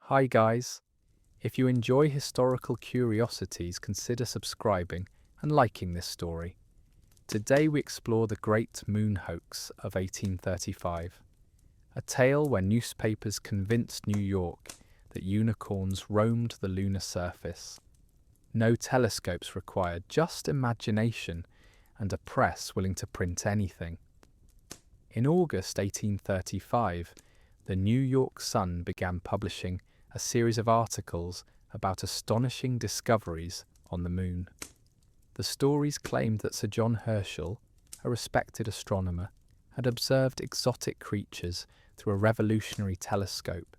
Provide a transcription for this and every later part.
Hi guys, if you enjoy historical curiosities, consider subscribing and liking this story. Today we explore the Great Moon Hoax of 1835, a tale where newspapers convinced New York that unicorns roamed the lunar surface. No telescopes required, just imagination and a press willing to print anything. In August 1835, the New York Sun began publishing a series of articles about astonishing discoveries on the moon. The stories claimed that Sir John Herschel, a respected astronomer, had observed exotic creatures through a revolutionary telescope.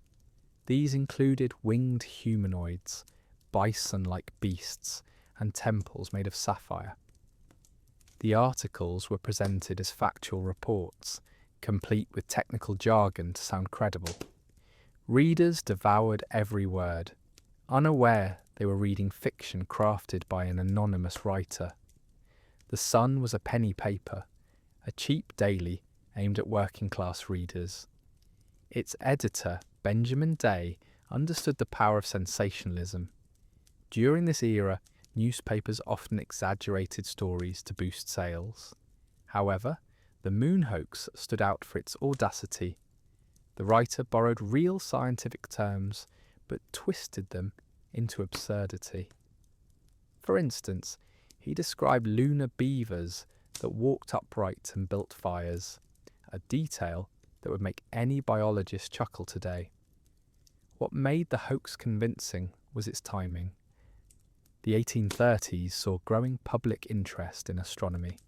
These included winged humanoids, bison-like beasts, and temples made of sapphire. The articles were presented as factual reports, complete with technical jargon to sound credible. Readers devoured every word, unaware they were reading fiction crafted by an anonymous writer. The Sun was a penny paper, a cheap daily aimed at working-class readers. Its editor, Benjamin Day, understood the power of sensationalism. During this era, newspapers often exaggerated stories to boost sales. However, the moon hoax stood out for its audacity. The writer borrowed real scientific terms, but twisted them into absurdity. For instance, he described lunar beavers that walked upright and built fires, a detail that would make any biologist chuckle today. What made the hoax convincing was its timing. The 1830s saw growing public interest in astronomy.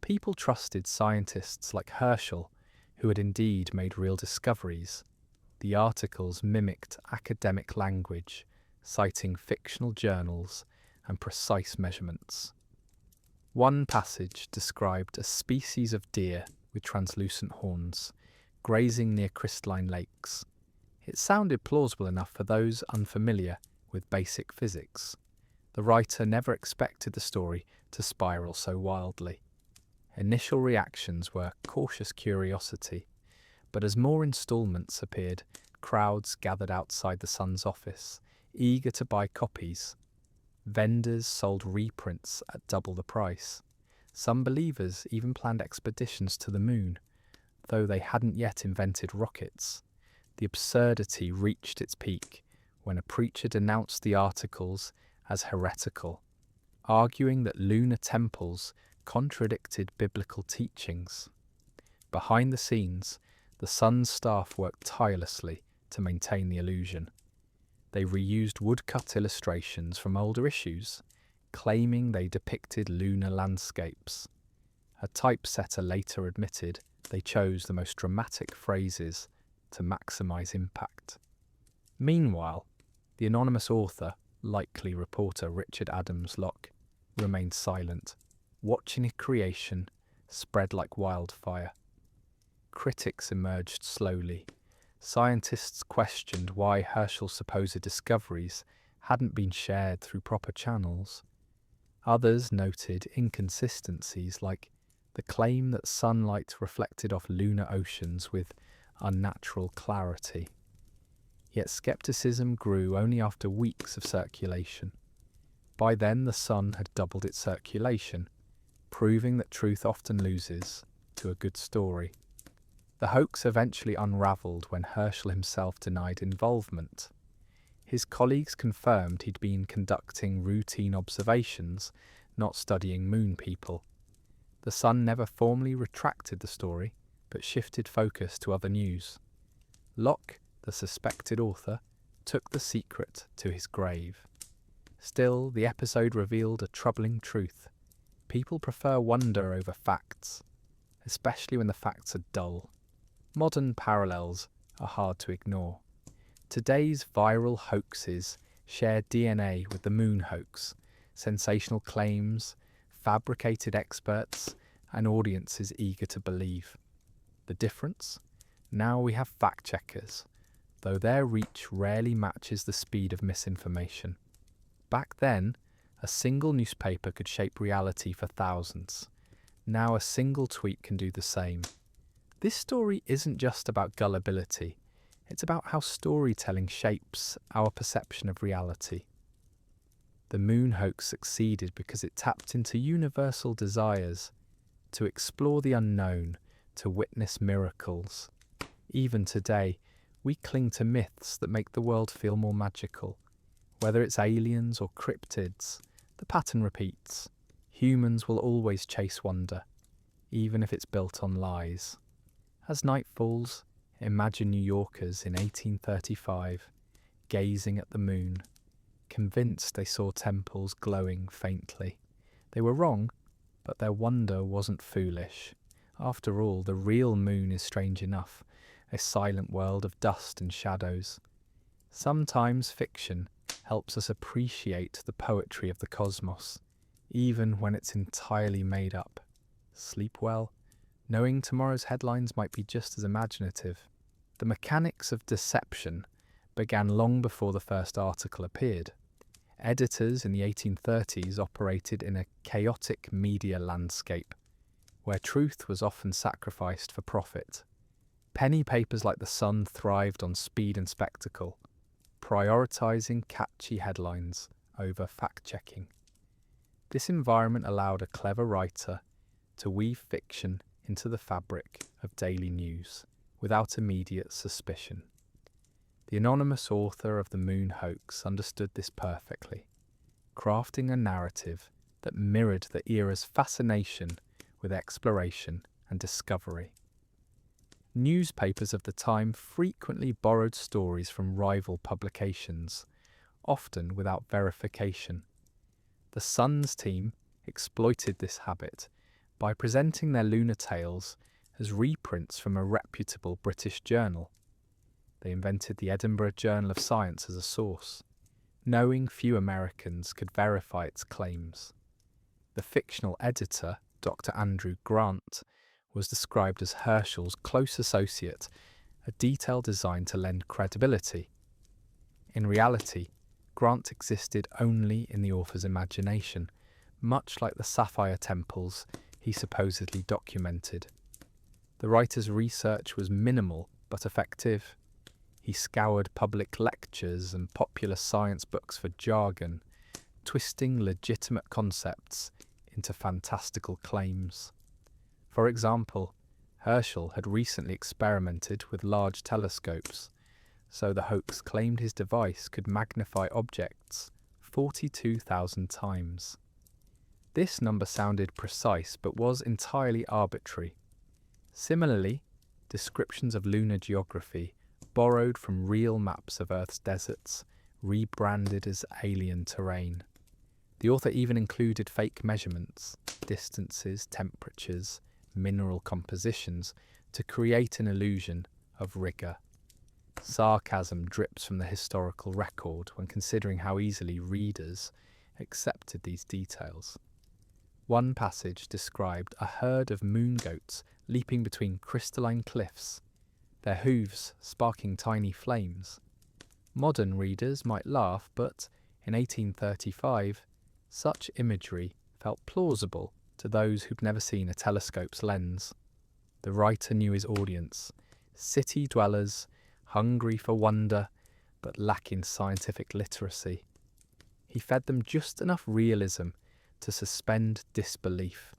People trusted scientists like Herschel, who had indeed made real discoveries. The articles mimicked academic language, citing fictional journals and precise measurements. One passage described a species of deer with translucent horns, grazing near crystalline lakes. It sounded plausible enough for those unfamiliar with basic physics. The writer never expected the story to spiral so wildly. Initial reactions were cautious curiosity, but as more installments appeared, crowds gathered outside the Sun's office, eager to buy copies. Vendors sold reprints at double the price. Some believers even planned expeditions to the moon, though they hadn't yet invented rockets. The absurdity reached its peak when a preacher denounced the articles as heretical, arguing that lunar temples contradicted biblical teachings. Behind the scenes, the Sun's staff worked tirelessly to maintain the illusion. They reused woodcut illustrations from older issues, claiming they depicted lunar landscapes. A typesetter later admitted they chose the most dramatic phrases to maximize impact. Meanwhile, the anonymous author, likely reporter Richard Adams Locke, remained silent, watching a creation spread like wildfire. Critics emerged slowly. Scientists questioned why Herschel's supposed discoveries hadn't been shared through proper channels. Others noted inconsistencies like the claim that sunlight reflected off lunar oceans with unnatural clarity. Yet skepticism grew only after weeks of circulation. By then the Sun had doubled its circulation, proving that truth often loses to a good story. The hoax eventually unravelled when Herschel himself denied involvement. His colleagues confirmed he'd been conducting routine observations, not studying moon people. The Sun never formally retracted the story, but shifted focus to other news. Locke, the suspected author, took the secret to his grave. Still, the episode revealed a troubling truth. People prefer wonder over facts, especially when the facts are dull. Modern parallels are hard to ignore. Today's viral hoaxes share DNA with the moon hoax, sensational claims, fabricated experts, and audiences eager to believe. The difference? Now we have fact-checkers, though their reach rarely matches the speed of misinformation. Back then, a single newspaper could shape reality for thousands. Now a single tweet can do the same. This story isn't just about gullibility, It's about how storytelling shapes our perception of reality. The moon hoax succeeded because it tapped into universal desires to explore the unknown, to witness miracles. Even today, we cling to myths that make the world feel more magical. Whether it's aliens or cryptids, the pattern repeats. Humans will always chase wonder, even if it's built on lies. As night falls, imagine New Yorkers in 1835 gazing at the moon, convinced they saw temples glowing faintly. They were wrong, but their wonder wasn't foolish. After all, the real moon is strange enough, a silent world of dust and shadows. Sometimes fiction helps us appreciate the poetry of the cosmos, even when it's entirely made up. Sleep well, knowing tomorrow's headlines might be just as imaginative. The mechanics of deception began long before the first article appeared. Editors in the 1830s operated in a chaotic media landscape, where truth was often sacrificed for profit. Penny papers like The Sun thrived on speed and spectacle, prioritizing catchy headlines over fact-checking. This environment allowed a clever writer to weave fiction into the fabric of daily news without immediate suspicion. The anonymous author of the moon hoax understood this perfectly, crafting a narrative that mirrored the era's fascination with exploration and discovery. Newspapers of the time frequently borrowed stories from rival publications, often without verification. The Sun's team exploited this habit by presenting their lunar tales as reprints from a reputable British journal. They invented the Edinburgh Journal of Science as a source, knowing few Americans could verify its claims. The fictional editor, Dr. Andrew Grant, was described as Herschel's close associate, a detail designed to lend credibility. In reality, Grant existed only in the author's imagination, much like the sapphire temples he supposedly documented. The writer's research was minimal but effective. He scoured public lectures and popular science books for jargon, twisting legitimate concepts into fantastical claims. For example, Herschel had recently experimented with large telescopes, so the hoax claimed his device could magnify objects 42,000 times. This number sounded precise but was entirely arbitrary. Similarly, descriptions of lunar geography borrowed from real maps of Earth's deserts, rebranded as alien terrain. The author even included fake measurements, distances, temperatures, mineral compositions to create an illusion of rigour. Sarcasm drips from the historical record when considering how easily readers accepted these details. One passage described a herd of moon goats leaping between crystalline cliffs, their hooves sparking tiny flames. Modern readers might laugh, but in 1835, such imagery felt plausible to those who'd never seen a telescope's lens. The writer knew his audience, city dwellers, hungry for wonder, but lacking scientific literacy. He fed them just enough realism to suspend disbelief,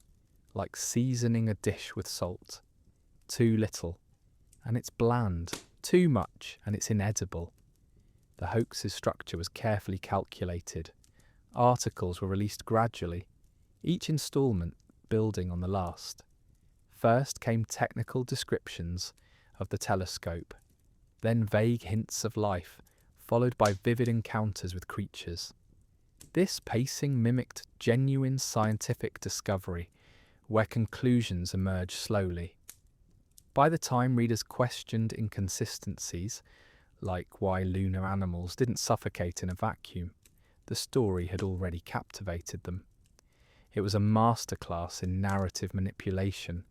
like seasoning a dish with salt. Too little, and it's bland. Too much, and it's inedible. The hoax's structure was carefully calculated. Articles were released gradually, each installment building on the last. First came technical descriptions of the telescope, then vague hints of life, followed by vivid encounters with creatures. This pacing mimicked genuine scientific discovery, where conclusions emerged slowly. By the time readers questioned inconsistencies, like why lunar animals didn't suffocate in a vacuum, the story had already captivated them. It was a masterclass in narrative manipulation,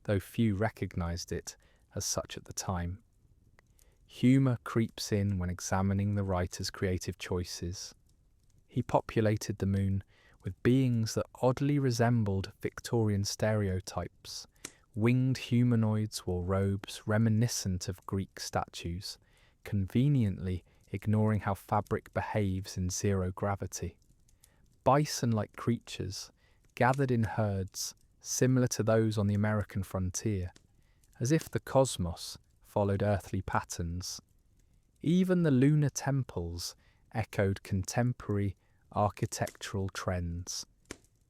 though few recognised it as such at the time. Humour creeps in when examining the writer's creative choices. He populated the moon with beings that oddly resembled Victorian stereotypes, Winged humanoids wore robes reminiscent of Greek statues, conveniently ignoring how fabric behaves in zero gravity. Bison-like creatures gathered in herds similar to those on the American frontier, as if the cosmos followed earthly patterns. Even the lunar temples echoed contemporary architectural trends,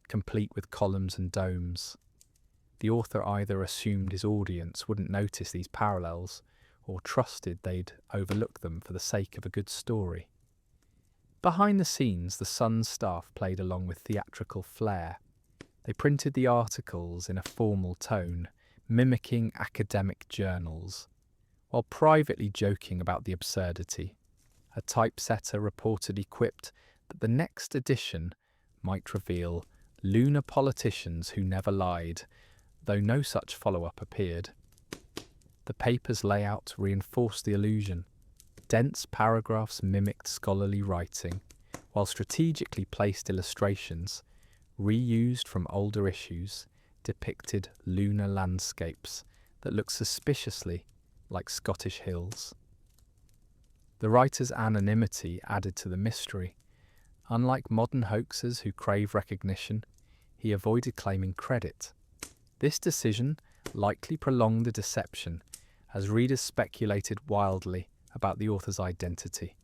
complete with columns and domes. The author either assumed his audience wouldn't notice these parallels, or trusted they'd overlook them for the sake of a good story. Behind the scenes, the Sun staff played along with theatrical flair. They printed the articles in a formal tone, mimicking academic journals, while privately joking about the absurdity. A typesetter reportedly quipped that the next edition might reveal lunar politicians who never lied, though no such follow-up appeared. The paper's layout reinforced the illusion. Dense paragraphs mimicked scholarly writing, while strategically placed illustrations, reused from older issues, depicted lunar landscapes that looked suspiciously like Scottish hills. The writer's anonymity added to the mystery. Unlike modern hoaxers who crave recognition, he avoided claiming credit. This decision likely prolonged the deception, as readers speculated wildly about the author's identity.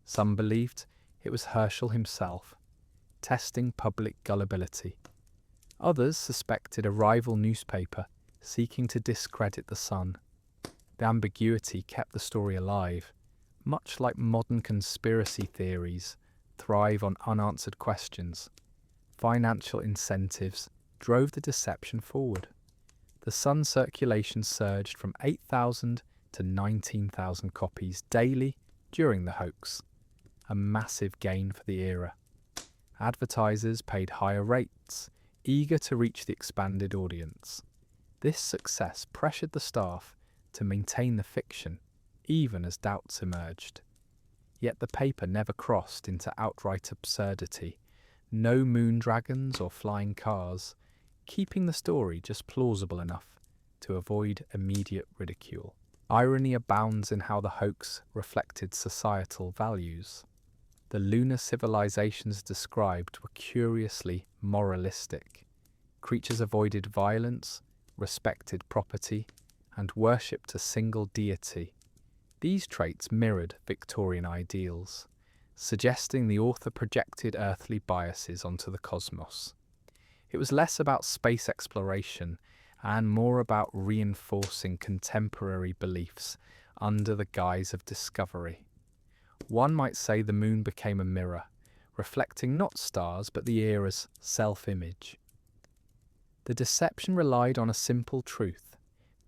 Some believed it was Herschel himself, testing public gullibility. Others suspected a rival newspaper seeking to discredit the Sun. The ambiguity kept the story alive, much like modern conspiracy theories thrive on unanswered questions. Financial incentives drove the deception forward. The Sun circulation surged from 8,000 to 19,000 copies daily during the hoax, a massive gain for the era. Advertisers paid higher rates, eager to reach the expanded audience. This success pressured the staff to maintain the fiction, even as doubts emerged. Yet the paper never crossed into outright absurdity. No moon dragons or flying cars, keeping the story just plausible enough to avoid immediate ridicule. Irony abounds in how the hoax reflected societal values. The lunar civilizations described were curiously moralistic. Creatures avoided violence, respected property, and worshipped a single deity. These traits mirrored Victorian ideals, suggesting the author projected earthly biases onto the cosmos. It was less about space exploration and more about reinforcing contemporary beliefs under the guise of discovery. One might say the moon became a mirror, reflecting not stars but the era's self-image. The deception relied on a simple truth: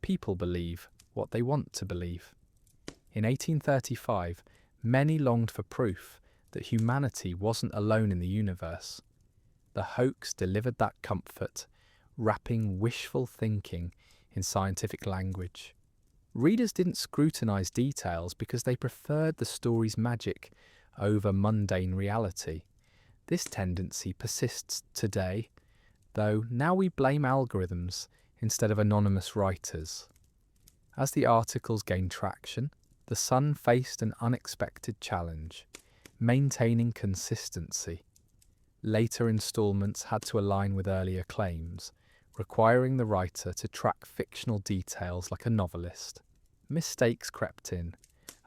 people believe what they want to believe. In 1835, many longed for proof that humanity wasn't alone in the universe. The hoax delivered that comfort, wrapping wishful thinking in scientific language. Readers didn't scrutinize details because they preferred the story's magic over mundane reality. This tendency persists today, though now we blame algorithms instead of anonymous writers. As the articles gained traction, the Sun faced an unexpected challenge: maintaining consistency. Later installments had to align with earlier claims, requiring the writer to track fictional details like a novelist. Mistakes crept in.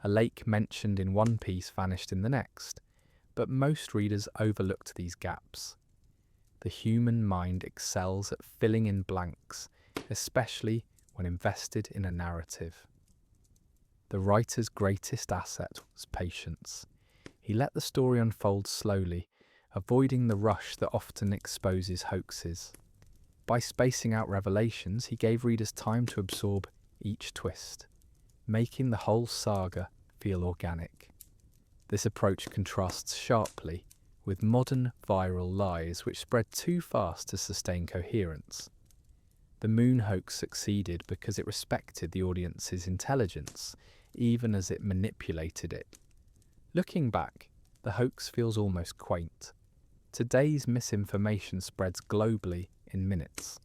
A lake mentioned in one piece vanished in the next, but most readers overlooked these gaps. The human mind excels at filling in blanks, especially when invested in a narrative. The writer's greatest asset was patience. He let the story unfold slowly, avoiding the rush that often exposes hoaxes. By spacing out revelations, he gave readers time to absorb each twist, making the whole saga feel organic. This approach contrasts sharply with modern viral lies which spread too fast to sustain coherence. The moon hoax succeeded because it respected the audience's intelligence, even as it manipulated it. Looking back, the hoax feels almost quaint. Today's misinformation spreads globally in minutes,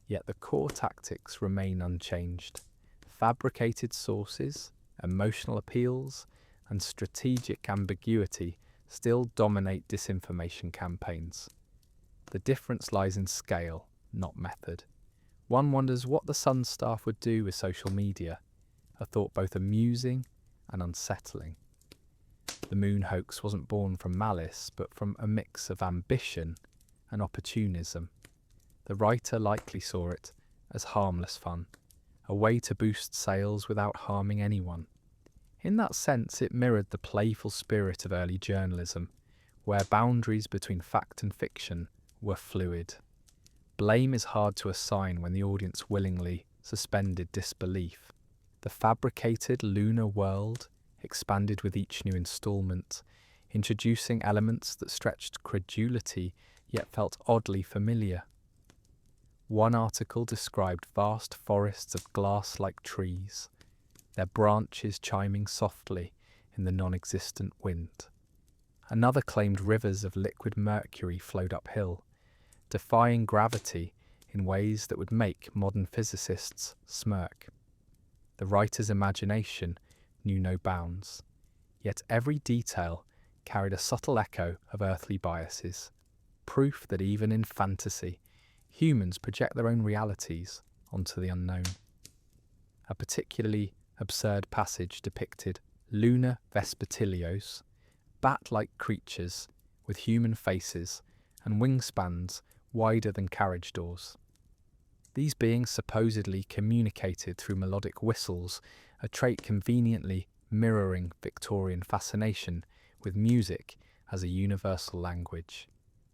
Yet the core tactics remain unchanged. Fabricated sources, emotional appeals, and strategic ambiguity still dominate disinformation campaigns. The difference lies in scale, not method. One wonders what the Sun staff would do with social media, a thought both amusing and unsettling. The moon hoax wasn't born from malice, but from a mix of ambition and opportunism. The writer likely saw it as harmless fun, a way to boost sales without harming anyone. In that sense, it mirrored the playful spirit of early journalism, where boundaries between fact and fiction were fluid. Blame is hard to assign when the audience willingly suspended disbelief. The fabricated lunar world expanded with each new installment, introducing elements that stretched credulity yet felt oddly familiar. One article described vast forests of glass-like trees, their branches chiming softly in the non-existent wind. Another claimed rivers of liquid mercury flowed uphill, defying gravity in ways that would make modern physicists smirk. The writer's imagination knew no bounds, yet every detail carried a subtle echo of earthly biases, proof that even in fantasy, humans project their own realities onto the unknown. A particularly absurd passage depicted lunar vespertilios, bat-like creatures with human faces and wingspans wider than carriage doors. These beings supposedly communicated through melodic whistles, a trait conveniently mirroring Victorian fascination with music as a universal language.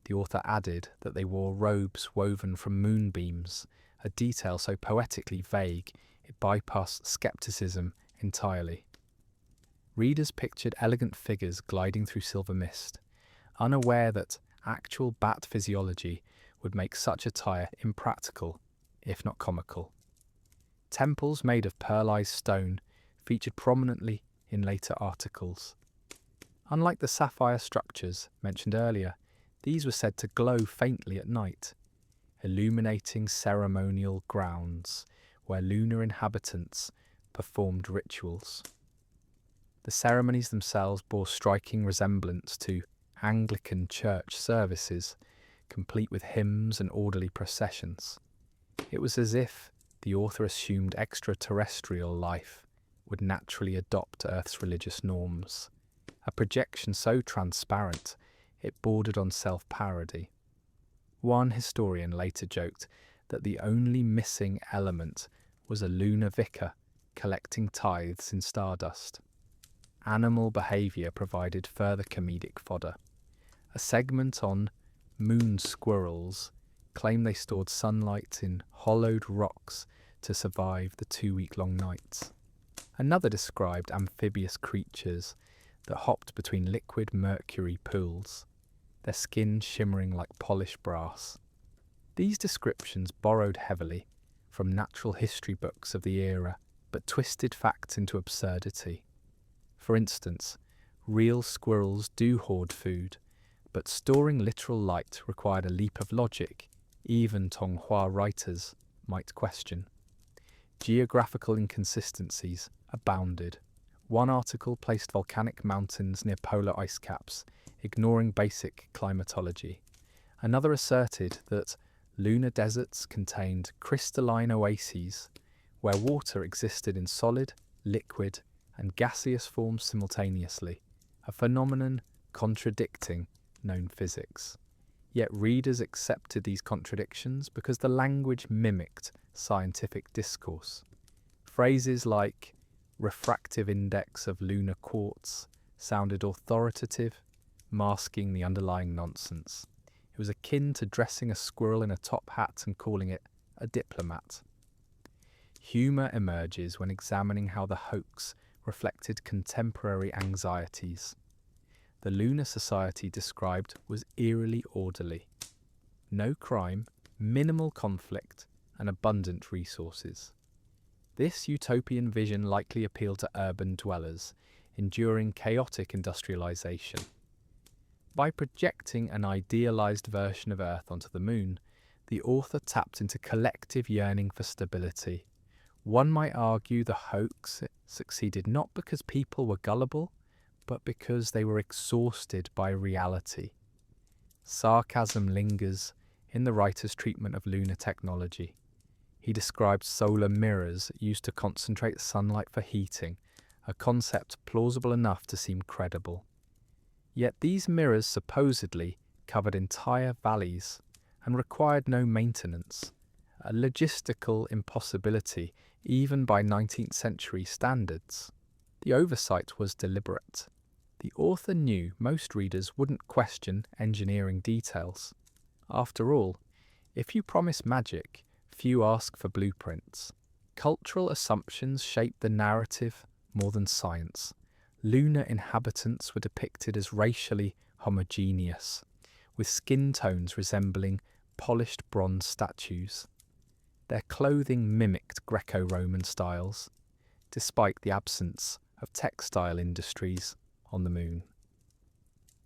The author added that they wore robes woven from moonbeams, a detail so poetically vague it bypassed skepticism entirely. Readers pictured elegant figures gliding through silver mist, unaware that actual bat physiology would make such attire impractical, if not comical. Temples made of pearlized stone featured prominently in later articles. Unlike the sapphire structures mentioned earlier, these were said to glow faintly at night, illuminating ceremonial grounds where lunar inhabitants performed rituals. The ceremonies themselves bore striking resemblance to Anglican church services, complete with hymns and orderly processions. It was as if the author assumed extraterrestrial life would naturally adopt Earth's religious norms, a projection so transparent it bordered on self-parody. One historian later joked that the only missing element was a lunar vicar collecting tithes in stardust. Animal behaviour provided further comedic fodder. A segment on moon squirrels claimed they stored sunlight in hollowed rocks to survive the 2-week-long nights. Another described amphibious creatures that hopped between liquid mercury pools, their skin shimmering like polished brass. These descriptions borrowed heavily from natural history books of the era, but twisted facts into absurdity. For instance, real squirrels do hoard food, but storing literal light required a leap of logic even Tonghua writers might question. Geographical inconsistencies abounded. One article placed volcanic mountains near polar ice caps, ignoring basic climatology. Another asserted that lunar deserts contained crystalline oases where water existed in solid, liquid, and gaseous forms simultaneously, a phenomenon contradicting known physics. Yet readers accepted these contradictions because the language mimicked scientific discourse. Phrases like refractive index of lunar quartz sounded authoritative, masking the underlying nonsense. It was akin to dressing a squirrel in a top hat and calling it a diplomat. Humour emerges when examining how the hoax reflected contemporary anxieties. The lunar society described was eerily orderly. No crime, minimal conflict, and abundant resources. This utopian vision likely appealed to urban dwellers, enduring chaotic industrialization. By projecting an idealized version of Earth onto the moon, the author tapped into collective yearning for stability. One might argue the hoax succeeded not because people were gullible, but because they were exhausted by reality. Sarcasm lingers in the writer's treatment of lunar technology. He describes solar mirrors used to concentrate sunlight for heating, a concept plausible enough to seem credible. Yet these mirrors supposedly covered entire valleys and required no maintenance, a logistical impossibility even by 19th century standards. The oversight was deliberate. The author knew most readers wouldn't question engineering details. After all, if you promise magic, few ask for blueprints. Cultural assumptions shape the narrative more than science. Lunar inhabitants were depicted as racially homogeneous, with skin tones resembling polished bronze statues. Their clothing mimicked Greco-Roman styles, despite the absence of textile industries on the moon.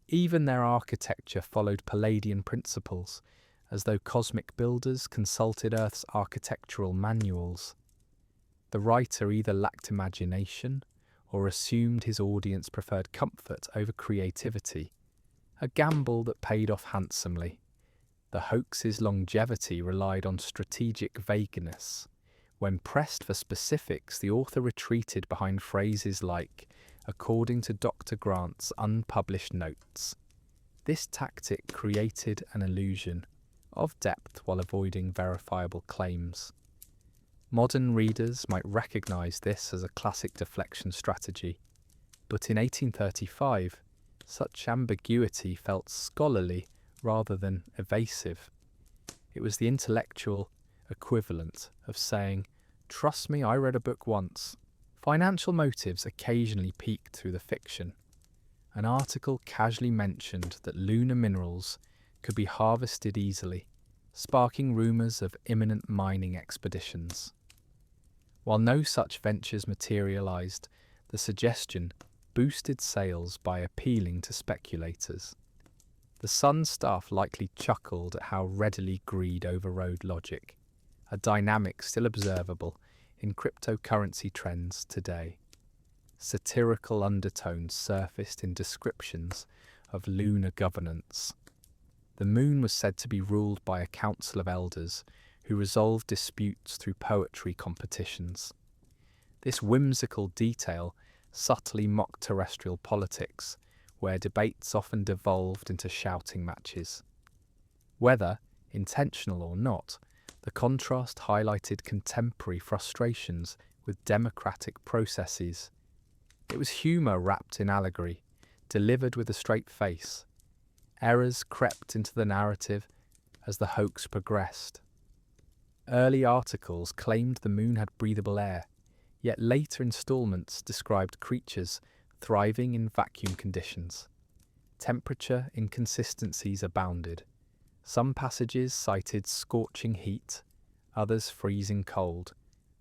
Even their architecture followed Palladian principles, as though cosmic builders consulted Earth's architectural manuals. The writer either lacked imagination or assumed his audience preferred comfort over creativity, a gamble that paid off handsomely. The hoax's longevity relied on strategic vagueness. When pressed for specifics, the author retreated behind phrases like, according to Dr. Grant's unpublished notes. This tactic created an illusion of depth while avoiding verifiable claims. Modern readers might recognise this as a classic deflection strategy, but in 1835, such ambiguity felt scholarly rather than evasive. It was the intellectual equivalent of saying, "Trust me, I read a book once." Financial motives occasionally peeked through the fiction. An article casually mentioned that lunar minerals could be harvested easily, sparking rumours of imminent mining expeditions. While no such ventures materialised, the suggestion boosted sales by appealing to speculators. The Sun staff likely chuckled at how readily greed overrode logic, a dynamic still observable in cryptocurrency trends today. Satirical undertones surfaced in descriptions of lunar governance. The moon was said to be ruled by a council of elders who resolved disputes through poetry competitions. This whimsical detail subtly mocked terrestrial politics, where debates often devolved into shouting matches. Whether intentional or not, the contrast highlighted contemporary frustrations with democratic processes. It was humour wrapped in allegory, delivered with a straight face. Errors crept into the narrative as the hoax progressed. Early articles claimed the moon had breathable air, yet later installments described creatures thriving in vacuum conditions. Temperature inconsistencies abounded. Some passages cited scorching heat, others freezing cold,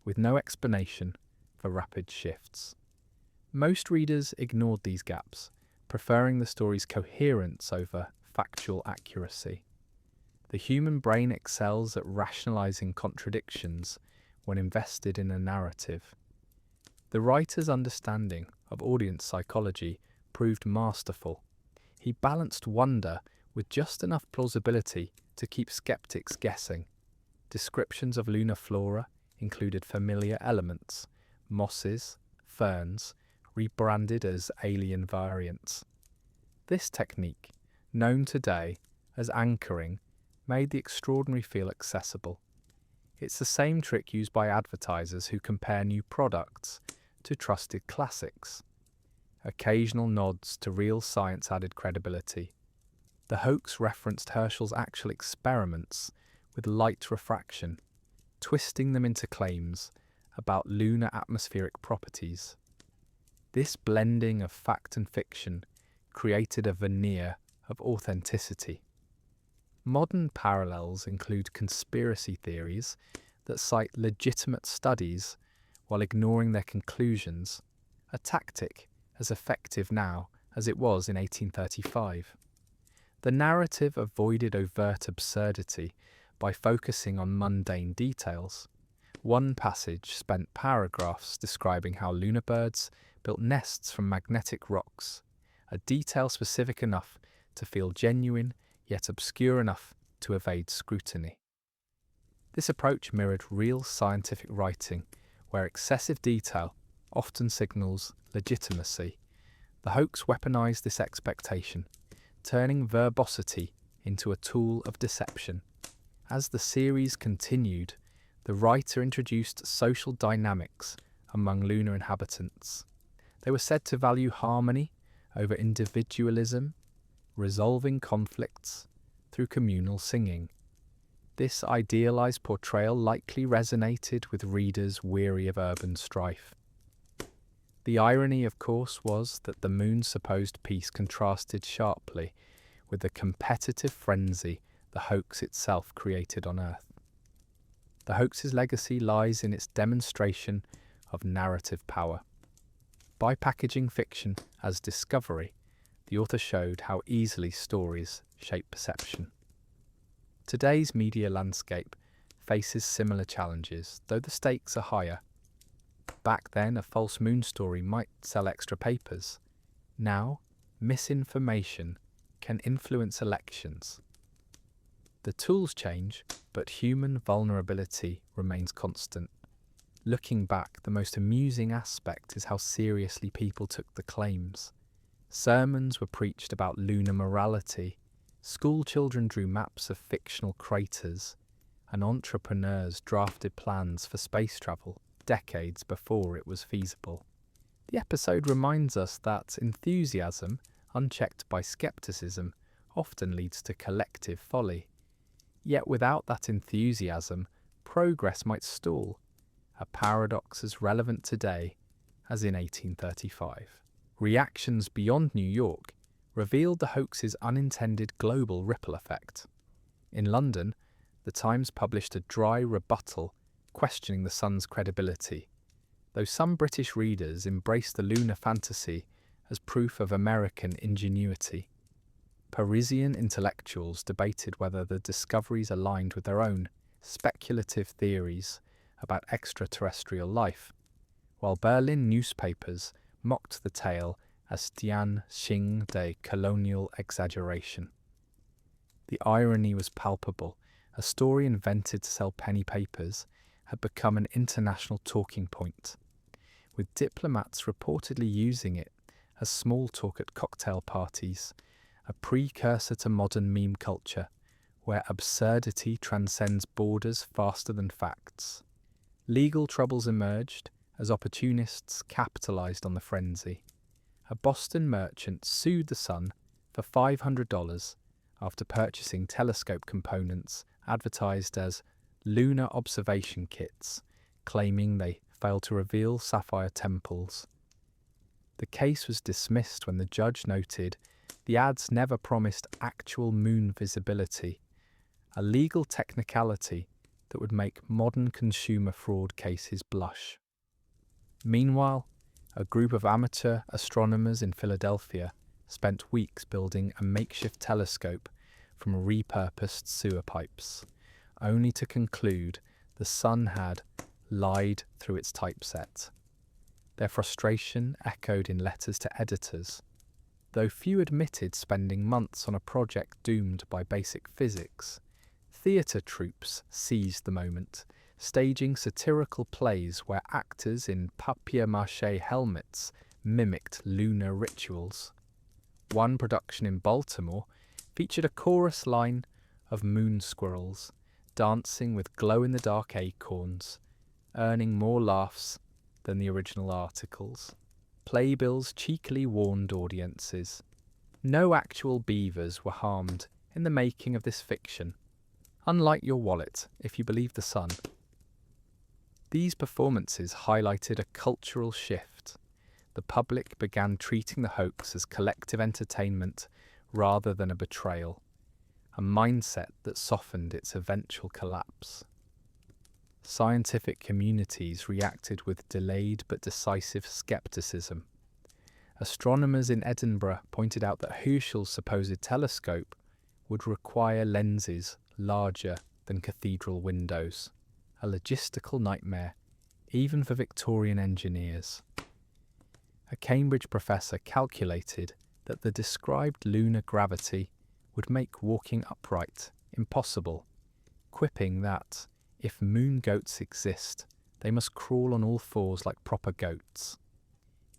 with no explanation for rapid shifts. Most readers ignored these gaps, preferring the story's coherence over factual accuracy. The human brain excels at rationalizing contradictions when invested in a narrative. The writer's understanding of audience psychology proved masterful. He balanced wonder with just enough plausibility to keep skeptics guessing. Descriptions of lunar flora included familiar elements, mosses, ferns, rebranded as alien variants. This technique, known today as anchoring, made the extraordinary feel accessible. It's the same trick used by advertisers who compare new products to trusted classics. Occasional nods to real science added credibility. The hoax referenced Herschel's actual experiments with light refraction, twisting them into claims about lunar atmospheric properties. This blending of fact and fiction created a veneer of authenticity. Modern parallels include conspiracy theories that cite legitimate studies while ignoring their conclusions, a tactic as effective now as it was in 1835. The narrative avoided overt absurdity by focusing on mundane details. One passage spent paragraphs describing how lunar birds built nests from magnetic rocks, a detail specific enough to feel genuine, yet obscure enough to evade scrutiny. This approach mirrored real scientific writing, where excessive detail often signals legitimacy. The hoax weaponized this expectation, turning verbosity into a tool of deception. As the series continued, the writer introduced social dynamics among lunar inhabitants. They were said to value harmony over individualism, resolving conflicts through communal singing. This idealized portrayal likely resonated with readers weary of urban strife. The irony, of course, was that the moon's supposed peace contrasted sharply with the competitive frenzy the hoax itself created on Earth. The hoax's legacy lies in its demonstration of narrative power. By packaging fiction as discovery, the author showed how easily stories shape perception. Today's media landscape faces similar challenges, though the stakes are higher. Back then, a false moon story might sell extra papers. Now, misinformation can influence elections. The tools change, but human vulnerability remains constant. Looking back, the most amusing aspect is how seriously people took the claims. Sermons were preached about lunar morality, school children drew maps of fictional craters, and entrepreneurs drafted plans for space travel decades before it was feasible. The episode reminds us that enthusiasm, unchecked by skepticism, often leads to collective folly. Yet without that enthusiasm, progress might stall, a paradox as relevant today as in 1835. Reactions beyond New York revealed the hoax's unintended global ripple effect. In London, the Times published a dry rebuttal questioning the Sun's credibility, though some British readers embraced the lunar fantasy as proof of American ingenuity. Parisian intellectuals debated whether the discoveries aligned with their own speculative theories about extraterrestrial life, while Berlin newspapers mocked the tale as Tianxing de colonial exaggeration. The irony was palpable. A story invented to sell penny papers had become an international talking point, with diplomats reportedly using it as small talk at cocktail parties, a precursor to modern meme culture, where absurdity transcends borders faster than facts. Legal troubles emerged as opportunists capitalized on the frenzy. A Boston merchant sued the Sun for $500 after purchasing telescope components advertised as lunar observation kits, claiming they failed to reveal sapphire temples. The case was dismissed when the judge noted the ads never promised actual moon visibility, a legal technicality that would make modern consumer fraud cases blush. Meanwhile, a group of amateur astronomers in Philadelphia spent weeks building a makeshift telescope from repurposed sewer pipes, only to conclude the Sun had lied through its typeset. Their frustration echoed in letters to editors, though few admitted spending months on a project doomed by basic physics. Theatre troupes seized the moment, staging satirical plays where actors in papier-mâché helmets mimicked lunar rituals. One production in Baltimore featured a chorus line of moon squirrels dancing with glow-in-the-dark acorns, earning more laughs than the original articles. Playbills cheekily warned audiences. No actual beavers were harmed in the making of this fiction, unlike your wallet, if you believe the Sun. These performances highlighted a cultural shift. The public began treating the hoax as collective entertainment rather than a betrayal, a mindset that softened its eventual collapse. Scientific communities reacted with delayed but decisive skepticism. Astronomers in Edinburgh pointed out that Herschel's supposed telescope would require lenses larger than cathedral windows, a logistical nightmare, even for Victorian engineers. A Cambridge professor calculated that the described lunar gravity would make walking upright impossible, quipping that, if moon goats exist, they must crawl on all fours like proper goats.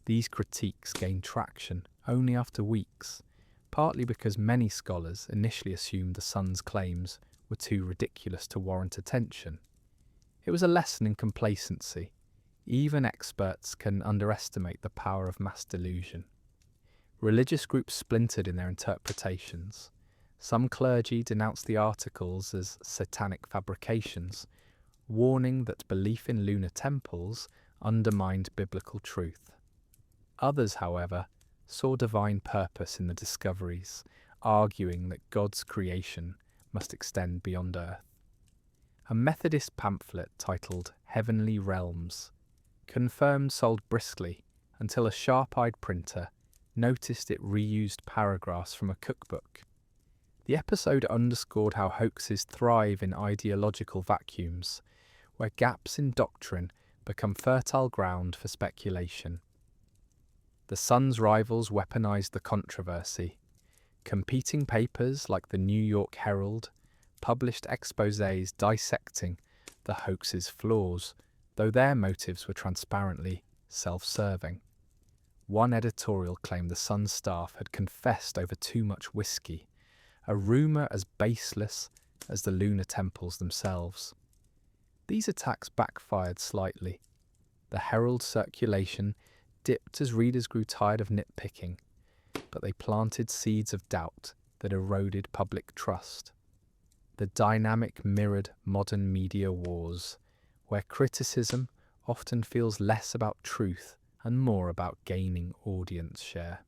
These critiques gained traction only after weeks, partly because many scholars initially assumed the sun's claims were too ridiculous to warrant attention. It was a lesson in complacency. Even experts can underestimate the power of mass delusion. Religious groups splintered in their interpretations. Some clergy denounced the articles as satanic fabrications, warning that belief in lunar temples undermined biblical truth. Others, however, saw divine purpose in the discoveries, arguing that God's creation must extend beyond Earth. A Methodist pamphlet titled Heavenly Realms, confirmed sold briskly until a sharp-eyed printer noticed it reused paragraphs from a cookbook. The episode underscored how hoaxes thrive in ideological vacuums, where gaps in doctrine become fertile ground for speculation. The Sun's rivals weaponized the controversy. Competing papers like the New York Herald published exposés dissecting the hoax's flaws, though their motives were transparently self-serving. One editorial claimed the Sun's staff had confessed over too much whiskey, a rumour as baseless as the lunar temples themselves. These attacks backfired slightly. The Herald circulation dipped as readers grew tired of nitpicking, but they planted seeds of doubt that eroded public trust. The dynamic mirrored modern media wars, where criticism often feels less about truth and more about gaining audience share.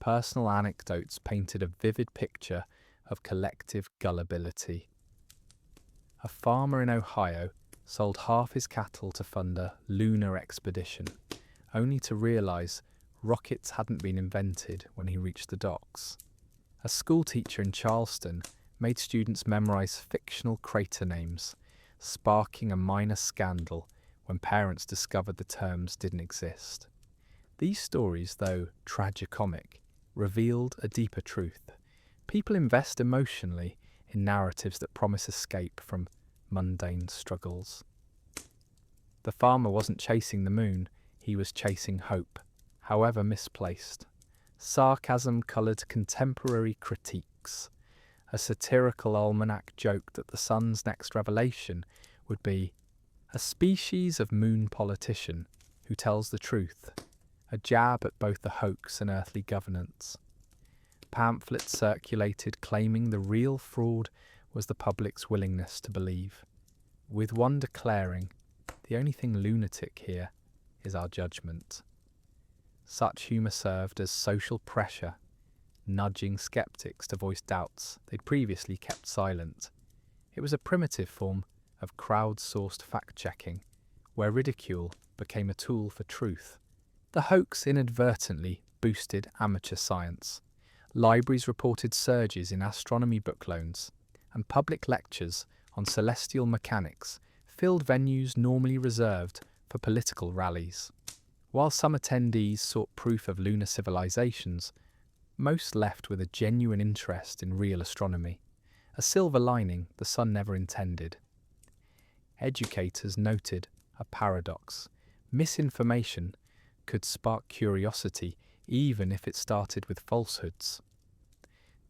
Personal anecdotes painted a vivid picture of collective gullibility. A farmer in Ohio sold half his cattle to fund a lunar expedition, only to realise rockets hadn't been invented when he reached the docks. A schoolteacher in Charleston made students memorise fictional crater names, sparking a minor scandal when parents discovered the terms didn't exist. These stories, though tragicomic, revealed a deeper truth. People invest emotionally in narratives that promise escape from mundane struggles. The farmer wasn't chasing the moon, he was chasing hope, however misplaced. Sarcasm coloured contemporary critiques. A satirical almanac joked that the sun's next revelation would be a species of moon politician who tells the truth, a jab at both the hoax and earthly governance. Pamphlets circulated claiming the real fraud was the public's willingness to believe, with one declaring, "The only thing lunatic here is our judgment." Such humour served as social pressure, nudging skeptics to voice doubts they'd previously kept silent. It was a primitive form of crowd-sourced fact-checking, where ridicule became a tool for truth. The hoax inadvertently boosted amateur science. Libraries reported surges in astronomy book loans, and public lectures on celestial mechanics filled venues normally reserved for political rallies. While some attendees sought proof of lunar civilizations, most left with a genuine interest in real astronomy, a silver lining the sun never intended. Educators noted a paradox. Misinformation could spark curiosity even if it started with falsehoods.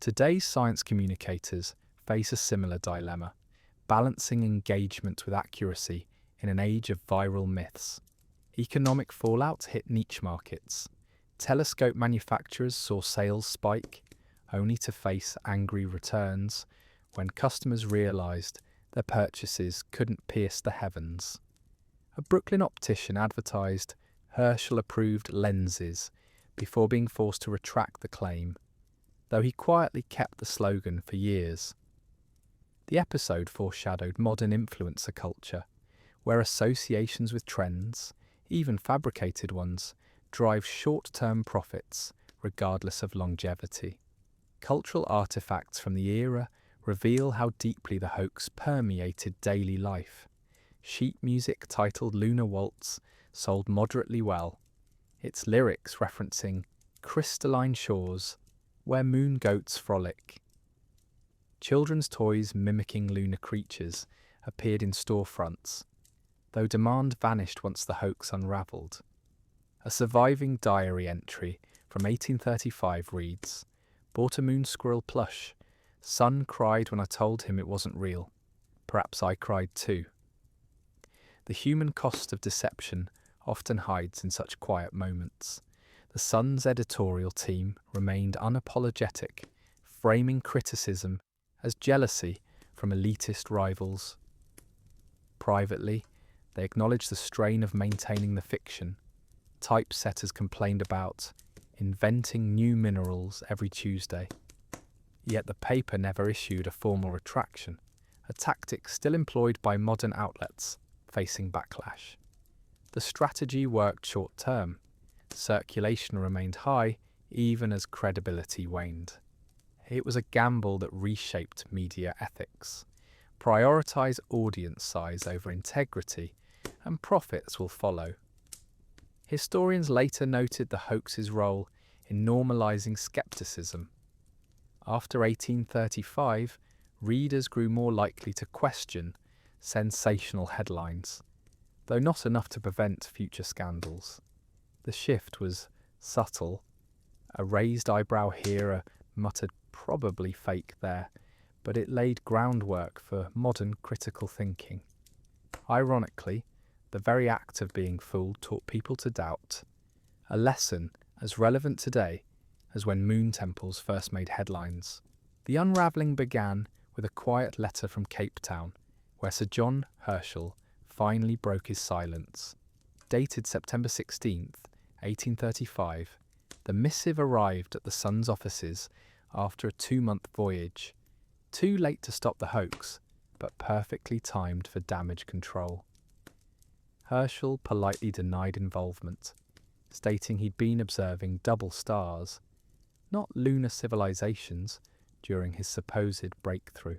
Today's science communicators face a similar dilemma, balancing engagement with accuracy in an age of viral myths. Economic fallout hit niche markets. Telescope manufacturers saw sales spike, only to face angry returns when customers realised their purchases couldn't pierce the heavens. A Brooklyn optician advertised Herschel-approved lenses before being forced to retract the claim, though he quietly kept the slogan for years. The episode foreshadowed modern influencer culture, where associations with trends, even fabricated ones, drive short-term profits regardless of longevity. Cultural artifacts from the era reveal how deeply the hoax permeated daily life. Sheet music titled Lunar Waltz sold moderately well, its lyrics referencing crystalline shores where moon goats frolic. Children's toys mimicking lunar creatures appeared in storefronts, though demand vanished once the hoax unravelled. A surviving diary entry from 1835 reads, "Bought a moon squirrel plush. Son cried when I told him it wasn't real. Perhaps I cried too." The human cost of deception often hides in such quiet moments. The Sun's editorial team remained unapologetic, framing criticism as jealousy from elitist rivals. Privately, they acknowledged the strain of maintaining the fiction. Typesetters complained about inventing new minerals every Tuesday. Yet the paper never issued a formal retraction, a tactic still employed by modern outlets facing backlash. The strategy worked short-term. Circulation remained high even as credibility waned. It was a gamble that reshaped media ethics. Prioritize audience size over integrity, and profits will follow. Historians later noted the hoax's role in normalizing skepticism. After 1835, readers grew more likely to question sensational headlines, though not enough to prevent future scandals. The shift was subtle. A raised eyebrow here, a muttered probably fake there, but it laid groundwork for modern critical thinking. Ironically, the very act of being fooled taught people to doubt, a lesson as relevant today as when moon temples first made headlines. The unravelling began with a quiet letter from Cape Town, where Sir John Herschel finally broke his silence. Dated September 16th, 1835, the missive arrived at the Sun's offices after a 2-month voyage, too late to stop the hoax, but perfectly timed for damage control. Herschel politely denied involvement, stating he'd been observing double stars, not lunar civilizations, during his supposed breakthrough.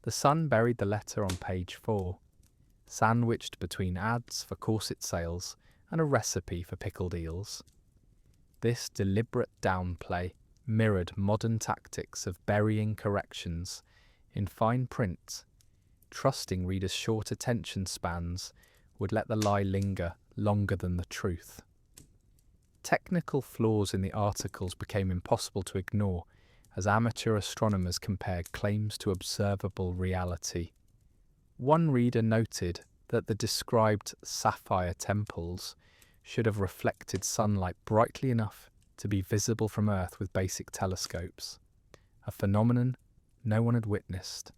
The Sun buried the letter on page 4, sandwiched between ads for corset sales and a recipe for pickled eels. This deliberate downplay mirrored modern tactics of burying corrections in fine print, trusting readers' short attention spans would let the lie linger longer than the truth. Technical flaws in the articles became impossible to ignore as amateur astronomers compared claims to observable reality. One reader noted that the described sapphire temples should have reflected sunlight brightly enough to be visible from Earth with basic telescopes, a phenomenon no one had witnessed.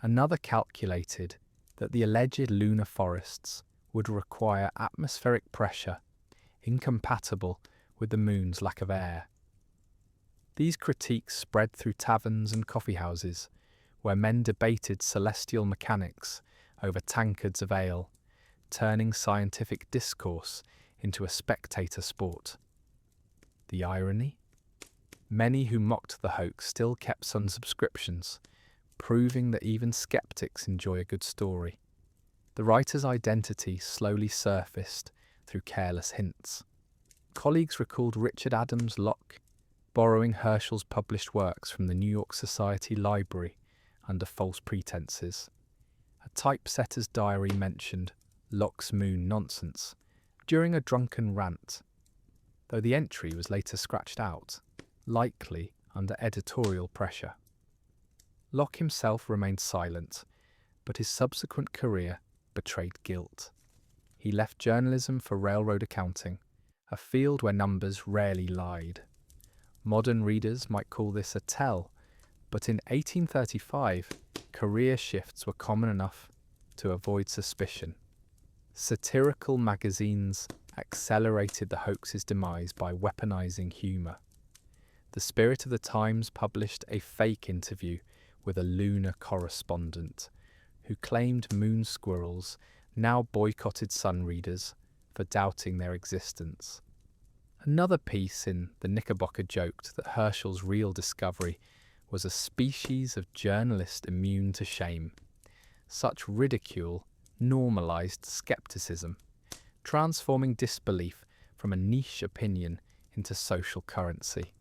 Another calculated that the alleged lunar forests would require atmospheric pressure incompatible with the moon's lack of air. These critiques spread through taverns and coffeehouses, where men debated celestial mechanics over tankards of ale, turning scientific discourse into a spectator sport. The irony? Many who mocked the hoax still kept Sun subscriptions, proving that even skeptics enjoy a good story. The writer's identity slowly surfaced through careless hints. Colleagues recalled Richard Adams Locke borrowing Herschel's published works from the New York Society Library under false pretenses. A typesetter's diary mentioned Locke's moon nonsense during a drunken rant, though the entry was later scratched out, likely under editorial pressure. Locke himself remained silent, but his subsequent career betrayed guilt. He left journalism for railroad accounting, a field where numbers rarely lied. Modern readers might call this a tell, but in 1835, career shifts were common enough to avoid suspicion. Satirical magazines accelerated the hoax's demise by weaponizing humour. The Spirit of the Times published a fake interview with a lunar correspondent who claimed moon squirrels now boycotted Sun readers for doubting their existence. Another piece in the Knickerbocker joked that Herschel's real discovery was a species of journalist immune to shame. Such ridicule normalized skepticism, transforming disbelief from a niche opinion into social currency.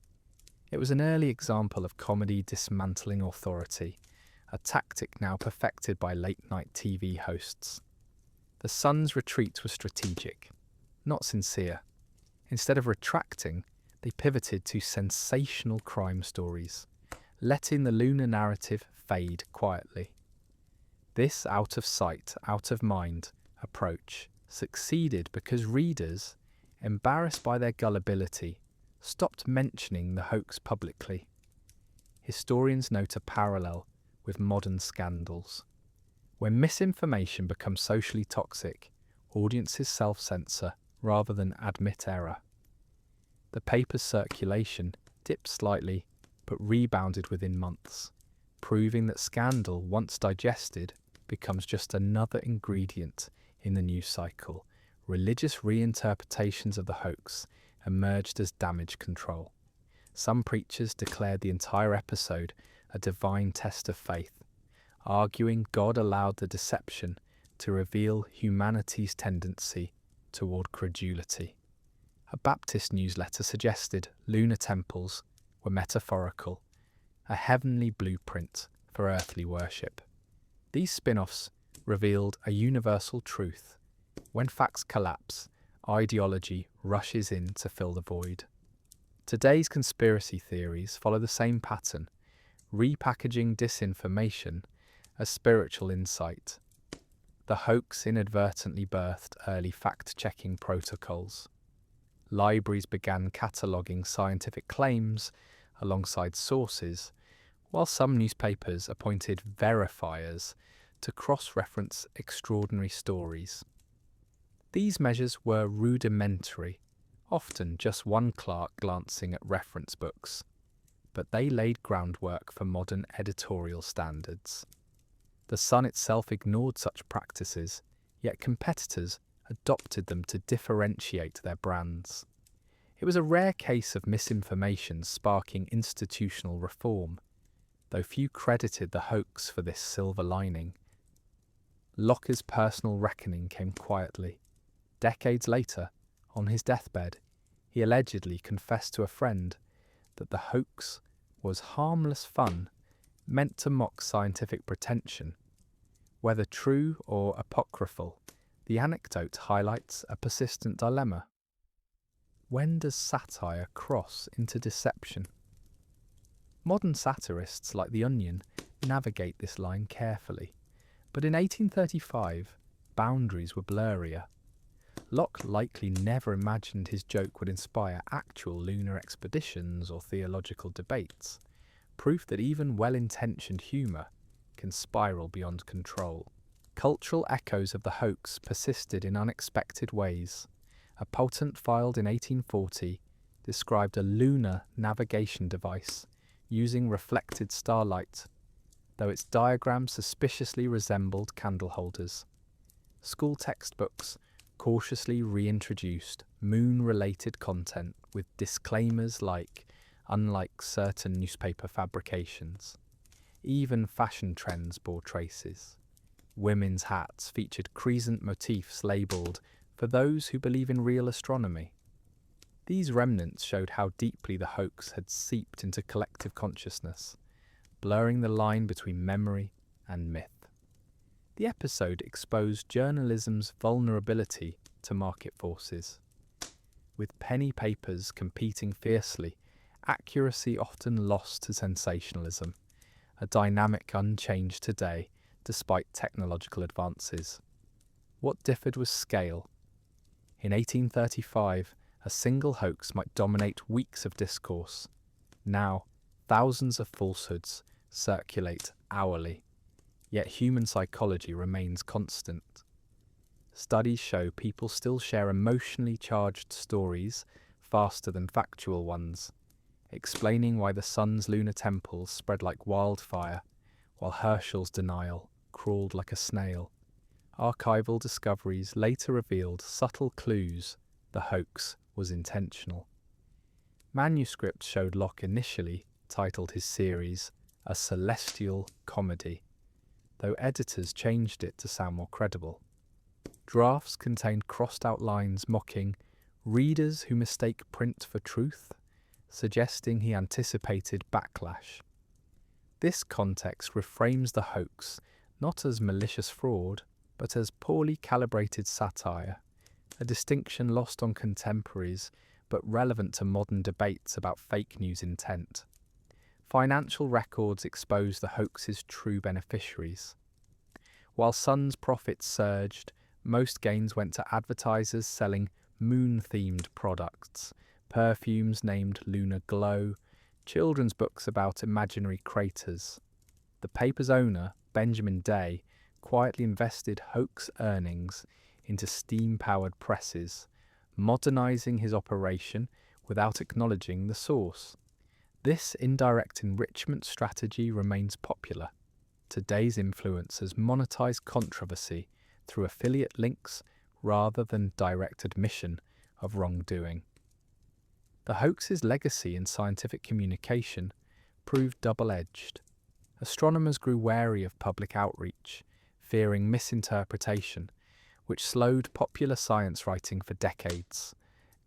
It was an early example of comedy dismantling authority, a tactic now perfected by late-night TV hosts. The Sun's retreat was strategic, not sincere. Instead of retracting, they pivoted to sensational crime stories, letting the lunar narrative fade quietly. This out of sight, out of mind approach succeeded because readers, embarrassed by their gullibility, stopped mentioning the hoax publicly. Historians note a parallel with modern scandals. When misinformation becomes socially toxic, audiences self-censor rather than admit error. The paper's circulation dipped slightly but rebounded within months, proving that scandal, once digested, becomes just another ingredient in the news cycle. Religious reinterpretations of the hoax emerged as damage control. Some preachers declared the entire episode a divine test of faith, arguing God allowed the deception to reveal humanity's tendency toward credulity. A Baptist newsletter suggested lunar temples were metaphorical, a heavenly blueprint for earthly worship. These spin-offs revealed a universal truth. When facts collapse, ideology rushes in to fill the void. Today's conspiracy theories follow the same pattern, repackaging disinformation as spiritual insight. The hoax inadvertently birthed early fact-checking protocols. Libraries began cataloguing scientific claims alongside sources, while some newspapers appointed verifiers to cross-reference extraordinary stories. These measures were rudimentary, often just one clerk glancing at reference books, but they laid groundwork for modern editorial standards. The Sun itself ignored such practices, yet competitors adopted them to differentiate their brands. It was a rare case of misinformation sparking institutional reform, though few credited the hoax for this silver lining. Locke's personal reckoning came quietly. Decades later, on his deathbed, he allegedly confessed to a friend that the hoax was harmless fun meant to mock scientific pretension. Whether true or apocryphal, the anecdote highlights a persistent dilemma. When does satire cross into deception? Modern satirists like The Onion navigate this line carefully, but in 1835, boundaries were blurrier. Locke likely never imagined his joke would inspire actual lunar expeditions or theological debates, proof that even well-intentioned humour can spiral beyond control. Cultural echoes of the hoax persisted in unexpected ways. A patent filed in 1840 described a lunar navigation device using reflected starlight, though its diagram suspiciously resembled candle holders. School textbooks cautiously reintroduced moon-related content with disclaimers like, unlike certain newspaper fabrications. Even fashion trends bore traces. Women's hats featured crescent motifs labelled for those who believe in real astronomy. These remnants showed how deeply the hoax had seeped into collective consciousness, blurring the line between memory and myth. The episode exposed journalism's vulnerability to market forces. With penny papers competing fiercely, accuracy often lost to sensationalism, a dynamic unchanged today despite technological advances. What differed was scale. In 1835, a single hoax might dominate weeks of discourse. Now, thousands of falsehoods circulate hourly, yet human psychology remains constant. Studies show people still share emotionally charged stories faster than factual ones, explaining why the Sun's lunar temples spread like wildfire, while Herschel's denial crawled like a snail. Archival discoveries later revealed subtle clues the hoax was intentional. Manuscripts showed Locke initially titled his series a celestial comedy, though editors changed it to sound more credible. Drafts contained crossed-out lines mocking readers who mistake print for truth, suggesting he anticipated backlash. This context reframes the hoax not as malicious fraud, but as poorly calibrated satire, a distinction lost on contemporaries but relevant to modern debates about fake news intent. Financial records expose the hoax's true beneficiaries. While Sun's profits surged, most gains went to advertisers selling moon-themed products, perfumes named Lunar Glow, children's books about imaginary craters. The paper's owner, Benjamin Day, quietly invested hoax earnings into steam-powered presses, modernizing his operation without acknowledging the source. This indirect enrichment strategy remains popular. Today's influencers monetize controversy through affiliate links rather than direct admission of wrongdoing. The hoax's legacy in scientific communication proved double-edged. Astronomers grew wary of public outreach, fearing misinterpretation, which slowed popular science writing for decades.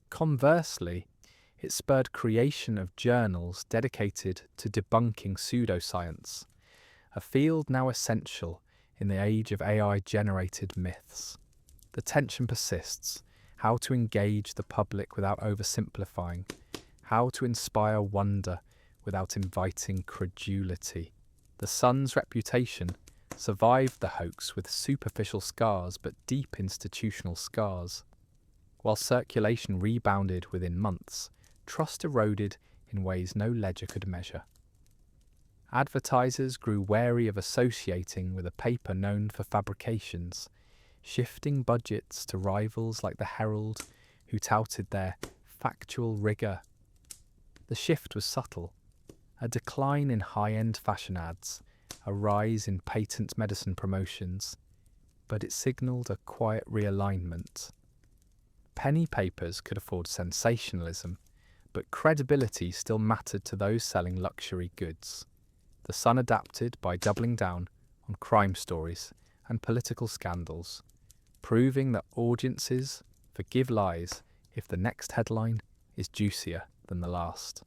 Conversely, it spurred creation of journals dedicated to debunking pseudoscience, a field now essential in the age of AI-generated myths. The tension persists: how to engage the public without oversimplifying, how to inspire wonder without inviting credulity. The Sun's reputation survived the hoax with superficial scars but deep institutional scars. While circulation rebounded within months, trust eroded in ways no ledger could measure. Advertisers grew wary of associating with a paper known for fabrications, shifting budgets to rivals like the Herald, who touted their factual rigour. The shift was subtle: a decline in high-end fashion ads, a rise in patent medicine promotions, but it signalled a quiet realignment. Penny papers could afford sensationalism, but credibility still mattered to those selling luxury goods. The Sun adapted by doubling down on crime stories and political scandals, proving that audiences forgive lies if the next headline is juicier than the last.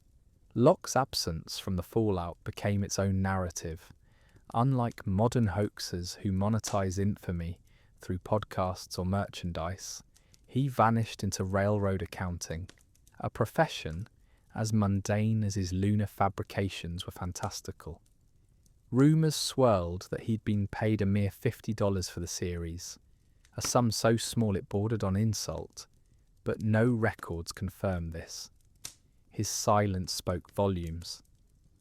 Locke's absence from the fallout became its own narrative. Unlike modern hoaxers who monetize infamy through podcasts or merchandise, he vanished into railroad accounting, a profession as mundane as his lunar fabrications were fantastical. Rumours swirled that he'd been paid a mere $50 for the series, a sum so small it bordered on insult, but no records confirmed this. His silence spoke volumes.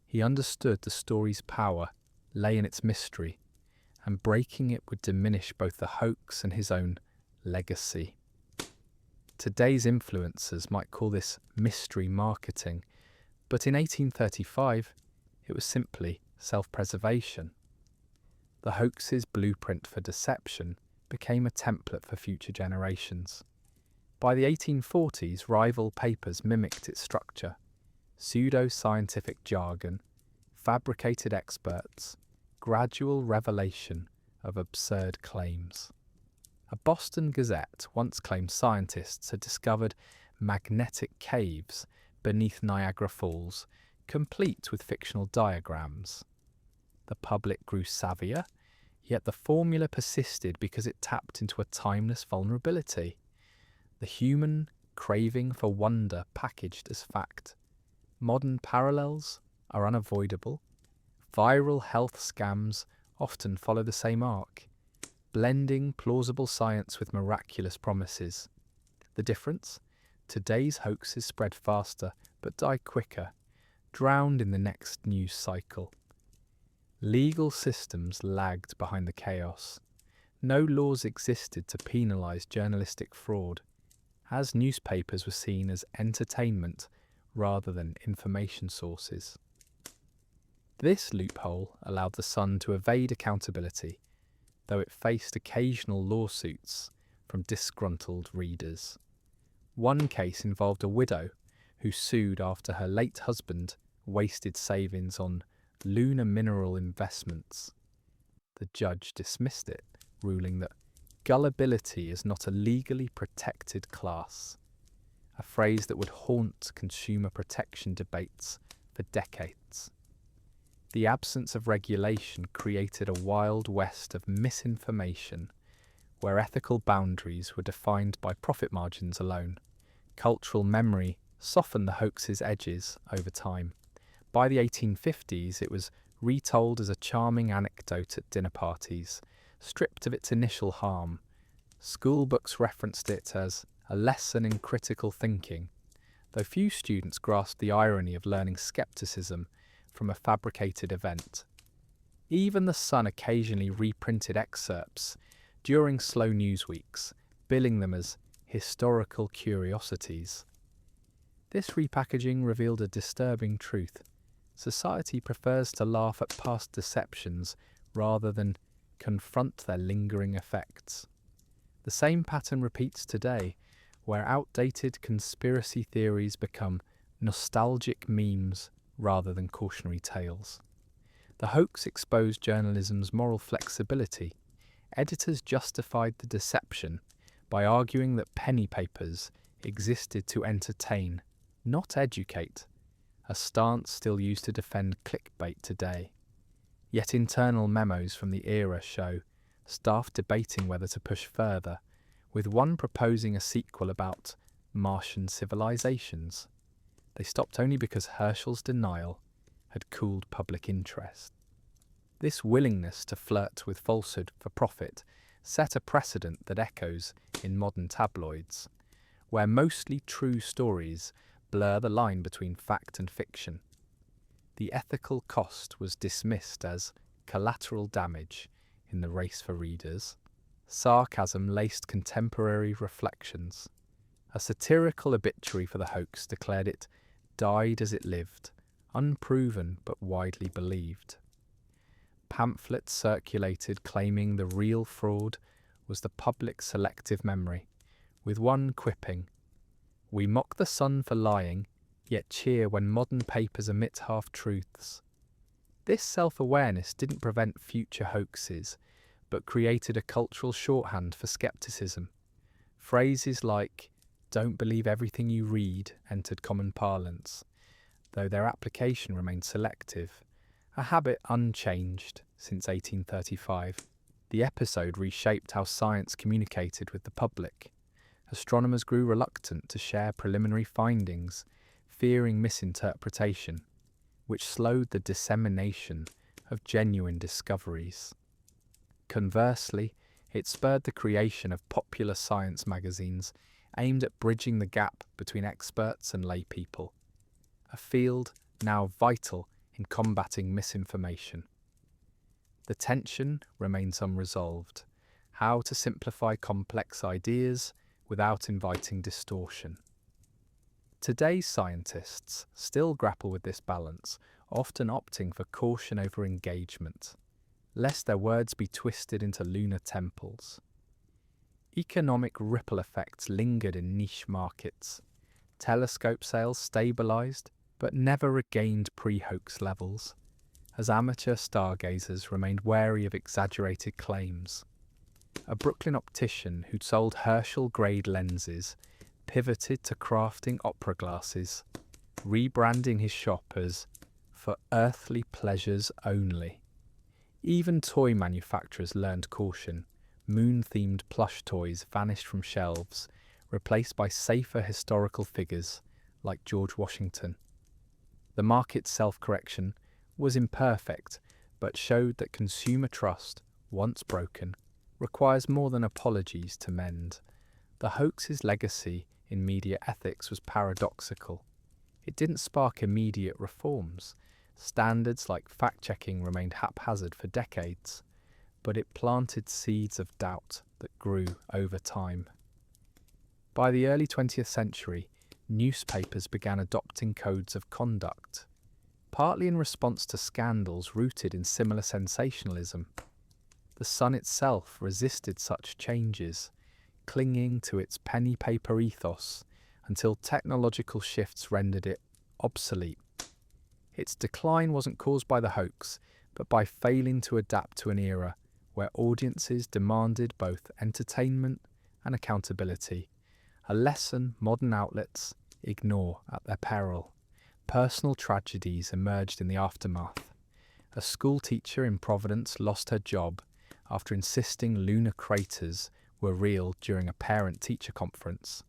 He understood the story's power lay in its mystery, and breaking it would diminish both the hoax and his own legacy. Today's influencers might call this mystery marketing, but in 1835 it was simply self-preservation. The hoax's blueprint for deception became a template for future generations. By the 1840s, rival papers mimicked its structure: pseudo-scientific jargon, fabricated experts, gradual revelation of absurd claims. A Boston Gazette once claimed scientists had discovered magnetic caves beneath Niagara Falls, complete with fictional diagrams. The public grew savvier, yet the formula persisted because it tapped into a timeless vulnerability: the human craving for wonder packaged as fact. Modern parallels are unavoidable. Viral health scams often follow the same arc, blending plausible science with miraculous promises. The difference? Today's hoaxes spread faster but die quicker, drowned in the next news cycle. Legal systems lagged behind the chaos. No laws existed to penalise journalistic fraud, as newspapers were seen as entertainment rather than information sources. This loophole allowed the Sun to evade accountability, though it faced occasional lawsuits from disgruntled readers. One case involved a widow who sued after her late husband wasted savings on Lunar mineral investments. The judge dismissed it, ruling that gullibility is not a legally protected class, a phrase that would haunt consumer protection debates for decades. The absence of regulation created a wild west of misinformation, where ethical boundaries were defined by profit margins alone. Cultural memory softened the hoax's edges over time. By the 1850s, it was retold as a charming anecdote at dinner parties, stripped of its initial harm. School books referenced it as a lesson in critical thinking, though few students grasped the irony of learning skepticism from a fabricated event. Even The Sun occasionally reprinted excerpts during slow news weeks, billing them as historical curiosities. This repackaging revealed a disturbing truth. Society prefers to laugh at past deceptions rather than confront their lingering effects. The same pattern repeats today, where outdated conspiracy theories become nostalgic memes rather than cautionary tales. The hoax exposed journalism's moral flexibility. Editors justified the deception by arguing that penny papers existed to entertain, not educate, a stance still used to defend clickbait today. Yet internal memos from the era show staff debating whether to push further, with one proposing a sequel about Martian civilizations. They stopped only because Herschel's denial had cooled public interest. This willingness to flirt with falsehood for profit set a precedent that echoes in modern tabloids, where mostly true stories blur the line between fact and fiction. The ethical cost was dismissed as collateral damage in the race for readers. Sarcasm laced contemporary reflections. A satirical obituary for the hoax declared it died as it lived, unproven but widely believed. Pamphlets circulated claiming the real fraud was the public selective memory, with one quipping, "We mock the sun for lying, yet cheer when modern papers omit half-truths." This self-awareness didn't prevent future hoaxes, but created a cultural shorthand for skepticism. Phrases like, "Don't believe everything you read," entered common parlance, though their application remained selective, a habit unchanged since 1835. The episode reshaped how science communicated with the public. Astronomers grew reluctant to share preliminary findings, fearing misinterpretation, which slowed the dissemination of genuine discoveries. Conversely, it spurred the creation of popular science magazines aimed at bridging the gap between experts and laypeople, a field now vital in combating misinformation. The tension remains unresolved: how to simplify complex ideas without inviting distortion. Today's scientists still grapple with this balance, often opting for caution over engagement, lest their words be twisted into lunar temples. Economic ripple effects lingered in niche markets. Telescope sales stabilised, but never regained pre-hoax levels, as amateur stargazers remained wary of exaggerated claims. A Brooklyn optician who'd sold Herschel-grade lenses pivoted to crafting opera glasses, rebranding his shop as "for earthly pleasures only." Even toy manufacturers learned caution. Moon-themed plush toys vanished from shelves, replaced by safer historical figures like George Washington. The market's self-correction was imperfect, but showed that consumer trust, once broken, requires more than apologies to mend. The hoax's legacy in media ethics was paradoxical. It didn't spark immediate reforms. Standards like fact-checking remained haphazard for decades, but it planted seeds of doubt that grew over time. By the early 20th century, newspapers began adopting codes of conduct, partly in response to scandals rooted in similar sensationalism. The Sun itself resisted such changes, clinging to its penny paper ethos until technological shifts rendered it obsolete. Its decline wasn't caused by the hoax, but by failing to adapt to an era where audiences demanded both entertainment and accountability, a lesson modern outlets ignore at their peril. Personal tragedies emerged in the aftermath. A school teacher in Providence lost her job after insisting lunar craters were real during a parent-teacher conference.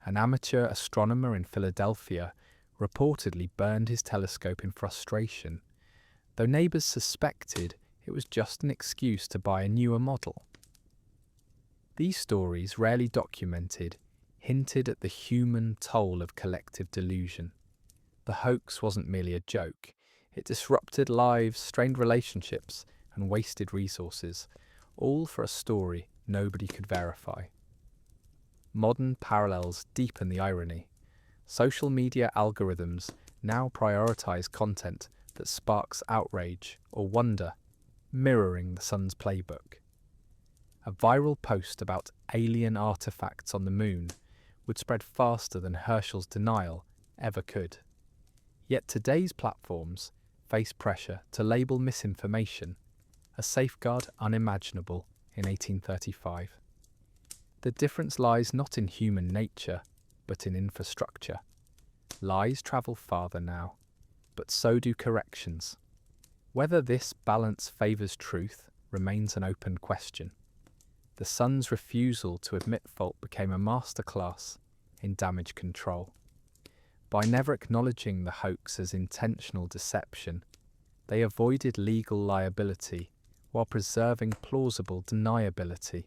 An amateur astronomer in Philadelphia reportedly burned his telescope in frustration, though neighbours suspected it was just an excuse to buy a newer model. These stories, rarely documented, hinted at the human toll of collective delusion. The hoax wasn't merely a joke. It disrupted lives, strained relationships, and wasted resources, all for a story nobody could verify. Modern parallels deepen the irony. Social media algorithms now prioritize content that sparks outrage or wonder, mirroring the Sun's playbook. A viral post about alien artifacts on the moon would spread faster than Herschel's denial ever could. Yet today's platforms face pressure to label misinformation, a safeguard unimaginable in 1835. The difference lies not in human nature, but in infrastructure. Lies travel farther now, but so do corrections. Whether this balance favours truth remains an open question. The Sun's refusal to admit fault became a masterclass in damage control. By never acknowledging the hoax as intentional deception, they avoided legal liability while preserving plausible deniability.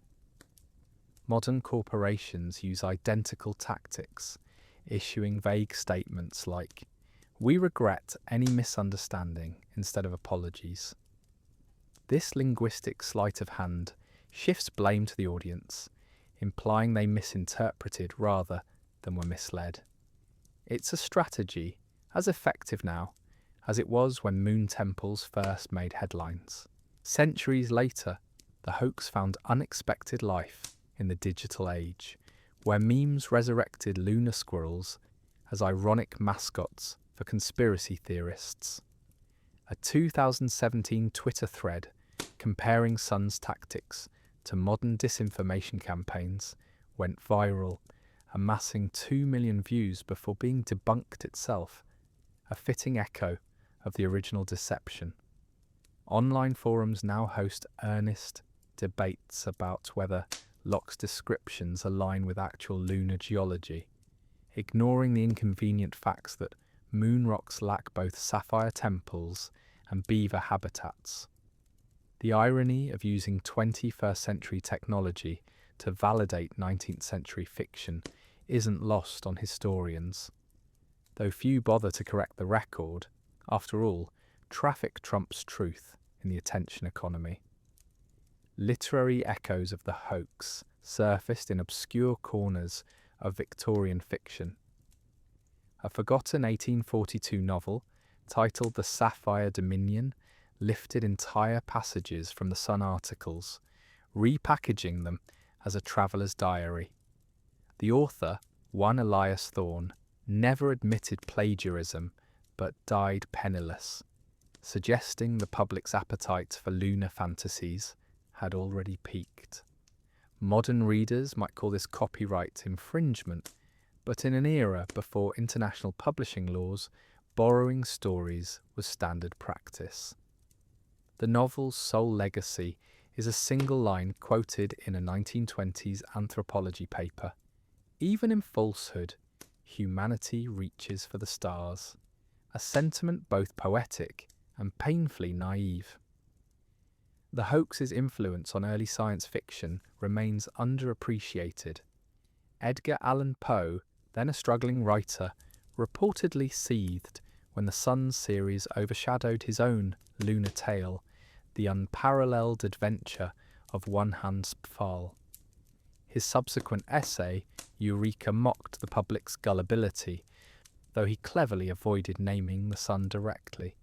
Modern corporations use identical tactics, issuing vague statements like, "We regret any misunderstanding," instead of apologies. This linguistic sleight of hand shifts blame to the audience, implying they misinterpreted rather than were misled. It's a strategy as effective now as it was when moon temples first made headlines. Centuries later, the hoax found unexpected life in the digital age, where memes resurrected lunar squirrels as ironic mascots for conspiracy theorists. A 2017 Twitter thread comparing Sun's tactics to modern disinformation campaigns went viral, amassing 2 million views before being debunked itself, a fitting echo of the original deception. Online forums now host earnest debates about whether Locke's descriptions align with actual lunar geology, ignoring the inconvenient facts that moon rocks lack both sapphire temples and beaver habitats. The irony of using 21st century technology to validate 19th century fiction isn't lost on historians. Though few bother to correct the record, after all, traffic trumps truth in the attention economy. Literary echoes of the hoax surfaced in obscure corners of Victorian fiction. A forgotten 1842 novel, titled The Sapphire Dominion, lifted entire passages from the Sun articles, repackaging them as a traveller's diary. The author, one Elias Thorne, never admitted plagiarism but died penniless, suggesting the public's appetite for lunar fantasies had already peaked. Modern readers might call this copyright infringement, but in an era before international publishing laws, borrowing stories was standard practice. The novel's sole legacy is a single line quoted in a 1920s anthropology paper. Even in falsehood, humanity reaches for the stars, a sentiment both poetic and painfully naive. The hoax's influence on early science fiction remains underappreciated. Edgar Allan Poe, then a struggling writer, reportedly seethed when the Sun series overshadowed his own lunar tale, the unparalleled adventure of One Hans Pfaall. His subsequent essay, Eureka, mocked the public's gullibility, though he cleverly avoided naming the Sun directly.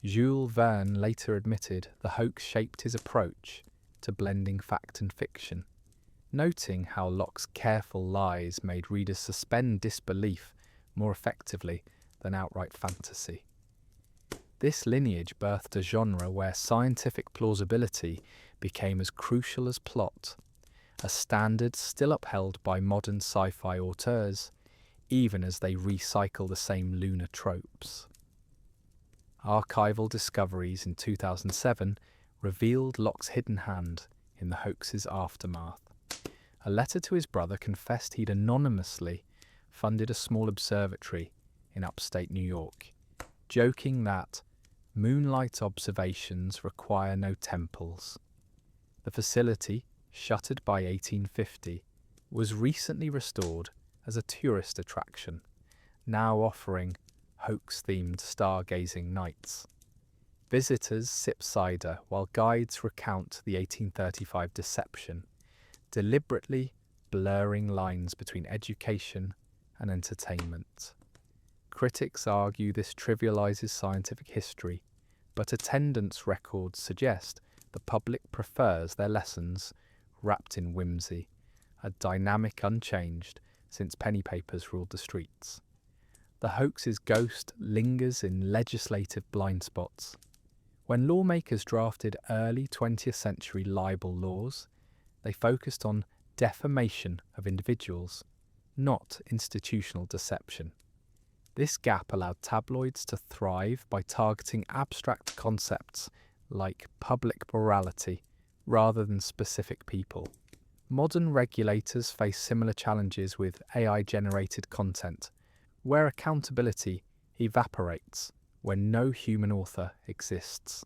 Jules Verne later admitted the hoax shaped his approach to blending fact and fiction, noting how Locke's careful lies made readers suspend disbelief more effectively than outright fantasy. This lineage birthed a genre where scientific plausibility became as crucial as plot, a standard still upheld by modern sci-fi auteurs, even as they recycle the same lunar tropes. Archival discoveries in 2007 revealed Locke's hidden hand in the hoax's aftermath. A letter to his brother confessed he'd anonymously funded a small observatory in upstate New York, joking that moonlight observations require no temples. The facility, shuttered by 1850, was recently restored as a tourist attraction, now offering hoax-themed stargazing nights. Visitors sip cider while guides recount the 1835 deception, deliberately blurring lines between education and entertainment. Critics argue this trivializes scientific history, but attendance records suggest the public prefers their lessons wrapped in whimsy, a dynamic unchanged since penny papers ruled the streets. The hoax's ghost lingers in legislative blind spots. When lawmakers drafted early 20th century libel laws, they focused on defamation of individuals, not institutional deception. This gap allowed tabloids to thrive by targeting abstract concepts like public morality rather than specific people. Modern regulators face similar challenges with AI-generated content, where accountability evaporates when no human author exists.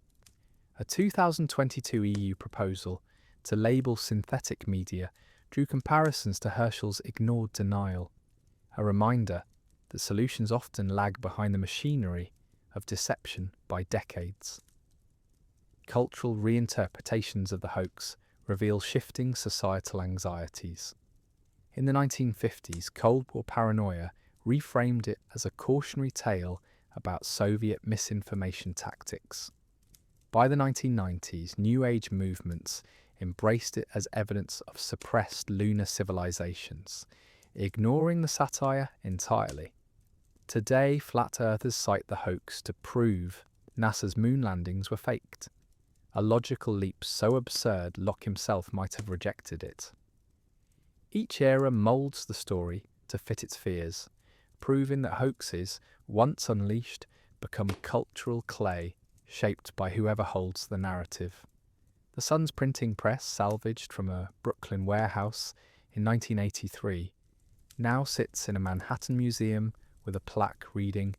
A 2022 EU proposal to label synthetic media drew comparisons to Herschel's ignored denial, a reminder that solutions often lag behind the machinery of deception by decades. Cultural reinterpretations of the hoax reveal shifting societal anxieties. In the 1950s, Cold War paranoia reframed it as a cautionary tale about Soviet misinformation tactics. By the 1990s, New Age movements embraced it as evidence of suppressed lunar civilizations, ignoring the satire entirely. Today, flat earthers cite the hoax to prove NASA's moon landings were faked, a logical leap so absurd Locke himself might have rejected it. Each era moulds the story to fit its fears, proving that hoaxes, once unleashed, become cultural clay shaped by whoever holds the narrative. The Sun's printing press, salvaged from a Brooklyn warehouse in 1983, now sits in a Manhattan museum with a plaque reading,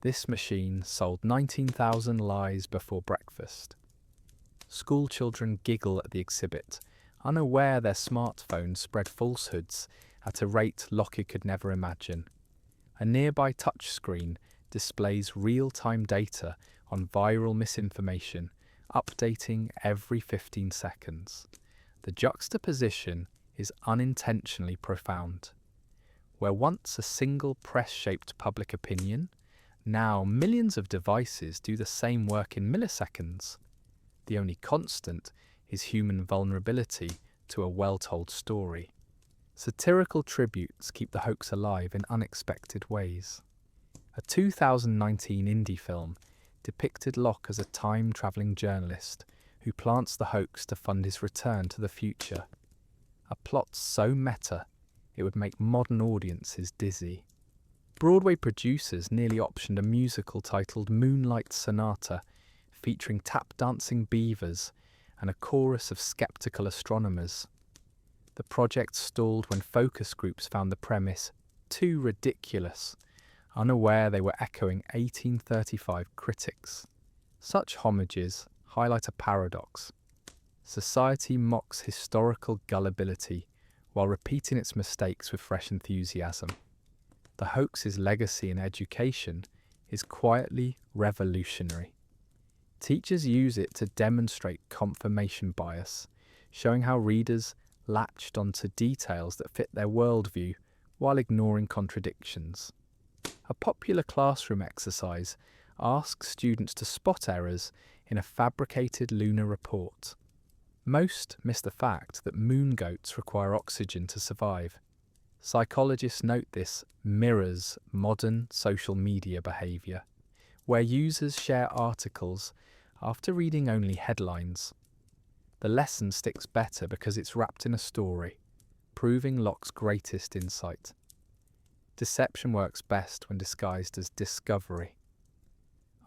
"This machine sold 19,000 lies before breakfast." School children giggle at the exhibit, unaware their smartphones spread falsehoods at a rate Locke could never imagine. A nearby touchscreen displays real-time data on viral misinformation, updating every 15 seconds. The juxtaposition is unintentionally profound. Where once a single press-shaped public opinion, now millions of devices do the same work in milliseconds. The only constant is human vulnerability to a well-told story. Satirical tributes keep the hoax alive in unexpected ways. A 2019 indie film depicted Locke as a time-travelling journalist who plants the hoax to fund his return to the future. A plot so meta, it would make modern audiences dizzy. Broadway producers nearly optioned a musical titled Moonlight Sonata, featuring tap-dancing beavers and a chorus of skeptical astronomers. The project stalled when focus groups found the premise too ridiculous, unaware they were echoing 1835 critics. Such homages highlight a paradox. Society mocks historical gullibility while repeating its mistakes with fresh enthusiasm. The hoax's legacy in education is quietly revolutionary. Teachers use it to demonstrate confirmation bias, showing how readers latched onto details that fit their worldview while ignoring contradictions. A popular classroom exercise asks students to spot errors in a fabricated lunar report. Most miss the fact that moon goats require oxygen to survive. Psychologists note this mirrors modern social media behaviour, where users share articles after reading only headlines. The lesson sticks better because it's wrapped in a story, proving Locke's greatest insight. Deception works best when disguised as discovery.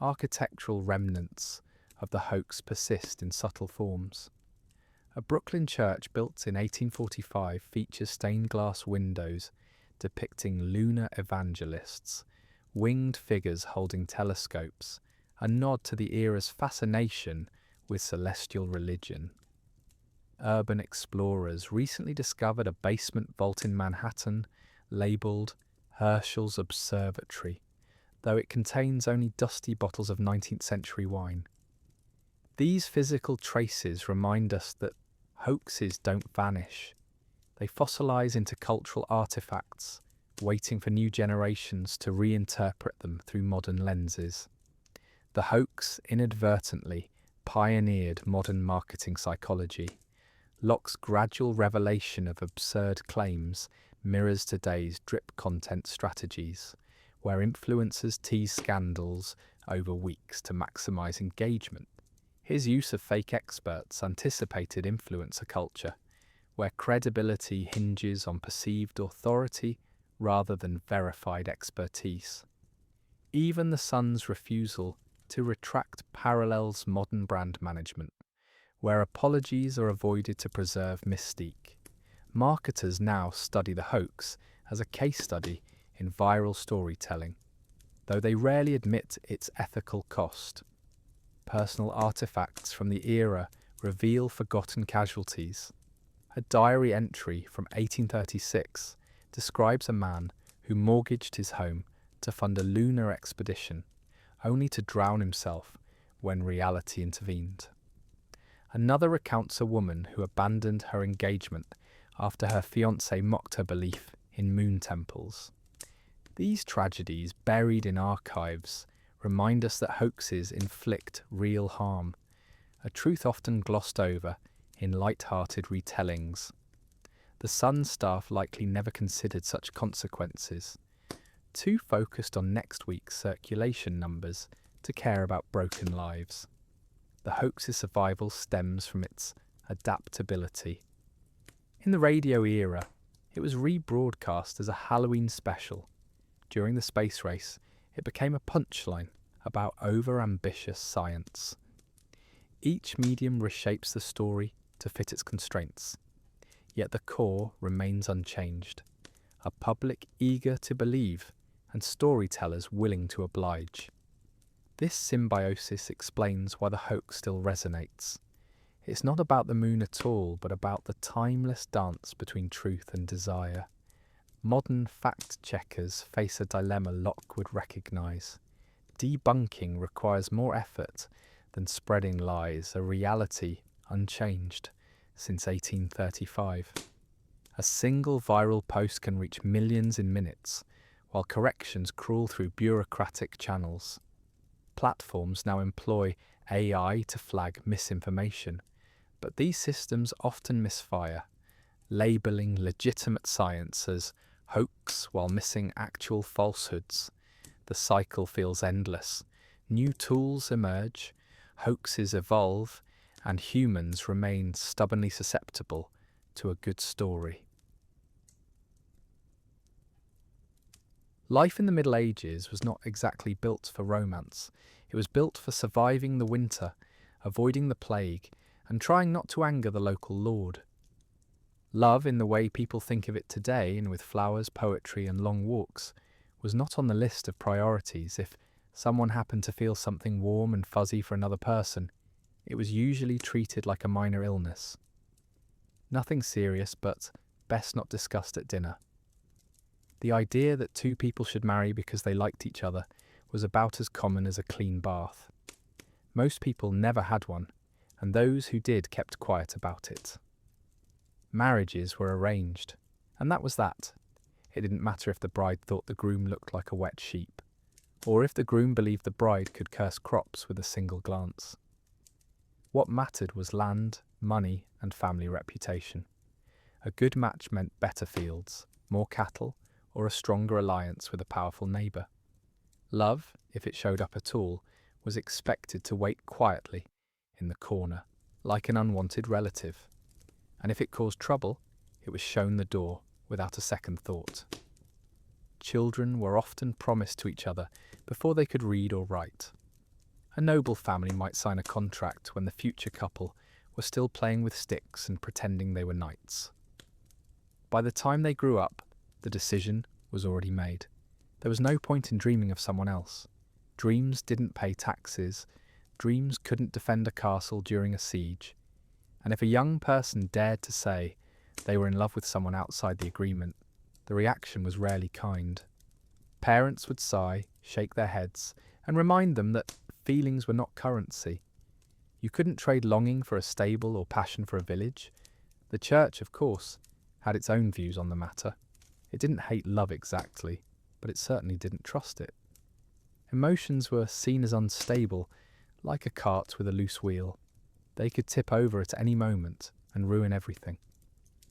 Architectural remnants of the hoax persist in subtle forms. A Brooklyn church built in 1845 features stained glass windows depicting lunar evangelists, winged figures holding telescopes, a nod to the era's fascination with celestial religion. Urban explorers recently discovered a basement vault in Manhattan labelled Herschel's Observatory, though it contains only dusty bottles of 19th century wine. These physical traces remind us that hoaxes don't vanish. They fossilise into cultural artefacts, waiting for new generations to reinterpret them through modern lenses. The hoax inadvertently pioneered modern marketing psychology. Locke's gradual revelation of absurd claims mirrors today's drip content strategies, where influencers tease scandals over weeks to maximise engagement. His use of fake experts anticipated influencer culture, where credibility hinges on perceived authority rather than verified expertise. Even the Sun's refusal to retract parallels modern brand management, where apologies are avoided to preserve mystique. Marketers now study the hoax as a case study in viral storytelling, though they rarely admit its ethical cost. Personal artifacts from the era reveal forgotten casualties. A diary entry from 1836 describes a man who mortgaged his home to fund a lunar expedition, only to drown himself when reality intervened. Another recounts a woman who abandoned her engagement after her fiancé mocked her belief in moon temples. These tragedies, buried in archives, remind us that hoaxes inflict real harm, a truth often glossed over in light-hearted retellings. The Sun staff likely never considered such consequences, too focused on next week's circulation numbers to care about broken lives. The hoax's survival stems from its adaptability. In the radio era, it was rebroadcast as a Halloween special. During the space race, it became a punchline about over-ambitious science. Each medium reshapes the story to fit its constraints, yet the core remains unchanged. A public eager to believe and storytellers willing to oblige. This symbiosis explains why the hoax still resonates. It's not about the moon at all, but about the timeless dance between truth and desire. Modern fact-checkers face a dilemma Locke would recognise. Debunking requires more effort than spreading lies, a reality unchanged since 1835. A single viral post can reach millions in minutes, while corrections crawl through bureaucratic channels. Platforms now employ AI to flag misinformation, but these systems often misfire, labelling legitimate science as hoax while missing actual falsehoods. The cycle feels endless. New tools emerge, hoaxes evolve, and humans remain stubbornly susceptible to a good story. Life in the Middle Ages was not exactly built for romance. It was built for surviving the winter, avoiding the plague, and trying not to anger the local lord. Love, in the way people think of it today, and with flowers, poetry, and long walks, was not on the list of priorities. If someone happened to feel something warm and fuzzy for another person, it was usually treated like a minor illness. Nothing serious, but best not discussed at dinner. The idea that two people should marry because they liked each other was about as common as a clean bath. Most people never had one, and those who did kept quiet about it. Marriages were arranged, and that was that. It didn't matter if the bride thought the groom looked like a wet sheep, or if the groom believed the bride could curse crops with a single glance. What mattered was land, money, and family reputation. A good match meant better fields, more cattle, or a stronger alliance with a powerful neighbour. Love, if it showed up at all, was expected to wait quietly in the corner, like an unwanted relative. And if it caused trouble, it was shown the door without a second thought. Children were often promised to each other before they could read or write. A noble family might sign a contract when the future couple were still playing with sticks and pretending they were knights. By the time they grew up, the decision was already made. There was no point in dreaming of someone else. Dreams didn't pay taxes. Dreams couldn't defend a castle during a siege. And if a young person dared to say they were in love with someone outside the agreement, the reaction was rarely kind. Parents would sigh, shake their heads, and remind them that feelings were not currency. You couldn't trade longing for a stable or passion for a village. The church, of course, had its own views on the matter. It didn't hate love exactly, but it certainly didn't trust it. Emotions were seen as unstable, like a cart with a loose wheel. They could tip over at any moment and ruin everything.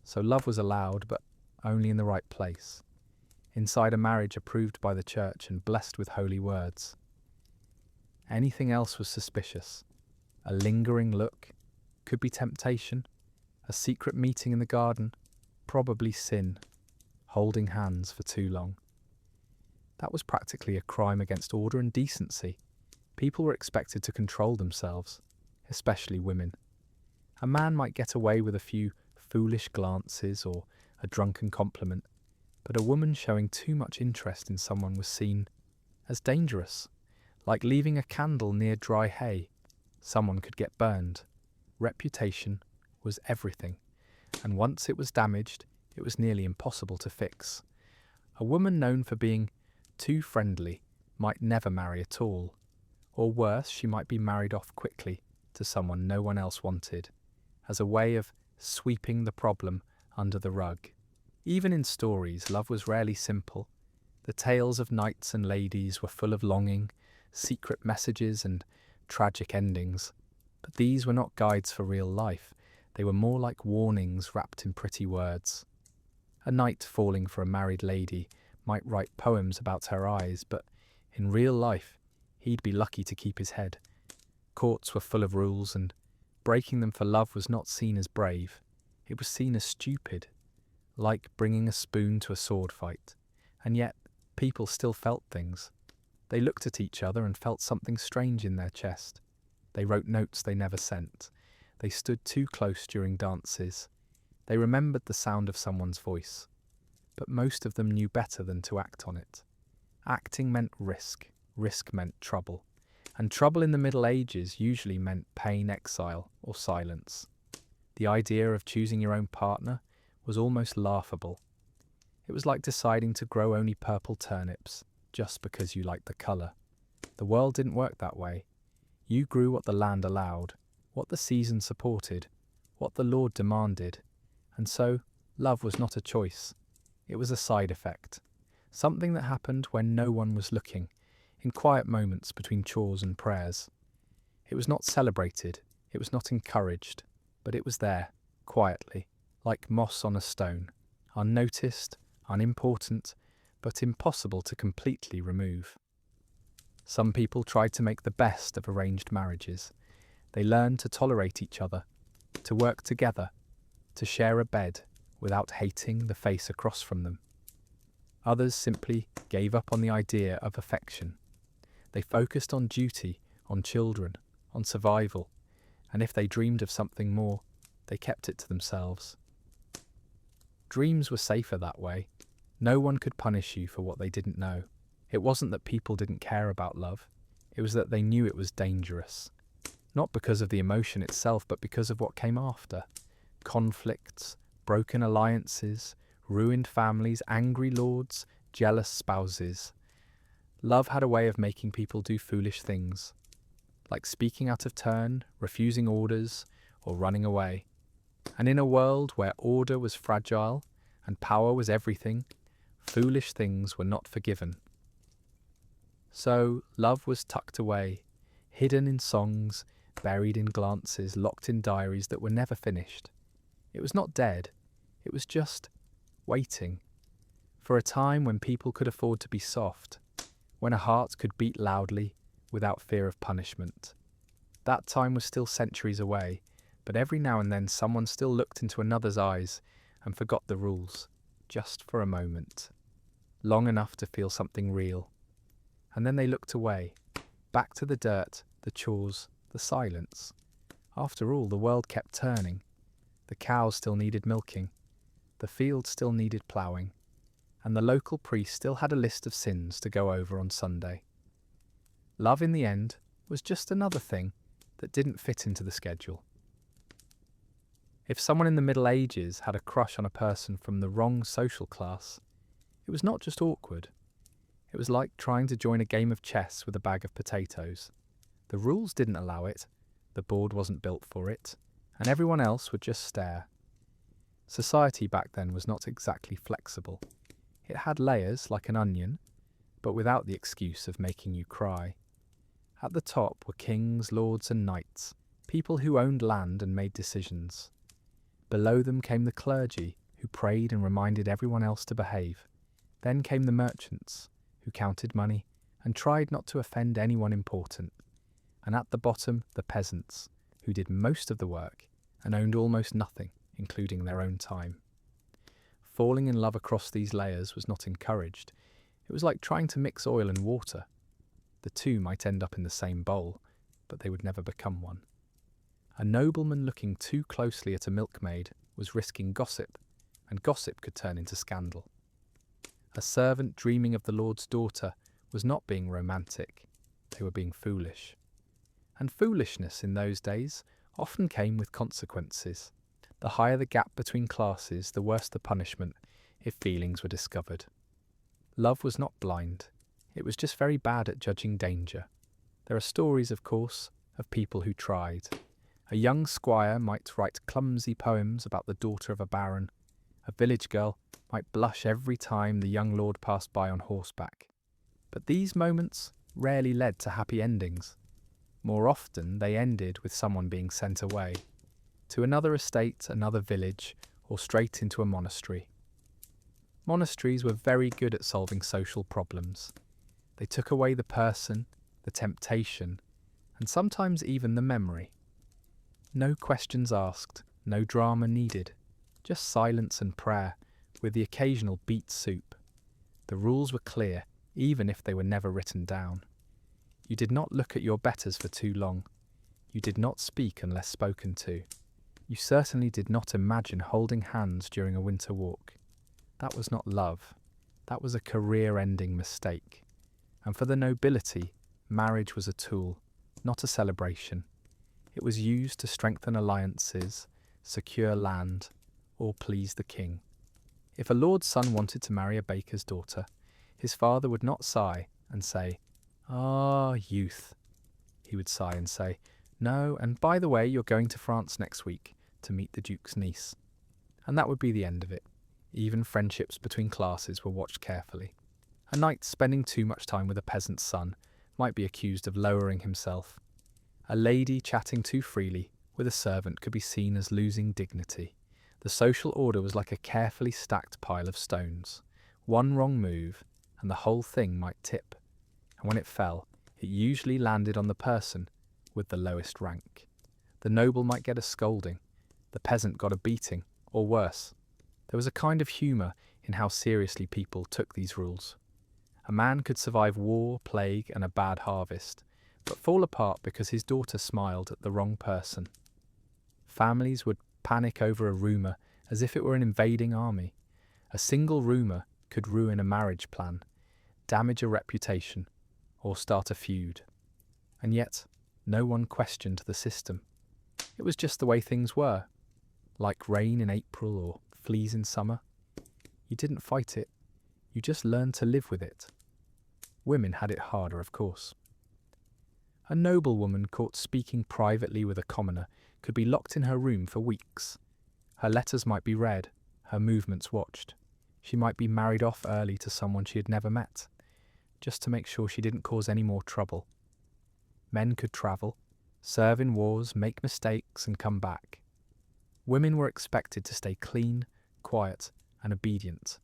So love was allowed, but only in the right place, inside a marriage approved by the church and blessed with holy words. Anything else was suspicious. A lingering look could be temptation. A secret meeting in the garden, probably sin. Holding hands for too long. That was practically a crime against order and decency. People were expected to control themselves, especially women. A man might get away with a few foolish glances or a drunken compliment, but a woman showing too much interest in someone was seen as dangerous, like leaving a candle near dry hay. Someone could get burned. Reputation was everything, and once it was damaged, it was nearly impossible to fix. A woman known for being too friendly might never marry at all, or worse, she might be married off quickly to someone no one else wanted, as a way of sweeping the problem under the rug. Even in stories, love was rarely simple. The tales of knights and ladies were full of longing, secret messages and tragic endings. But these were not guides for real life. They were more like warnings wrapped in pretty words. A knight falling for a married lady might write poems about her eyes, but in real life, he'd be lucky to keep his head. Courts were full of rules, and breaking them for love was not seen as brave. It was seen as stupid, like bringing a spoon to a sword fight. And yet, people still felt things. They looked at each other and felt something strange in their chest. They wrote notes they never sent. They stood too close during dances. They remembered the sound of someone's voice. But most of them knew better than to act on it. Acting meant risk. Risk meant trouble. And trouble in the Middle Ages usually meant pain, exile, or silence. The idea of choosing your own partner was almost laughable. It was like deciding to grow only purple turnips just because you liked the colour. The world didn't work that way. You grew what the land allowed, what the season supported, what the Lord demanded. And so, love was not a choice. It was a side effect. Something that happened when no one was looking, in quiet moments between chores and prayers. It was not celebrated, it was not encouraged, but it was there, quietly, like moss on a stone, unnoticed, unimportant, but impossible to completely remove. Some people tried to make the best of arranged marriages. They learned to tolerate each other, to work together, to share a bed without hating the face across from them. Others simply gave up on the idea of affection. They focused on duty, on children, on survival, and if they dreamed of something more, they kept it to themselves. Dreams were safer that way. No one could punish you for what they didn't know. It wasn't that people didn't care about love. It was that they knew it was dangerous. Not because of the emotion itself, but because of what came after. Conflicts, broken alliances, ruined families, angry lords, jealous spouses. Love had a way of making people do foolish things, like speaking out of turn, refusing orders, or running away. And in a world where order was fragile and power was everything, foolish things were not forgiven. So love was tucked away, hidden in songs, buried in glances, locked in diaries that were never finished. It was not dead, it was just waiting for a time when people could afford to be soft, when a heart could beat loudly without fear of punishment. That time was still centuries away, but every now and then someone still looked into another's eyes and forgot the rules, just for a moment, long enough to feel something real. And then they looked away, back to the dirt, the chores, the silence. After all, the world kept turning. The cows still needed milking, the fields still needed ploughing, and the local priest still had a list of sins to go over on Sunday. Love, in the end, was just another thing that didn't fit into the schedule. If someone in the Middle Ages had a crush on a person from the wrong social class, it was not just awkward. It was like trying to join a game of chess with a bag of potatoes. The rules didn't allow it, the board wasn't built for it, and everyone else would just stare. Society back then was not exactly flexible. It had layers like an onion, but without the excuse of making you cry. At the top were kings, lords and knights, people who owned land and made decisions. Below them came the clergy, who prayed and reminded everyone else to behave. Then came the merchants, who counted money and tried not to offend anyone important. And at the bottom, the peasants, who did most of the work and owned almost nothing, including their own time. Falling in love across these layers was not encouraged. It was like trying to mix oil and water. The two might end up in the same bowl, but they would never become one. A nobleman looking too closely at a milkmaid was risking gossip, and gossip could turn into scandal. A servant dreaming of the Lord's daughter was not being romantic, they were being foolish. And foolishness in those days often came with consequences. The higher the gap between classes, the worse the punishment if feelings were discovered. Love was not blind, it was just very bad at judging danger. There are stories, of course, of people who tried. A young squire might write clumsy poems about the daughter of a baron. A village girl might blush every time the young lord passed by on horseback. But these moments rarely led to happy endings. More often they ended with someone being sent away, to another estate, another village, or straight into a monastery. Monasteries were very good at solving social problems. They took away the person, the temptation, and sometimes even the memory. No questions asked, no drama needed, just silence and prayer, with the occasional beet soup. The rules were clear, even if they were never written down. You did not look at your betters for too long. You did not speak unless spoken to. You certainly did not imagine holding hands during a winter walk. That was not love. That was a career-ending mistake. And for the nobility, marriage was a tool, not a celebration. It was used to strengthen alliances, secure land, or please the king. If a lord's son wanted to marry a baker's daughter, his father would not sigh and say, "Ah, youth." He would sigh and say, "No, and by the way, you're going to France next week to meet the duke's niece." And that would be the end of it. Even friendships between classes were watched carefully. A knight spending too much time with a peasant's son might be accused of lowering himself. A lady chatting too freely with a servant could be seen as losing dignity. The social order was like a carefully stacked pile of stones. One wrong move, and the whole thing might tip. And when it fell, it usually landed on the person with the lowest rank. The noble might get a scolding, the peasant got a beating, or worse. There was a kind of humour in how seriously people took these rules. A man could survive war, plague, and a bad harvest, but fall apart because his daughter smiled at the wrong person. Families would panic over a rumour as if it were an invading army. A single rumour could ruin a marriage plan, damage a reputation, or start a feud. And yet, no one questioned the system. It was just the way things were. Like rain in April or fleas in summer. You didn't fight it, you just learned to live with it. Women had it harder, of course. A noblewoman caught speaking privately with a commoner could be locked in her room for weeks. Her letters might be read, her movements watched. She might be married off early to someone she had never met, just to make sure she didn't cause any more trouble. Men could travel, serve in wars, make mistakes, and come back. Women were expected to stay clean, quiet, and obedient.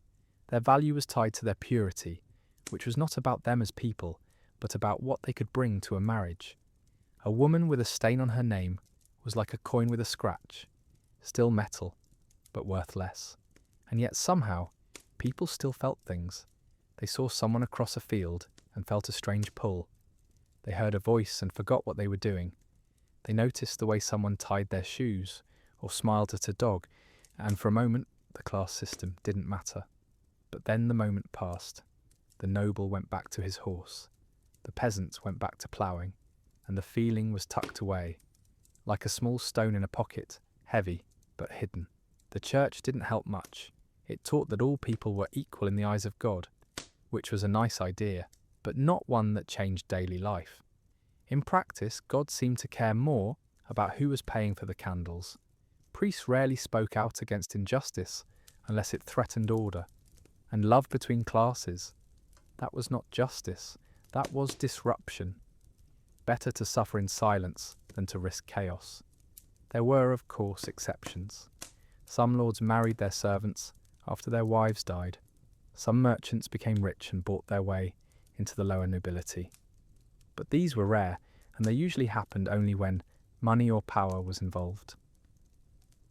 Their value was tied to their purity, which was not about them as people, but about what they could bring to a marriage. A woman with a stain on her name was like a coin with a scratch, still metal, but worth less. And yet somehow, people still felt things. They saw someone across a field and felt a strange pull. They heard a voice and forgot what they were doing. They noticed the way someone tied their shoes or smiled at a dog, and for a moment the class system didn't matter. But then the moment passed. The noble went back to his horse. The peasant went back to ploughing, and the feeling was tucked away, like a small stone in a pocket, heavy but hidden. The church didn't help much. It taught that all people were equal in the eyes of God, which was a nice idea, but not one that changed daily life. In practice, God seemed to care more about who was paying for the candles. Priests rarely spoke out against injustice unless it threatened order. And love between classes, that was not justice, that was disruption. Better to suffer in silence than to risk chaos. There were, of course, exceptions. Some lords married their servants after their wives died. Some merchants became rich and bought their way into the lower nobility. But these were rare, and they usually happened only when money or power was involved.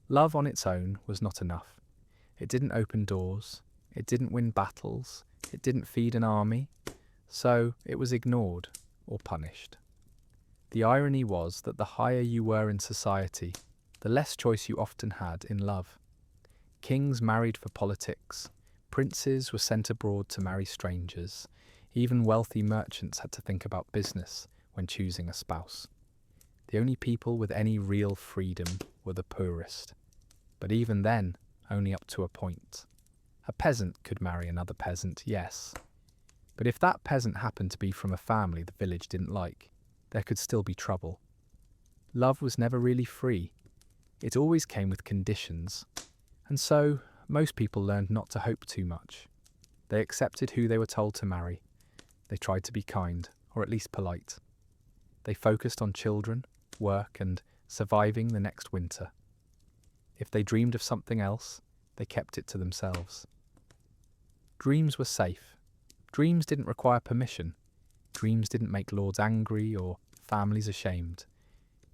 Love on its own was not enough. It didn't open doors, it didn't win battles, it didn't feed an army, so it was ignored or punished. The irony was that the higher you were in society, the less choice you often had in love. Kings married for politics, princes were sent abroad to marry strangers, even wealthy merchants had to think about business when choosing a spouse. The only people with any real freedom were the poorest, but even then, only up to a point. A peasant could marry another peasant, yes, but if that peasant happened to be from a family the village didn't like, there could still be trouble. Love was never really free. It always came with conditions, and so most people learned not to hope too much. They accepted who they were told to marry. They tried to be kind, or at least polite. They focused on children, work, and surviving the next winter. If they dreamed of something else, they kept it to themselves. Dreams were safe. Dreams didn't require permission. Dreams didn't make lords angry or families ashamed.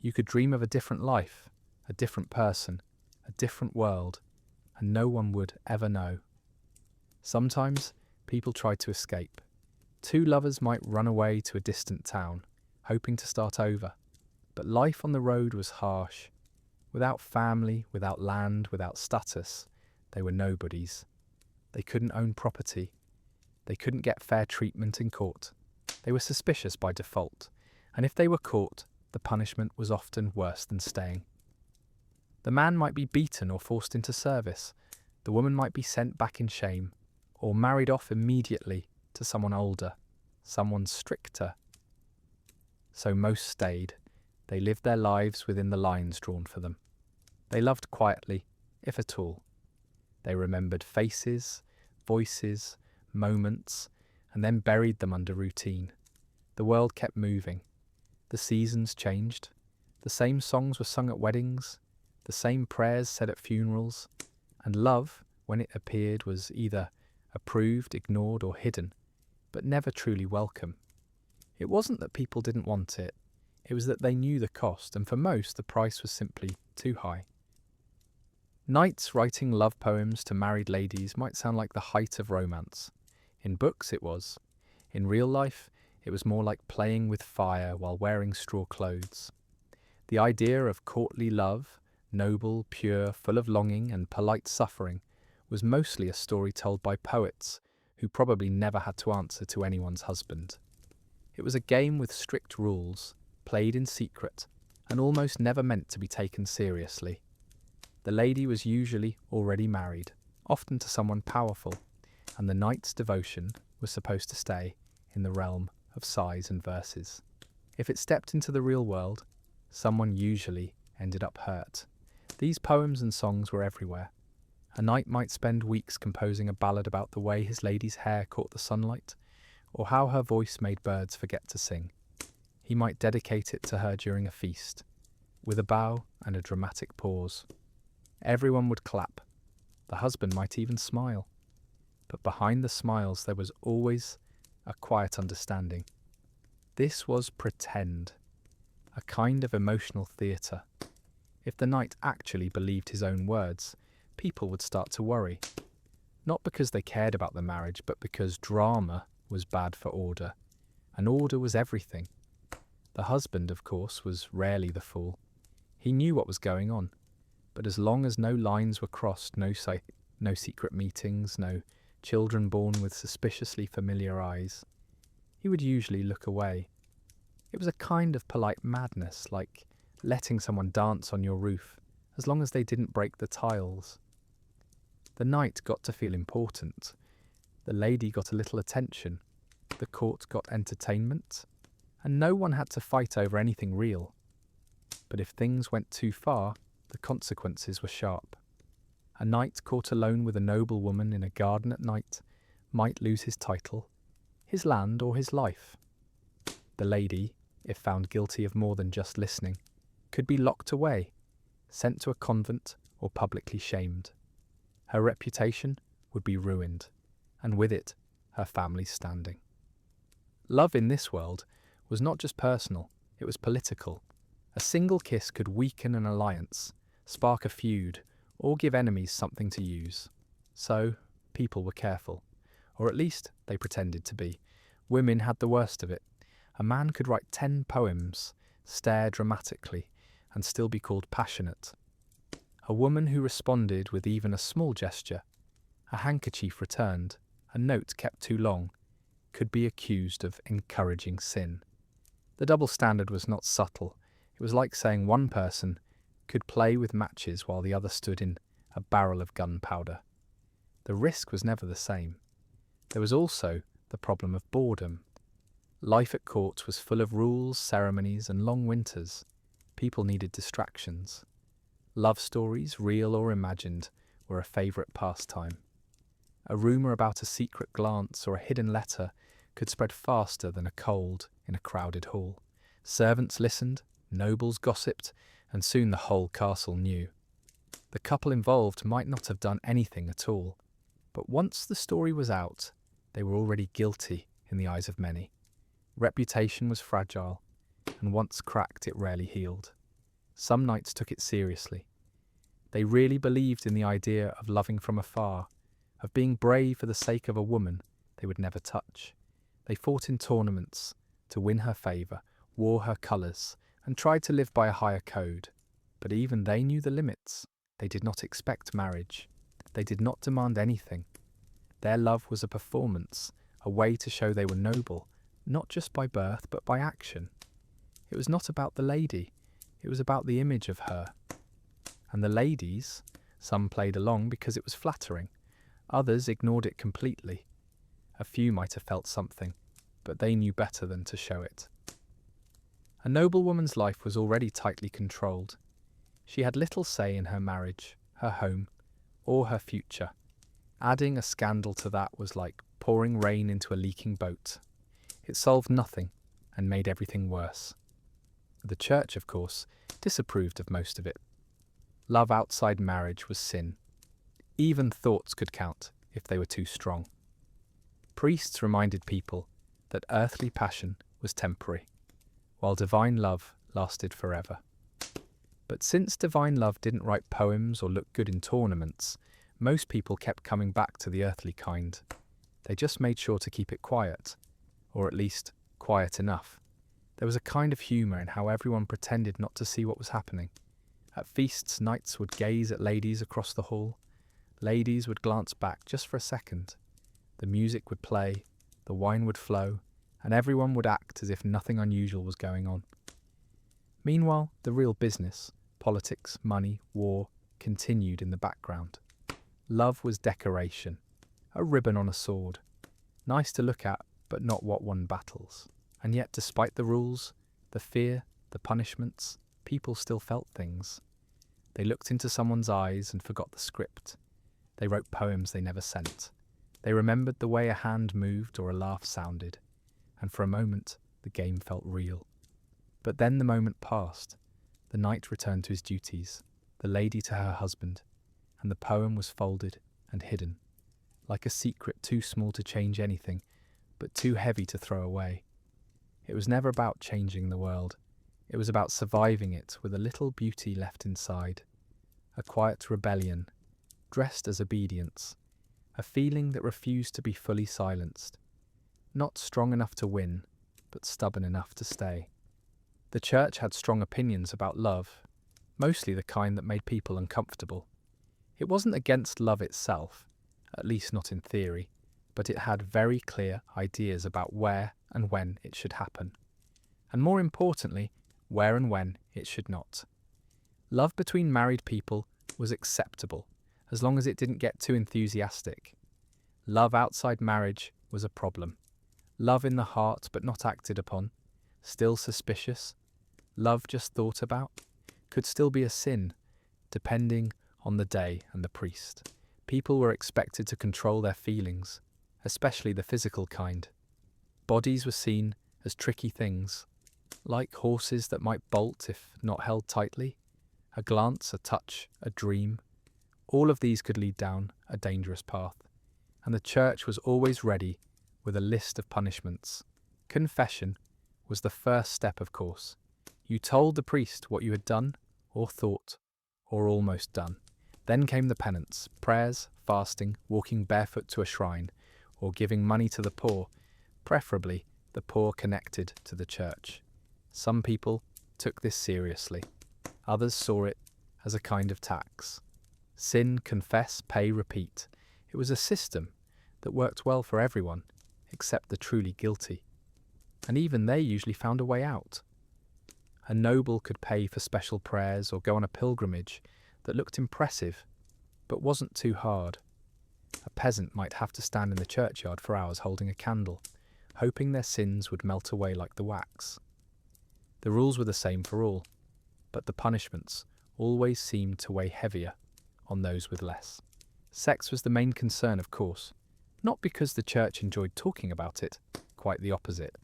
You could dream of a different life, a different person, a different world, and no one would ever know. Sometimes people tried to escape. Two lovers might run away to a distant town, hoping to start over. But life on the road was harsh. Without family, without land, without status, they were nobodies. They couldn't own property. They couldn't get fair treatment in court. They were suspicious by default, and if they were caught, the punishment was often worse than staying. The man might be beaten or forced into service. The woman might be sent back in shame, or married off immediately to someone older, someone stricter. So most stayed. They lived their lives within the lines drawn for them. They loved quietly, if at all. They remembered faces, voices, moments, and then buried them under routine. The world kept moving. The seasons changed. The same songs were sung at weddings, the same prayers said at funerals, and love, when it appeared, was either approved, ignored, or hidden, but never truly welcome. It wasn't that people didn't want it. It was that they knew the cost, and for most the price was simply too high. Knights writing love poems to married ladies might sound like the height of romance. In books it was. In real life, it was more like playing with fire while wearing straw clothes. The idea of courtly love, noble, pure, full of longing and polite suffering, was mostly a story told by poets who probably never had to answer to anyone's husband. It was a game with strict rules, played in secret, and almost never meant to be taken seriously. The lady was usually already married, often to someone powerful, and the knight's devotion was supposed to stay in the realm of sighs and verses. If it stepped into the real world, someone usually ended up hurt. These poems and songs were everywhere. A knight might spend weeks composing a ballad about the way his lady's hair caught the sunlight, or how her voice made birds forget to sing. He might dedicate it to her during a feast, with a bow and a dramatic pause. Everyone would clap. The husband might even smile. But behind the smiles there was always a quiet understanding. This was pretend, a kind of emotional theatre. If the knight actually believed his own words, people would start to worry. Not because they cared about the marriage, but because drama was bad for order, and order was everything. The husband, of course, was rarely the fool. He knew what was going on, but as long as no lines were crossed, no secret meetings, no children born with suspiciously familiar eyes, he would usually look away. It was a kind of polite madness, like letting someone dance on your roof, as long as they didn't break the tiles. The knight got to feel important. The lady got a little attention. The court got entertainment. And no one had to fight over anything real. But if things went too far, the consequences were sharp. A knight caught alone with a noble woman in a garden at night might lose his title, his land, or his life. The lady, if found guilty of more than just listening, could be locked away, sent to a convent, or publicly shamed. Her reputation would be ruined, and with it, her family's standing. Love in this world was not just personal, it was political. A single kiss could weaken an alliance, spark a feud, or give enemies something to use. So, people were careful, or at least they pretended to be. Women had the worst of it. A man could write 10 poems, stare dramatically, and still be called passionate. A woman who responded with even a small gesture, a handkerchief returned, a note kept too long, could be accused of encouraging sin. The double standard was not subtle. It was like saying one person could play with matches while the other stood in a barrel of gunpowder. The risk was never the same. There was also the problem of boredom. Life at court was full of rules, ceremonies, and long winters. People needed distractions. Love stories, real or imagined, were a favourite pastime. A rumour about a secret glance or a hidden letter could spread faster than a cold in a crowded hall. Servants listened, nobles gossiped, and soon the whole castle knew. The couple involved might not have done anything at all, but once the story was out, they were already guilty in the eyes of many. Reputation was fragile, and once cracked it rarely healed. Some knights took it seriously. They really believed in the idea of loving from afar, of being brave for the sake of a woman they would never touch. They fought in tournaments to win her favour, wore her colours, and tried to live by a higher code. But even they knew the limits. They did not expect marriage. They did not demand anything. Their love was a performance, a way to show they were noble, not just by birth but by action. It was not about the lady, it was about the image of her. And the ladies, some played along because it was flattering, others ignored it completely. A few might have felt something, but they knew better than to show it. A noblewoman's life was already tightly controlled. She had little say in her marriage, her home, or her future. Adding a scandal to that was like pouring rain into a leaking boat. It solved nothing and made everything worse. The church, of course, disapproved of most of it. Love outside marriage was sin. Even thoughts could count if they were too strong. Priests reminded people that earthly passion was temporary, while divine love lasted forever. But since divine love didn't write poems or look good in tournaments, most people kept coming back to the earthly kind. They just made sure to keep it quiet, or at least quiet enough. There was a kind of humour in how everyone pretended not to see what was happening. At feasts, knights would gaze at ladies across the hall. Ladies would glance back just for a second. The music would play, the wine would flow, and everyone would act as if nothing unusual was going on. Meanwhile, the real business, politics, money, war, continued in the background. Love was decoration, a ribbon on a sword. Nice to look at, but not what won battles. And yet, despite the rules, the fear, the punishments, people still felt things. They looked into someone's eyes and forgot the script. They wrote poems they never sent. They remembered the way a hand moved or a laugh sounded. And for a moment, the game felt real. But then the moment passed. The knight returned to his duties, the lady to her husband, and the poem was folded and hidden. Like a secret too small to change anything, but too heavy to throw away. It was never about changing the world. It was about surviving it with a little beauty left inside, a quiet rebellion, dressed as obedience, a feeling that refused to be fully silenced, not strong enough to win, but stubborn enough to stay. The church had strong opinions about love, mostly the kind that made people uncomfortable. It wasn't against love itself, at least not in theory, but it had very clear ideas about where and when it should happen, and more importantly, where and when it should not. Love between married people was acceptable, as long as it didn't get too enthusiastic. Love outside marriage was a problem. Love in the heart but not acted upon, still suspicious. Love just thought about, could still be a sin, depending on the day and the priest. People were expected to control their feelings, especially the physical kind. Bodies were seen as tricky things, like horses that might bolt if not held tightly. A glance, a touch, a dream. All of these could lead down a dangerous path, and the church was always ready with a list of punishments. Confession was the first step, of course. You told the priest what you had done, or thought, or almost done. Then came the penance, prayers, fasting, walking barefoot to a shrine, or giving money to the poor, preferably the poor connected to the church. Some people took this seriously. Others saw it as a kind of tax. Sin, confess, pay, repeat. It was a system that worked well for everyone, except the truly guilty. And even they usually found a way out. A noble could pay for special prayers or go on a pilgrimage that looked impressive, but wasn't too hard. A peasant might have to stand in the churchyard for hours holding a candle, hoping their sins would melt away like the wax. The rules were the same for all, but the punishments always seemed to weigh heavier on those with less. Sex was the main concern, of course, not because the church enjoyed talking about it, quite the opposite,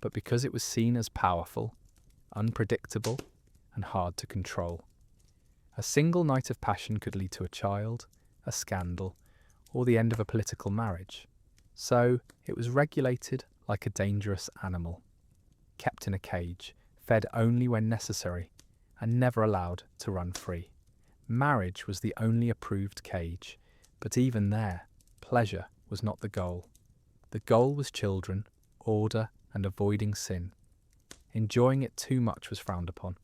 but because it was seen as powerful, unpredictable, and hard to control. A single night of passion could lead to a child, a scandal, or the end of a political marriage. So it was regulated like a dangerous animal, kept in a cage, fed only when necessary, and never allowed to run free. Marriage was the only approved cage, but even there, pleasure was not the goal. The goal was children, order, and avoiding sin. Enjoying it too much was frowned upon.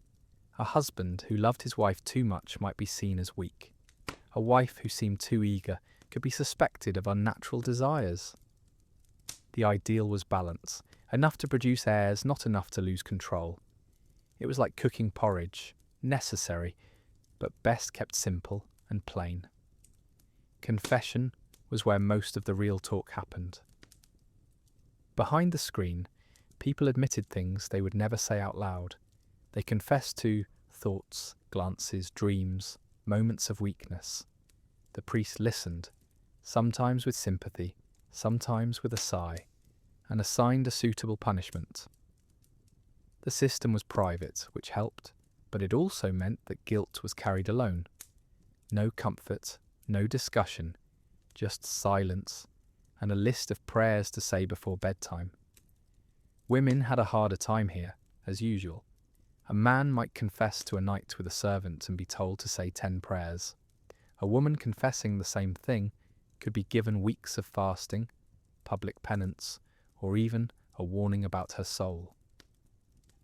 A husband who loved his wife too much might be seen as weak. A wife who seemed too eager could be suspected of unnatural desires. The ideal was balance, enough to produce heirs, not enough to lose control. It was like cooking porridge, necessary, but best kept simple and plain. Confession was where most of the real talk happened. Behind the screen, people admitted things they would never say out loud. They confessed to thoughts, glances, dreams, moments of weakness. The priest listened, sometimes with sympathy, sometimes with a sigh, and assigned a suitable punishment. The system was private, which helped, but it also meant that guilt was carried alone. No comfort, no discussion, just silence and a list of prayers to say before bedtime. Women had a harder time here, as usual. A man might confess to a night with a servant and be told to say 10 prayers. A woman confessing the same thing could be given weeks of fasting, public penance, or even a warning about her soul.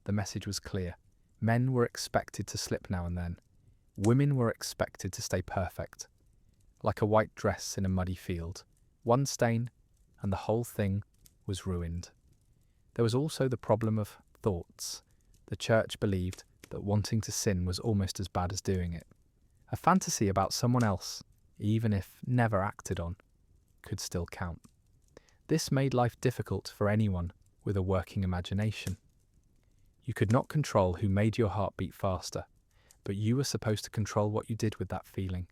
The message was clear. Men were expected to slip now and then. Women were expected to stay perfect, like a white dress in a muddy field. One stain, and the whole thing was ruined. There was also the problem of thoughts. The church believed that wanting to sin was almost as bad as doing it. A fantasy about someone else, even if never acted on, could still count. This made life difficult for anyone with a working imagination. You could not control who made your heart beat faster, but you were supposed to control what you did with that feeling.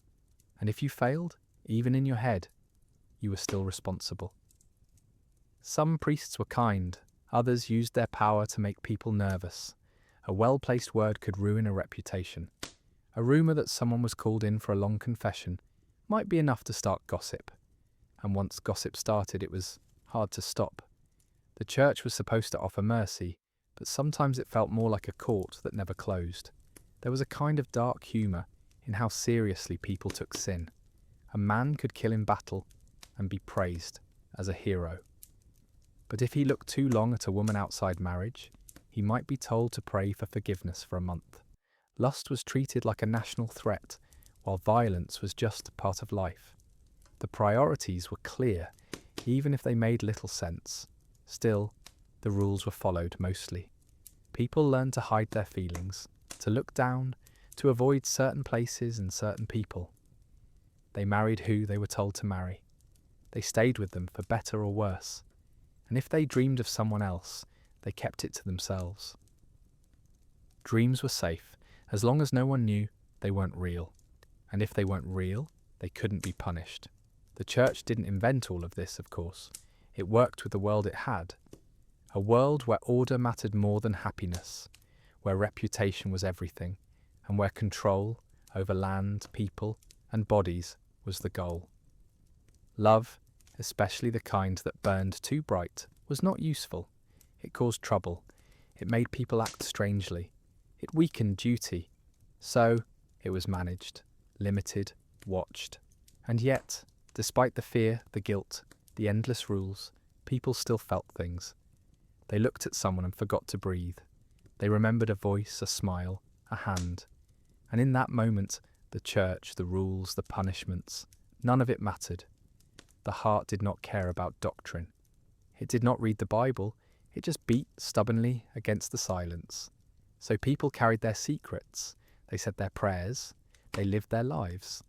And if you failed, even in your head, you were still responsible. Some priests were kind, others used their power to make people nervous. A well-placed word could ruin a reputation. A rumour that someone was called in for a long confession might be enough to start gossip. And once gossip started, it was hard to stop. The church was supposed to offer mercy, but sometimes it felt more like a court that never closed. There was a kind of dark humour in how seriously people took sin. A man could kill in battle and be praised as a hero. But if he looked too long at a woman outside marriage, he might be told to pray for forgiveness for a month. Lust was treated like a national threat, while violence was just part of life. The priorities were clear, even if they made little sense. Still, the rules were followed mostly. People learned to hide their feelings, to look down, to avoid certain places and certain people. They married who they were told to marry. They stayed with them for better or worse. And if they dreamed of someone else, they kept it to themselves. Dreams were safe. As long as no one knew, they weren't real. And if they weren't real, they couldn't be punished. The church didn't invent all of this, of course. It worked with the world it had. A world where order mattered more than happiness, where reputation was everything, and where control over land, people, and bodies was the goal. Love, especially the kind that burned too bright, was not useful. It caused trouble. It made people act strangely. It weakened duty. So, it was managed, limited, watched. And yet, despite the fear, the guilt, the endless rules, people still felt things. They looked at someone and forgot to breathe. They remembered a voice, a smile, a hand. And in that moment, the church, the rules, the punishments, none of it mattered. The heart did not care about doctrine. It did not read the Bible. It just beat stubbornly against the silence. So people carried their secrets. They said their prayers. They lived their lives.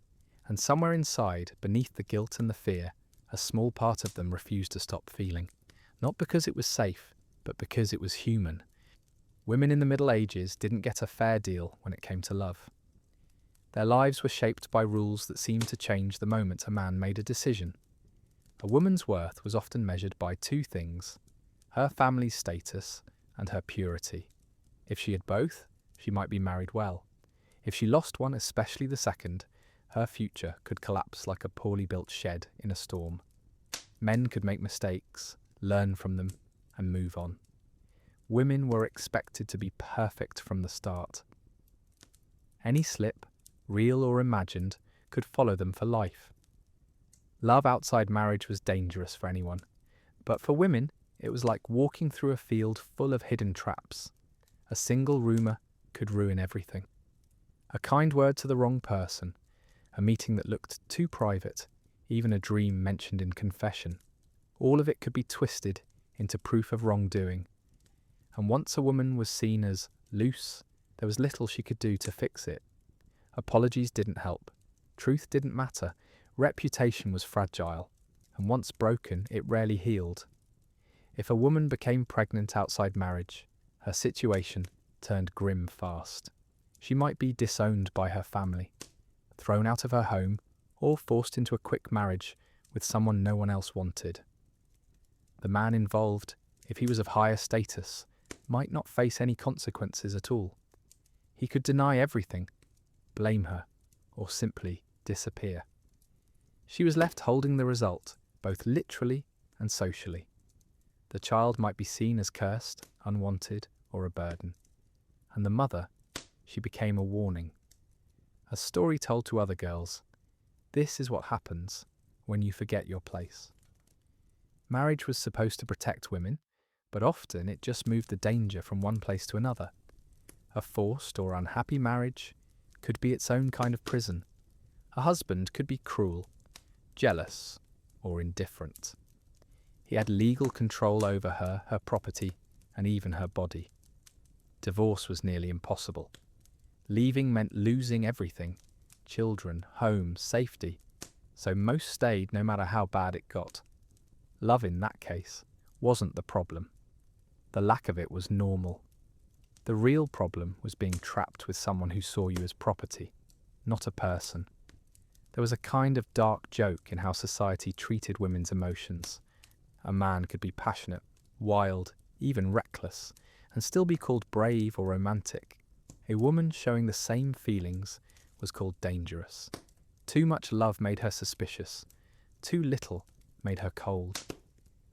And somewhere inside, beneath the guilt and the fear, a small part of them refused to stop feeling. Not because it was safe, but because it was human. Women in the Middle Ages didn't get a fair deal when it came to love. Their lives were shaped by rules that seemed to change the moment a man made a decision. A woman's worth was often measured by two things: her family's status and her purity. If she had both, she might be married well. If she lost one, especially the second, her future could collapse like a poorly built shed in a storm. Men could make mistakes, learn from them, and move on. Women were expected to be perfect from the start. Any slip, real or imagined, could follow them for life. Love outside marriage was dangerous for anyone, but for women, it was like walking through a field full of hidden traps. A single rumour could ruin everything. A kind word to the wrong person, a meeting that looked too private, even a dream mentioned in confession. All of it could be twisted into proof of wrongdoing. And once a woman was seen as loose, there was little she could do to fix it. Apologies didn't help. Truth didn't matter. Reputation was fragile, and once broken, it rarely healed. If a woman became pregnant outside marriage, her situation turned grim fast. She might be disowned by her family, thrown out of her home, or forced into a quick marriage with someone no one else wanted. The man involved, if he was of higher status, might not face any consequences at all. He could deny everything, blame her, or simply disappear. She was left holding the result, both literally and socially. The child might be seen as cursed, unwanted, or a burden. And the mother, she became a warning. A story told to other girls. This is what happens when you forget your place. Marriage was supposed to protect women, but often it just moved the danger from one place to another. A forced or unhappy marriage could be its own kind of prison. A husband could be cruel, jealous, or indifferent. He had legal control over her, her property, and even her body. Divorce was nearly impossible. Leaving meant losing everything: children, home, safety. So most stayed no matter how bad it got. Love in that case wasn't the problem. The lack of it was normal. The real problem was being trapped with someone who saw you as property, not a person. There was a kind of dark joke in how society treated women's emotions. A man could be passionate, wild, even reckless, and still be called brave or romantic. A woman showing the same feelings was called dangerous. Too much love made her suspicious. Too little made her cold.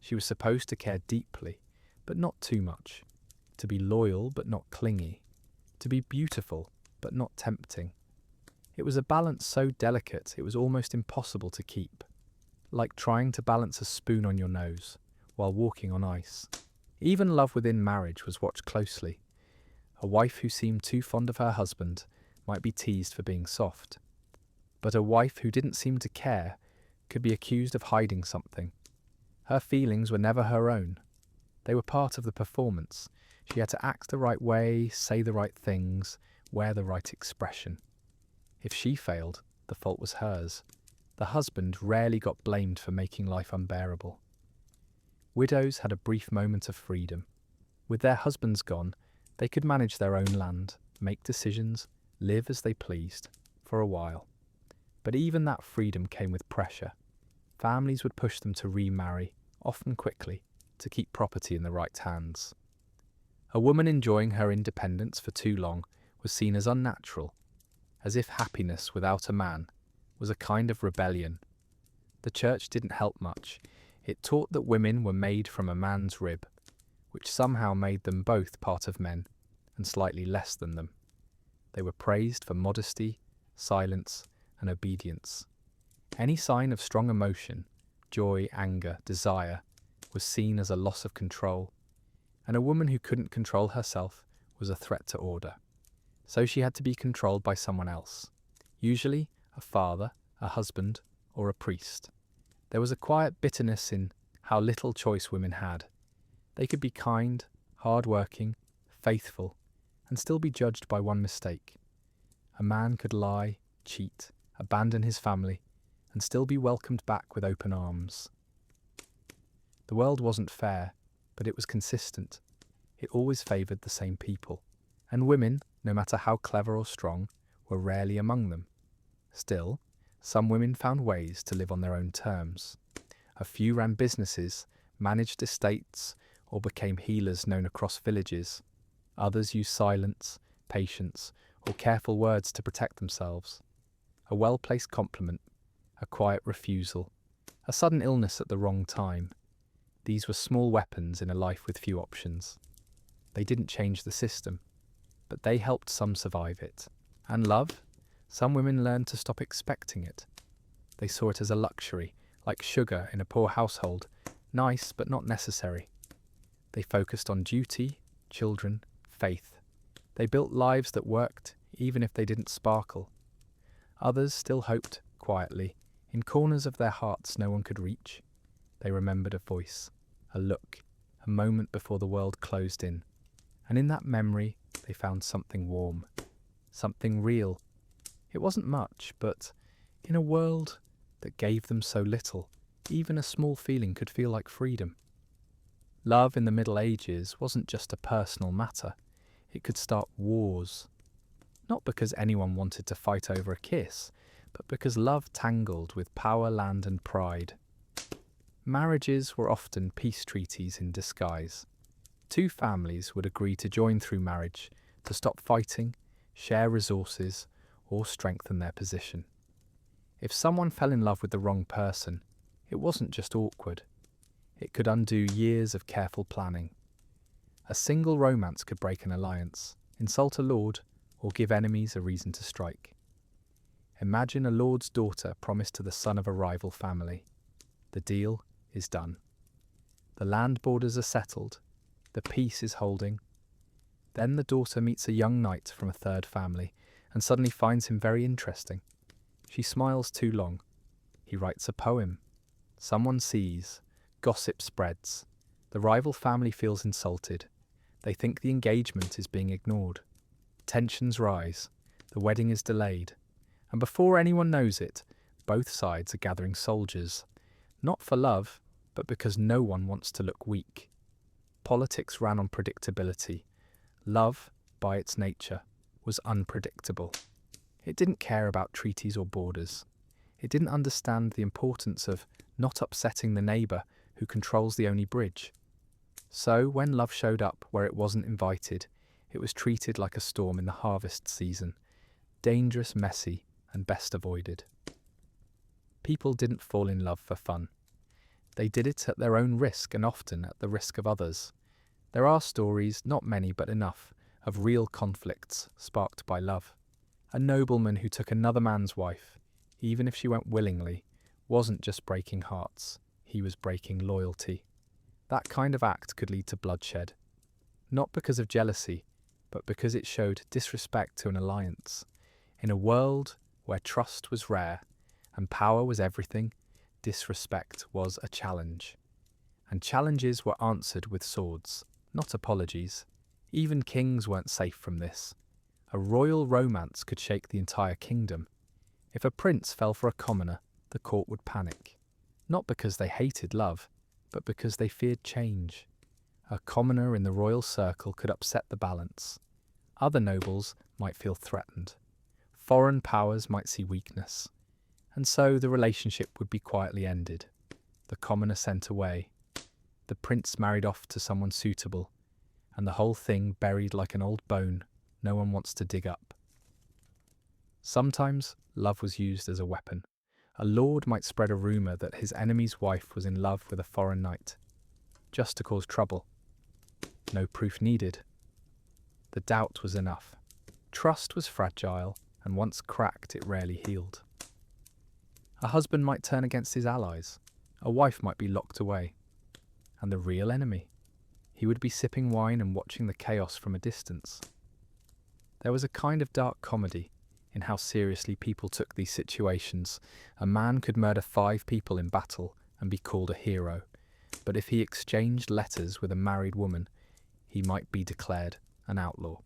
She was supposed to care deeply, but not too much, to be loyal but not clingy, to be beautiful but not tempting. It was a balance so delicate it was almost impossible to keep, like trying to balance a spoon on your nose while walking on ice. Even love within marriage was watched closely. A wife who seemed too fond of her husband might be teased for being soft, but a wife who didn't seem to care could be accused of hiding something. Her feelings were never her own. They were part of the performance. She had to act the right way, say the right things, wear the right expression. If she failed, the fault was hers. The husband rarely got blamed for making life unbearable. Widows had a brief moment of freedom. With their husbands gone, they could manage their own land, make decisions, live as they pleased, for a while. But even that freedom came with pressure. Families would push them to remarry, often quickly, to keep property in the right hands. A woman enjoying her independence for too long was seen as unnatural, as if happiness without a man was a kind of rebellion. The church didn't help much. It taught that women were made from a man's rib, which somehow made them both part of men and slightly less than them. They were praised for modesty, silence, and obedience. Any sign of strong emotion, joy, anger, desire, was seen as a loss of control, and a woman who couldn't control herself was a threat to order. So she had to be controlled by someone else, usually a father, a husband, or a priest. There was a quiet bitterness in how little choice women had. They could be kind, hard-working, faithful, and still be judged by one mistake. A man could lie, cheat, abandon his family, and still be welcomed back with open arms. The world wasn't fair, but it was consistent. It always favoured the same people, and women, no matter how clever or strong, were rarely among them. Still, some women found ways to live on their own terms. A few ran businesses, managed estates, or became healers known across villages. Others used silence, patience, or careful words to protect themselves. A well-placed compliment, a quiet refusal, a sudden illness at the wrong time. These were small weapons in a life with few options. They didn't change the system, but they helped some survive it. And love? Some women learned to stop expecting it. They saw it as a luxury, like sugar in a poor household, nice but not necessary. They focused on duty, children, faith. They built lives that worked, even if they didn't sparkle. Others still hoped, quietly, in corners of their hearts no one could reach. They remembered a voice, a look, a moment before the world closed in. And in that memory, they found something warm, something real. It wasn't much, but in a world that gave them so little, even a small feeling could feel like freedom. Love in the Middle Ages wasn't just a personal matter. It could start wars. Not because anyone wanted to fight over a kiss, but because love tangled with power, land, and pride. Marriages were often peace treaties in disguise. Two families would agree to join through marriage to stop fighting, share resources, or strengthen their position. If someone fell in love with the wrong person, it wasn't just awkward. It could undo years of careful planning. A single romance could break an alliance, insult a lord, or give enemies a reason to strike. Imagine a lord's daughter promised to the son of a rival family. The deal is done. The land borders are settled. The peace is holding. Then the daughter meets a young knight from a third family and suddenly finds him very interesting. She smiles too long. He writes a poem. Someone sees. Gossip spreads. The rival family feels insulted. They think the engagement is being ignored. Tensions rise. The wedding is delayed. And before anyone knows it, both sides are gathering soldiers. Not for love, but because no one wants to look weak. Politics ran on predictability. Love, by its nature, was unpredictable. It didn't care about treaties or borders. It didn't understand the importance of not upsetting the neighbour who controls the only bridge. So when love showed up where it wasn't invited, it was treated like a storm in the harvest season, dangerous, messy, and best avoided. People didn't fall in love for fun. They did it at their own risk and often at the risk of others. There are stories, not many but enough, of real conflicts sparked by love. A nobleman who took another man's wife, even if she went willingly, wasn't just breaking hearts, he was breaking loyalty. That kind of act could lead to bloodshed, not because of jealousy, but because it showed disrespect to an alliance. In a world where trust was rare and power was everything, disrespect was a challenge. And challenges were answered with swords, not apologies. Even kings weren't safe from this. A royal romance could shake the entire kingdom. If a prince fell for a commoner, the court would panic. Not because they hated love, but because they feared change. A commoner in the royal circle could upset the balance. Other nobles might feel threatened. Foreign powers might see weakness. And so the relationship would be quietly ended. The commoner sent away. The prince married off to someone suitable. And the whole thing buried like an old bone no one wants to dig up. Sometimes love was used as a weapon. A lord might spread a rumour that his enemy's wife was in love with a foreign knight, just to cause trouble. No proof needed. The doubt was enough. Trust was fragile, and once cracked, it rarely healed. A husband might turn against his allies. A wife might be locked away. And the real enemy? He would be sipping wine and watching the chaos from a distance. There was a kind of dark comedy in how seriously people took these situations. A man could murder 5 people in battle and be called a hero, but if he exchanged letters with a married woman, he might be declared an outlaw.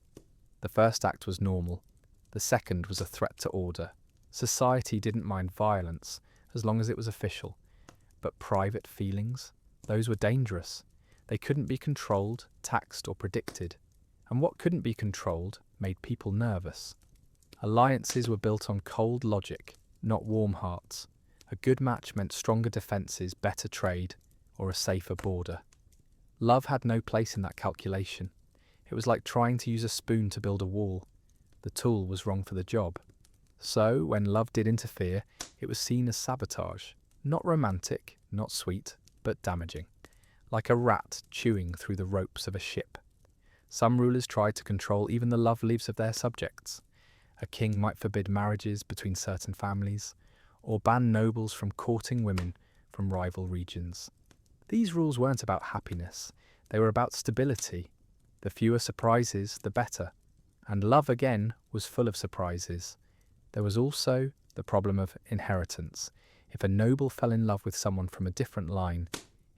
The first act was normal. The second was a threat to order. Society didn't mind violence as long as it was official. But private feelings? Those were dangerous. They couldn't be controlled, taxed, or predicted. And what couldn't be controlled made people nervous. Alliances were built on cold logic, not warm hearts. A good match meant stronger defences, better trade, or a safer border. Love had no place in that calculation. It was like trying to use a spoon to build a wall. The tool was wrong for the job. So, when love did interfere, it was seen as sabotage. Not romantic, not sweet, but damaging. Like a rat chewing through the ropes of a ship. Some rulers tried to control even the love lives of their subjects. A king might forbid marriages between certain families, or ban nobles from courting women from rival regions. These rules weren't about happiness, they were about stability. The fewer surprises, the better. And love, again, was full of surprises. There was also the problem of inheritance. If a noble fell in love with someone from a different line,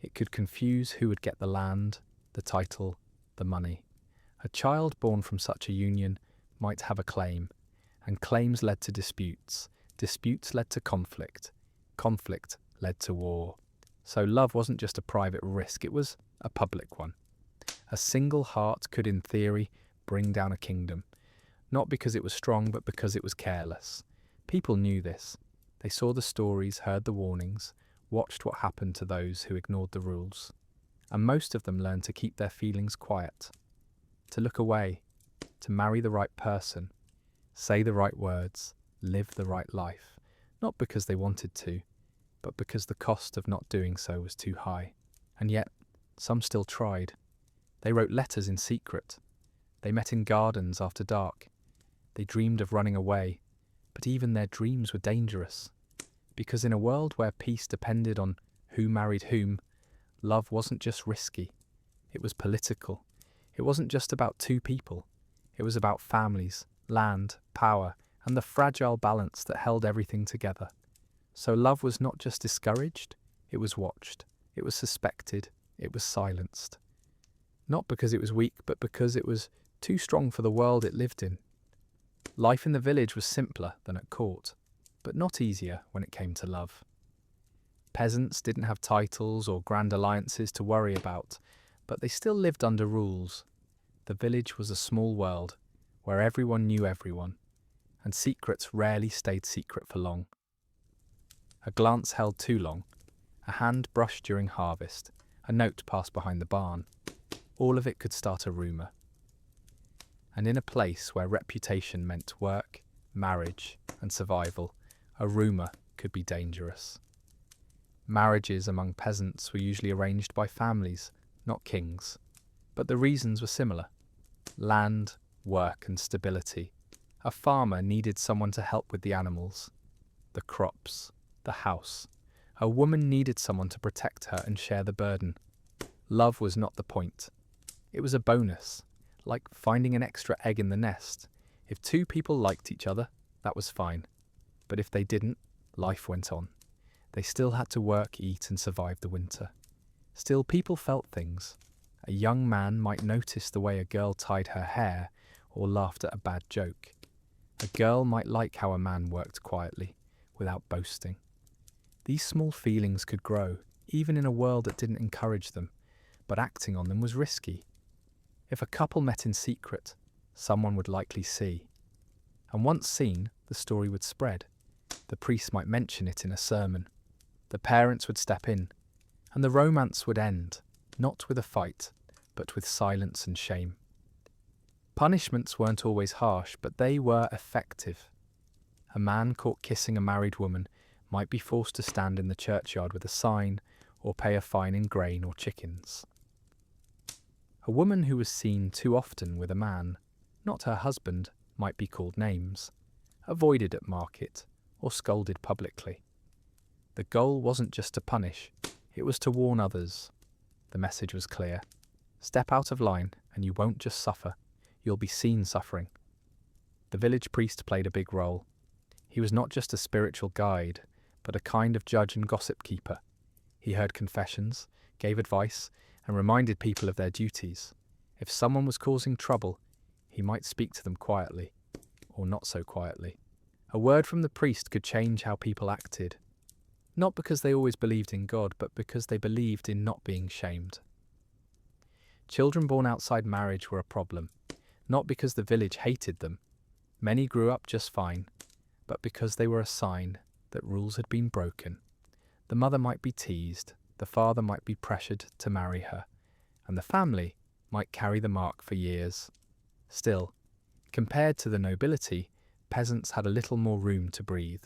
it could confuse who would get the land, the title, the money. A child born from such a union might have a claim, and claims led to disputes. Disputes led to conflict. Conflict led to war. So love wasn't just a private risk, it was a public one. A single heart could, in theory, bring down a kingdom. Not because it was strong, but because it was careless. People knew this. They saw the stories, heard the warnings, watched what happened to those who ignored the rules. And most of them learned to keep their feelings quiet. To look away. To marry the right person. Say the right words. Live the right life. Not because they wanted to, but because the cost of not doing so was too high. And yet, some still tried. They wrote letters in secret. They met in gardens after dark. They dreamed of running away, but even their dreams were dangerous. Because in a world where peace depended on who married whom, love wasn't just risky. It was political. It wasn't just about 2 people. It was about families, land, power, and the fragile balance that held everything together. So love was not just discouraged, it was watched, it was suspected, it was silenced. Not because it was weak, but because it was too strong for the world it lived in. Life in the village was simpler than at court, but not easier when it came to love. Peasants didn't have titles or grand alliances to worry about, but they still lived under rules. The village was a small world, where everyone knew everyone, and secrets rarely stayed secret for long. A glance held too long, a hand brushed during harvest, a note passed behind the barn. All of it could start a rumour. And in a place where reputation meant work, marriage, and survival, a rumour could be dangerous. Marriages among peasants were usually arranged by families, not kings. But the reasons were similar: land, work, and stability. A farmer needed someone to help with the animals, the crops, the house. A woman needed someone to protect her and share the burden. Love was not the point. It was a bonus, like finding an extra egg in the nest. If two people liked each other, that was fine. But if they didn't, life went on. They still had to work, eat, and survive the winter. Still, people felt things. A young man might notice the way a girl tied her hair or laughed at a bad joke. A girl might like how a man worked quietly, without boasting. These small feelings could grow, even in a world that didn't encourage them, but acting on them was risky. If a couple met in secret, someone would likely see. And once seen, the story would spread. The priest might mention it in a sermon. The parents would step in, and the romance would end, not with a fight, but with silence and shame. Punishments weren't always harsh, but they were effective. A man caught kissing a married woman might be forced to stand in the churchyard with a sign, or pay a fine in grain or chickens. A woman who was seen too often with a man, not her husband, might be called names, avoided at market, or scolded publicly. The goal wasn't just to punish, it was to warn others. The message was clear: step out of line and you won't just suffer, you'll be seen suffering. The village priest played a big role. He was not just a spiritual guide, but a kind of judge and gossip keeper. He heard confessions, gave advice, and reminded people of their duties. If someone was causing trouble, he might speak to them quietly, or not so quietly. A word from the priest could change how people acted, not because they always believed in God, but because they believed in not being shamed. Children born outside marriage were a problem, not because the village hated them. Many grew up just fine, but because they were a sign that rules had been broken. The mother might be teased, the father might be pressured to marry her, and the family might carry the mark for years. Still, compared to the nobility, peasants had a little more room to breathe.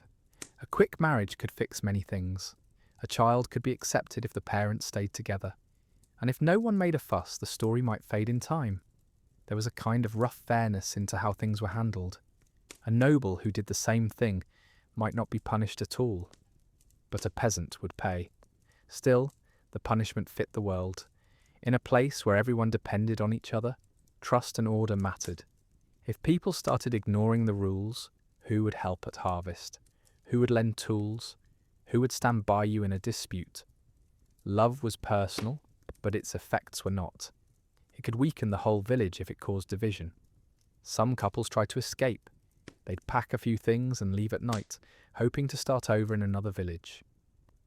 A quick marriage could fix many things. A child could be accepted if the parents stayed together. And if no one made a fuss, the story might fade in time. There was a kind of rough fairness into how things were handled. A noble who did the same thing might not be punished at all, but a peasant would pay. Still, the punishment fit the world. In a place where everyone depended on each other, trust and order mattered. If people started ignoring the rules, who would help at harvest? Who would lend tools? Who would stand by you in a dispute? Love was personal, but its effects were not. It could weaken the whole village if it caused division. Some couples tried to escape. They'd pack a few things and leave at night, hoping to start over in another village.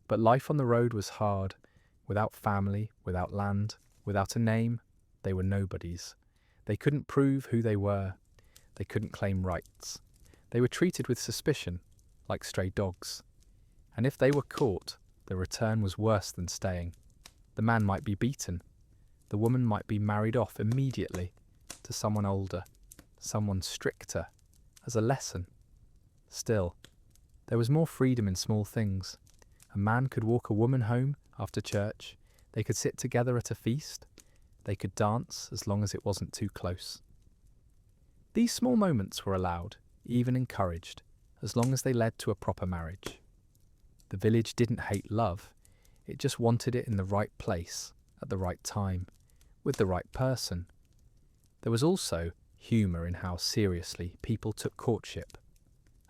But life on the road was hard. Without family, without land, without a name, they were nobodies. They couldn't prove who they were. They couldn't claim rights. They were treated with suspicion, like stray dogs. And if they were caught, the return was worse than staying. The man might be beaten. The woman might be married off immediately to someone older, someone stricter, as a lesson. Still, there was more freedom in small things. A man could walk a woman home after church. They could sit together at a feast. They could dance as long as it wasn't too close. These small moments were allowed, even encouraged, as long as they led to a proper marriage. The village didn't hate love, it just wanted it in the right place, at the right time, with the right person. There was also humour in how seriously people took courtship.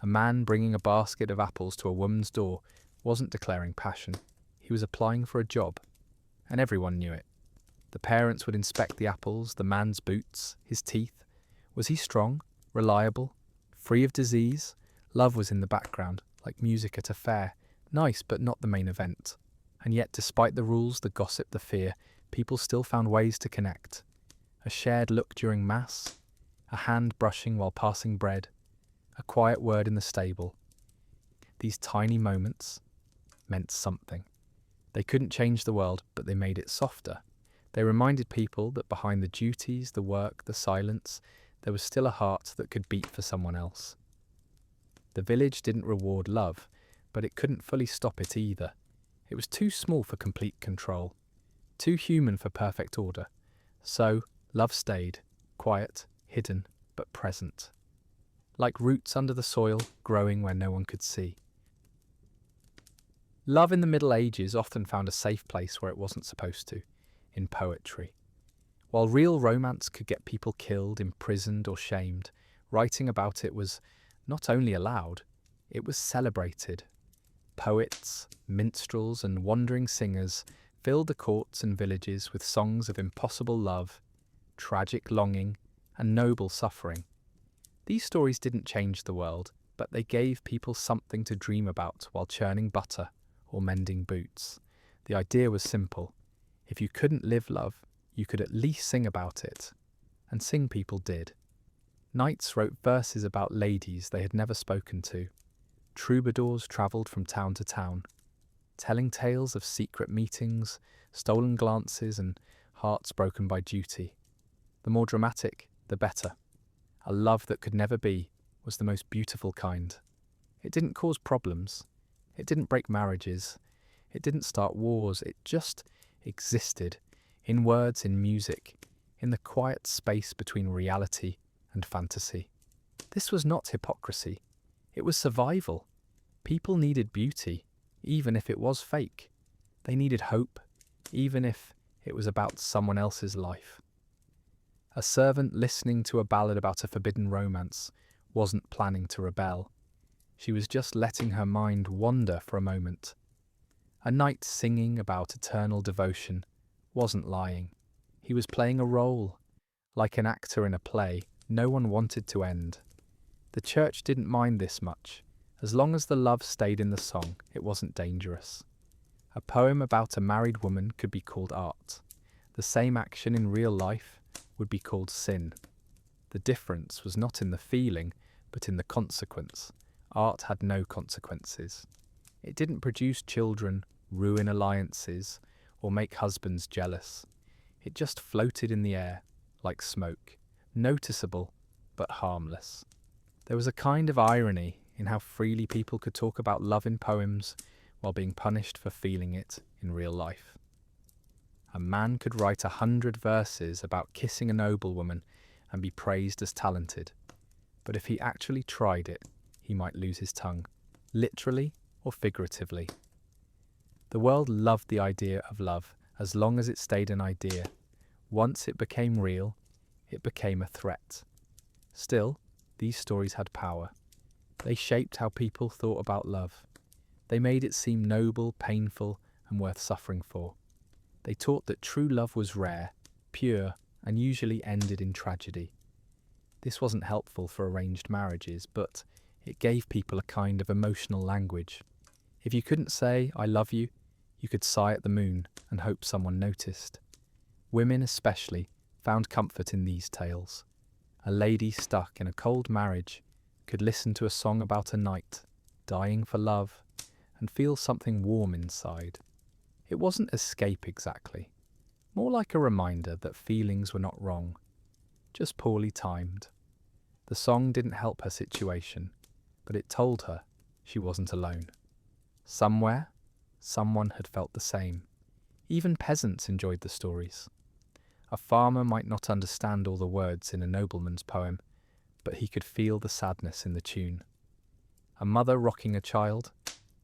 A man bringing a basket of apples to a woman's door wasn't declaring passion, he was applying for a job, and everyone knew it. The parents would inspect the apples, the man's boots, his teeth. Was he strong, reliable, free of disease? Love was in the background, like music at a fair, nice but not the main event. And yet, despite the rules, the gossip, the fear, people still found ways to connect. A shared look during mass, a hand brushing while passing bread, a quiet word in the stable. These tiny moments meant something. They couldn't change the world, but they made it softer. They reminded people that behind the duties, the work, the silence, there was still a heart that could beat for someone else. The village didn't reward love, but it couldn't fully stop it either. It was too small for complete control, too human for perfect order. So, love stayed, quiet, hidden, but present. Like roots under the soil, growing where no one could see. Love in the Middle Ages often found a safe place where it wasn't supposed to, in poetry. While real romance could get people killed, imprisoned, or shamed, writing about it was not only allowed, it was celebrated. Poets, minstrels, and wandering singers filled the courts and villages with songs of impossible love, tragic longing, and noble suffering. These stories didn't change the world, but they gave people something to dream about while churning butter or mending boots. The idea was simple. If you couldn't live love, you could at least sing about it. And sing people did. Knights wrote verses about ladies they had never spoken to. Troubadours travelled from town to town, telling tales of secret meetings, stolen glances, and hearts broken by duty. The more dramatic, the better. A love that could never be was the most beautiful kind. It didn't cause problems. It didn't break marriages. It didn't start wars. It just existed, in words, in music, in the quiet space between reality and fantasy. This was not hypocrisy. It was survival. People needed beauty, even if it was fake. They needed hope, even if it was about someone else's life. A servant listening to a ballad about a forbidden romance wasn't planning to rebel. She was just letting her mind wander for a moment. A knight singing about eternal devotion wasn't lying. He was playing a role. Like an actor in a play, no one wanted to end. The church didn't mind this much. As long as the love stayed in the song, it wasn't dangerous. A poem about a married woman could be called art. The same action in real life would be called sin. The difference was not in the feeling, but in the consequence. Art had no consequences. It didn't produce children, ruin alliances, or make husbands jealous. It just floated in the air, like smoke, noticeable, but harmless. There was a kind of irony in how freely people could talk about love in poems while being punished for feeling it in real life. A man could write 100 verses about kissing a noblewoman and be praised as talented, but if he actually tried it, he might lose his tongue, literally or figuratively. The world loved the idea of love as long as it stayed an idea. Once it became real, it became a threat. Still, these stories had power. They shaped how people thought about love. They made it seem noble, painful, and worth suffering for. They taught that true love was rare, pure, and usually ended in tragedy. This wasn't helpful for arranged marriages, but it gave people a kind of emotional language. If you couldn't say, "I love you," you could sigh at the moon and hope someone noticed. Women especially found comfort in these tales. A lady stuck in a cold marriage could listen to a song about a knight dying for love and feel something warm inside. It wasn't escape exactly, more like a reminder that feelings were not wrong, just poorly timed. The song didn't help her situation, but it told her she wasn't alone. Somewhere, someone had felt the same. Even peasants enjoyed the stories. A farmer might not understand all the words in a nobleman's poem, but he could feel the sadness in the tune. A mother rocking a child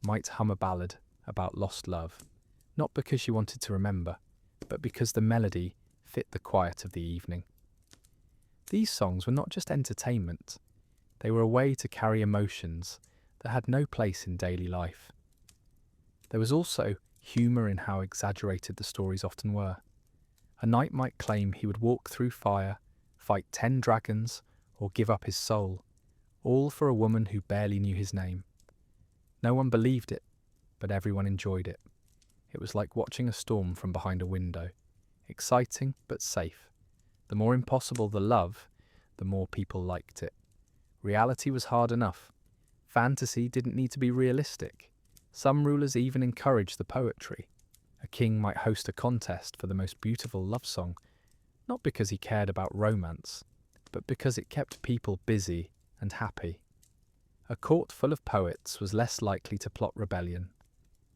might hum a ballad about lost love, not because she wanted to remember, but because the melody fit the quiet of the evening. These songs were not just entertainment, they were a way to carry emotions that had no place in daily life. There was also humour in how exaggerated the stories often were. A knight might claim he would walk through fire, fight 10 dragons, or give up his soul, all for a woman who barely knew his name. No one believed it, but everyone enjoyed it. It was like watching a storm from behind a window, exciting but safe. The more impossible the love, the more people liked it. Reality was hard enough. Fantasy didn't need to be realistic. Some rulers even encouraged the poetry. A king might host a contest for the most beautiful love song, not because he cared about romance, but because it kept people busy and happy. A court full of poets was less likely to plot rebellion.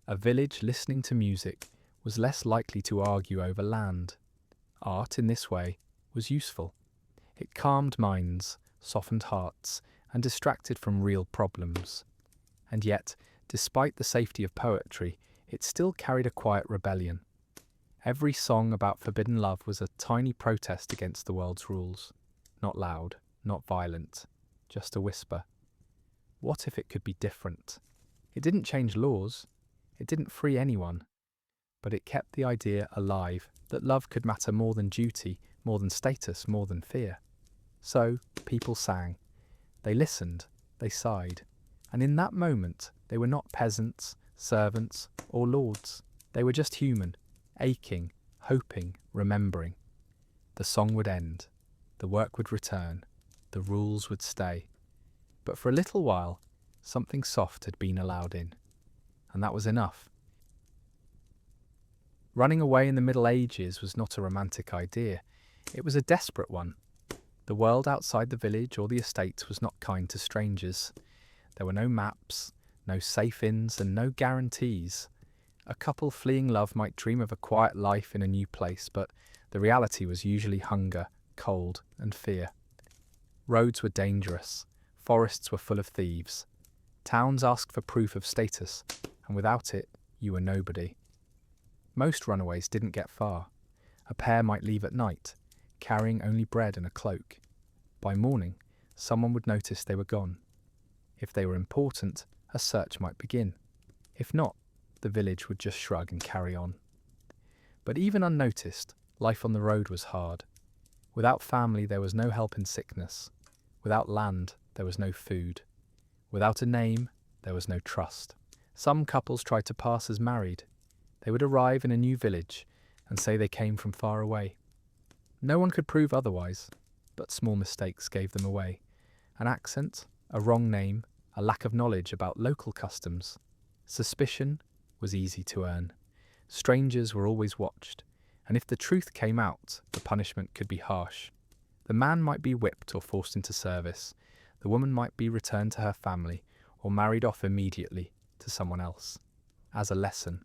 A village listening to music was less likely to argue over land. Art, in this way, was useful. It calmed minds, softened hearts, and distracted from real problems. And yet, despite the safety of poetry, it still carried a quiet rebellion. Every song about forbidden love was a tiny protest against the world's rules. Not loud, not violent, just a whisper. What if it could be different? It didn't change laws. It didn't free anyone. But it kept the idea alive that love could matter more than duty, more than status, more than fear. So, people sang. They listened, they sighed. And in that moment, they were not peasants, servants, or lords. They were just human, aching, hoping, remembering. The song would end. The work would return. The rules would stay. But for a little while, something soft had been allowed in. And that was enough. Running away in the Middle Ages was not a romantic idea. It was a desperate one. The world outside the village or the estate was not kind to strangers. There were no maps, no safe inns, and no guarantees. A couple fleeing love might dream of a quiet life in a new place, but the reality was usually hunger, cold, and fear. Roads were dangerous. Forests were full of thieves. Towns asked for proof of status, and without it, you were nobody. Most runaways didn't get far. A pair might leave at night, carrying only bread and a cloak. By morning, someone would notice they were gone. If they were important, a search might begin. If not, the village would just shrug and carry on. But even unnoticed, life on the road was hard. Without family, there was no help in sickness. Without land, there was no food. Without a name, there was no trust. Some couples tried to pass as married. They would arrive in a new village and say they came from far away. No one could prove otherwise, but small mistakes gave them away. An accent, a wrong name, a lack of knowledge about local customs. Suspicion was easy to earn. Strangers were always watched, and if the truth came out, the punishment could be harsh. The man might be whipped or forced into service. The woman might be returned to her family or married off immediately to someone else. As a lesson,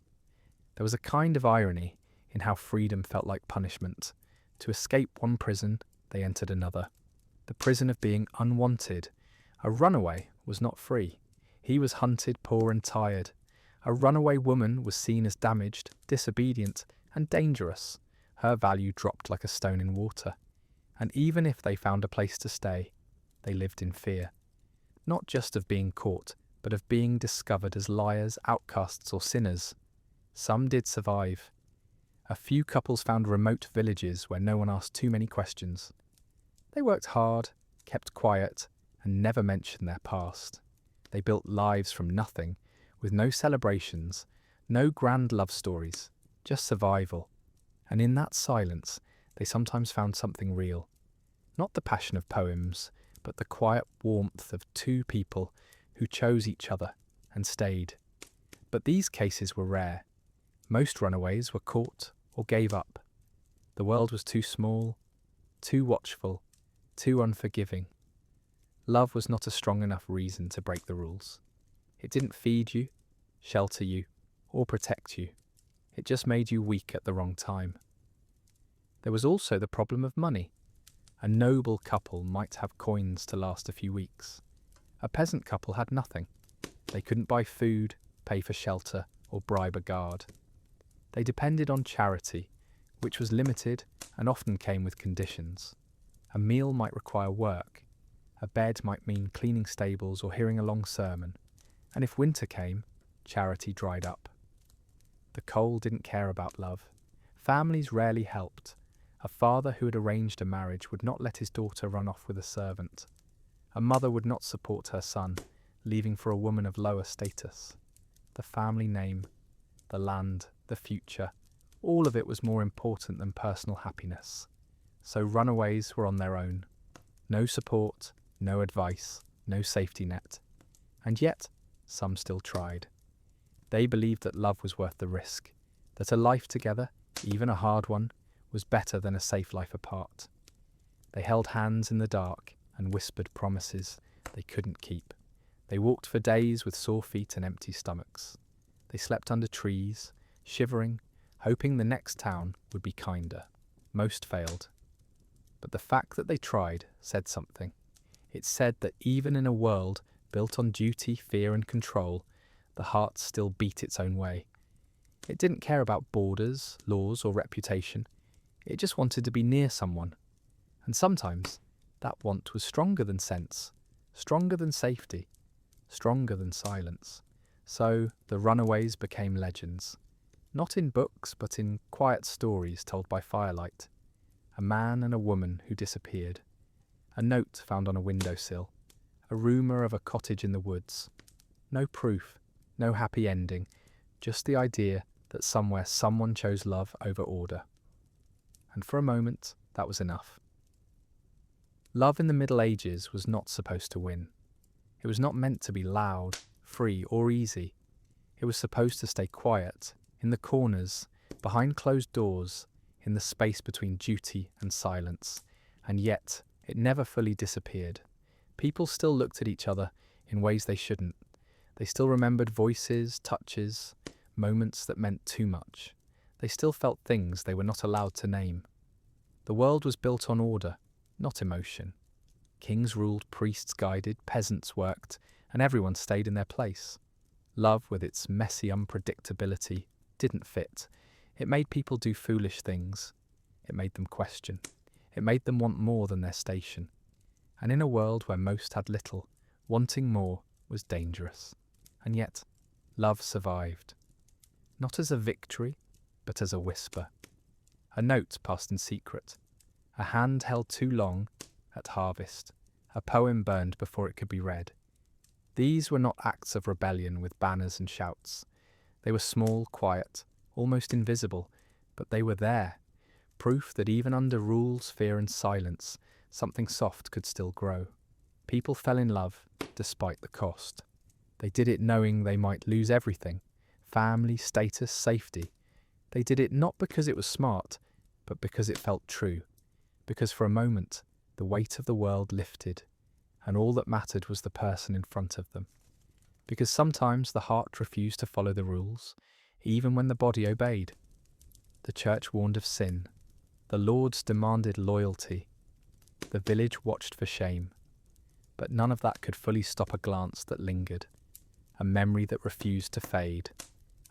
there was a kind of irony in how freedom felt like punishment. To escape one prison, they entered another. The prison of being unwanted. A runaway was not free. He was hunted, poor and tired. A runaway woman was seen as damaged, disobedient, and dangerous. Her value dropped like a stone in water. And even if they found a place to stay, they lived in fear. Not just of being caught, but of being discovered as liars, outcasts, or sinners. Some did survive. A few couples found remote villages where no one asked too many questions. They worked hard, kept quiet, and never mentioned their past. They built lives from nothing, with no celebrations, no grand love stories, just survival. And in that silence, they sometimes found something real. Not the passion of poems, but the quiet warmth of two people who chose each other and stayed. But these cases were rare. Most runaways were caught or gave up. The world was too small, too watchful, too unforgiving. Love was not a strong enough reason to break the rules. It didn't feed you, shelter you, or protect you. It just made you weak at the wrong time. There was also the problem of money. A noble couple might have coins to last a few weeks. A peasant couple had nothing. They couldn't buy food, pay for shelter, or bribe a guard. They depended on charity, which was limited and often came with conditions. A meal might require work. A bed might mean cleaning stables or hearing a long sermon. And if winter came, charity dried up. The coal didn't care about love. Families rarely helped. A father who had arranged a marriage would not let his daughter run off with a servant. A mother would not support her son, leaving for a woman of lower status. The family name, the land, the future, all of it was more important than personal happiness. So runaways were on their own. No support, no advice, no safety net. And yet, some still tried. They believed that love was worth the risk, that a life together, even a hard one, was better than a safe life apart. They held hands in the dark and whispered promises they couldn't keep. They walked for days with sore feet and empty stomachs. They slept under trees, shivering, hoping the next town would be kinder. Most failed. But the fact that they tried said something. It said that even in a world built on duty, fear and control, the heart still beat its own way. It didn't care about borders, laws or reputation. It just wanted to be near someone. And sometimes that want was stronger than sense, stronger than safety, stronger than silence. So the runaways became legends. Not in books, but in quiet stories told by firelight. A man and a woman who disappeared. A note found on a windowsill. A rumour of a cottage in the woods. No proof, no happy ending, just the idea that somewhere someone chose love over order. And for a moment, that was enough. Love in the Middle Ages was not supposed to win. It was not meant to be loud, free, or easy. It was supposed to stay quiet, in the corners, behind closed doors, in the space between duty and silence. And yet, it never fully disappeared. People still looked at each other in ways they shouldn't. They still remembered voices, touches, moments that meant too much. They still felt things they were not allowed to name. The world was built on order, not emotion. Kings ruled, priests guided, peasants worked, and everyone stayed in their place. Love, with its messy unpredictability, didn't fit. It made people do foolish things. It made them question. It made them want more than their station. And in a world where most had little, wanting more was dangerous. And yet, love survived. Not as a victory, but as a whisper. A note passed in secret. A hand held too long at harvest. A poem burned before it could be read. These were not acts of rebellion with banners and shouts. They were small, quiet, almost invisible, but they were there. Proof that even under rules, fear and silence, something soft could still grow. People fell in love, despite the cost. They did it knowing they might lose everything. Family, status, safety. They did it not because it was smart, but because it felt true. Because for a moment, the weight of the world lifted, and all that mattered was the person in front of them. Because sometimes the heart refused to follow the rules, even when the body obeyed. The church warned of sin. The lords demanded loyalty. The village watched for shame. But none of that could fully stop a glance that lingered, a memory that refused to fade,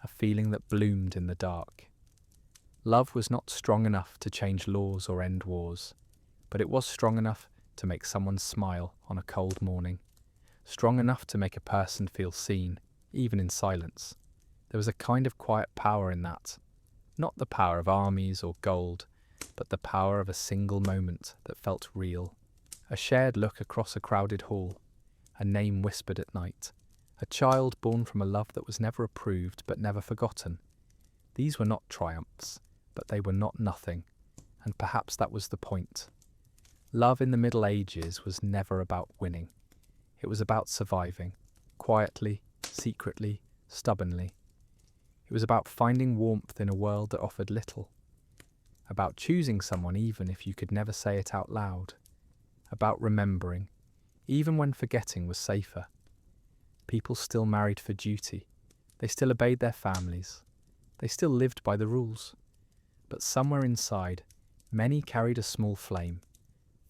a feeling that bloomed in the dark. Love was not strong enough to change laws or end wars, but it was strong enough to make someone smile on a cold morning, strong enough to make a person feel seen, even in silence. There was a kind of quiet power in that, not the power of armies or gold, but the power of a single moment that felt real. A shared look across a crowded hall, a name whispered at night, a child born from a love that was never approved but never forgotten. These were not triumphs, but they were not nothing, and perhaps that was the point. Love in the Middle Ages was never about winning. It was about surviving, quietly, secretly, stubbornly. It was about finding warmth in a world that offered little. About choosing someone even if you could never say it out loud. About remembering, even when forgetting was safer. People still married for duty. They still obeyed their families. They still lived by the rules. But somewhere inside, many carried a small flame,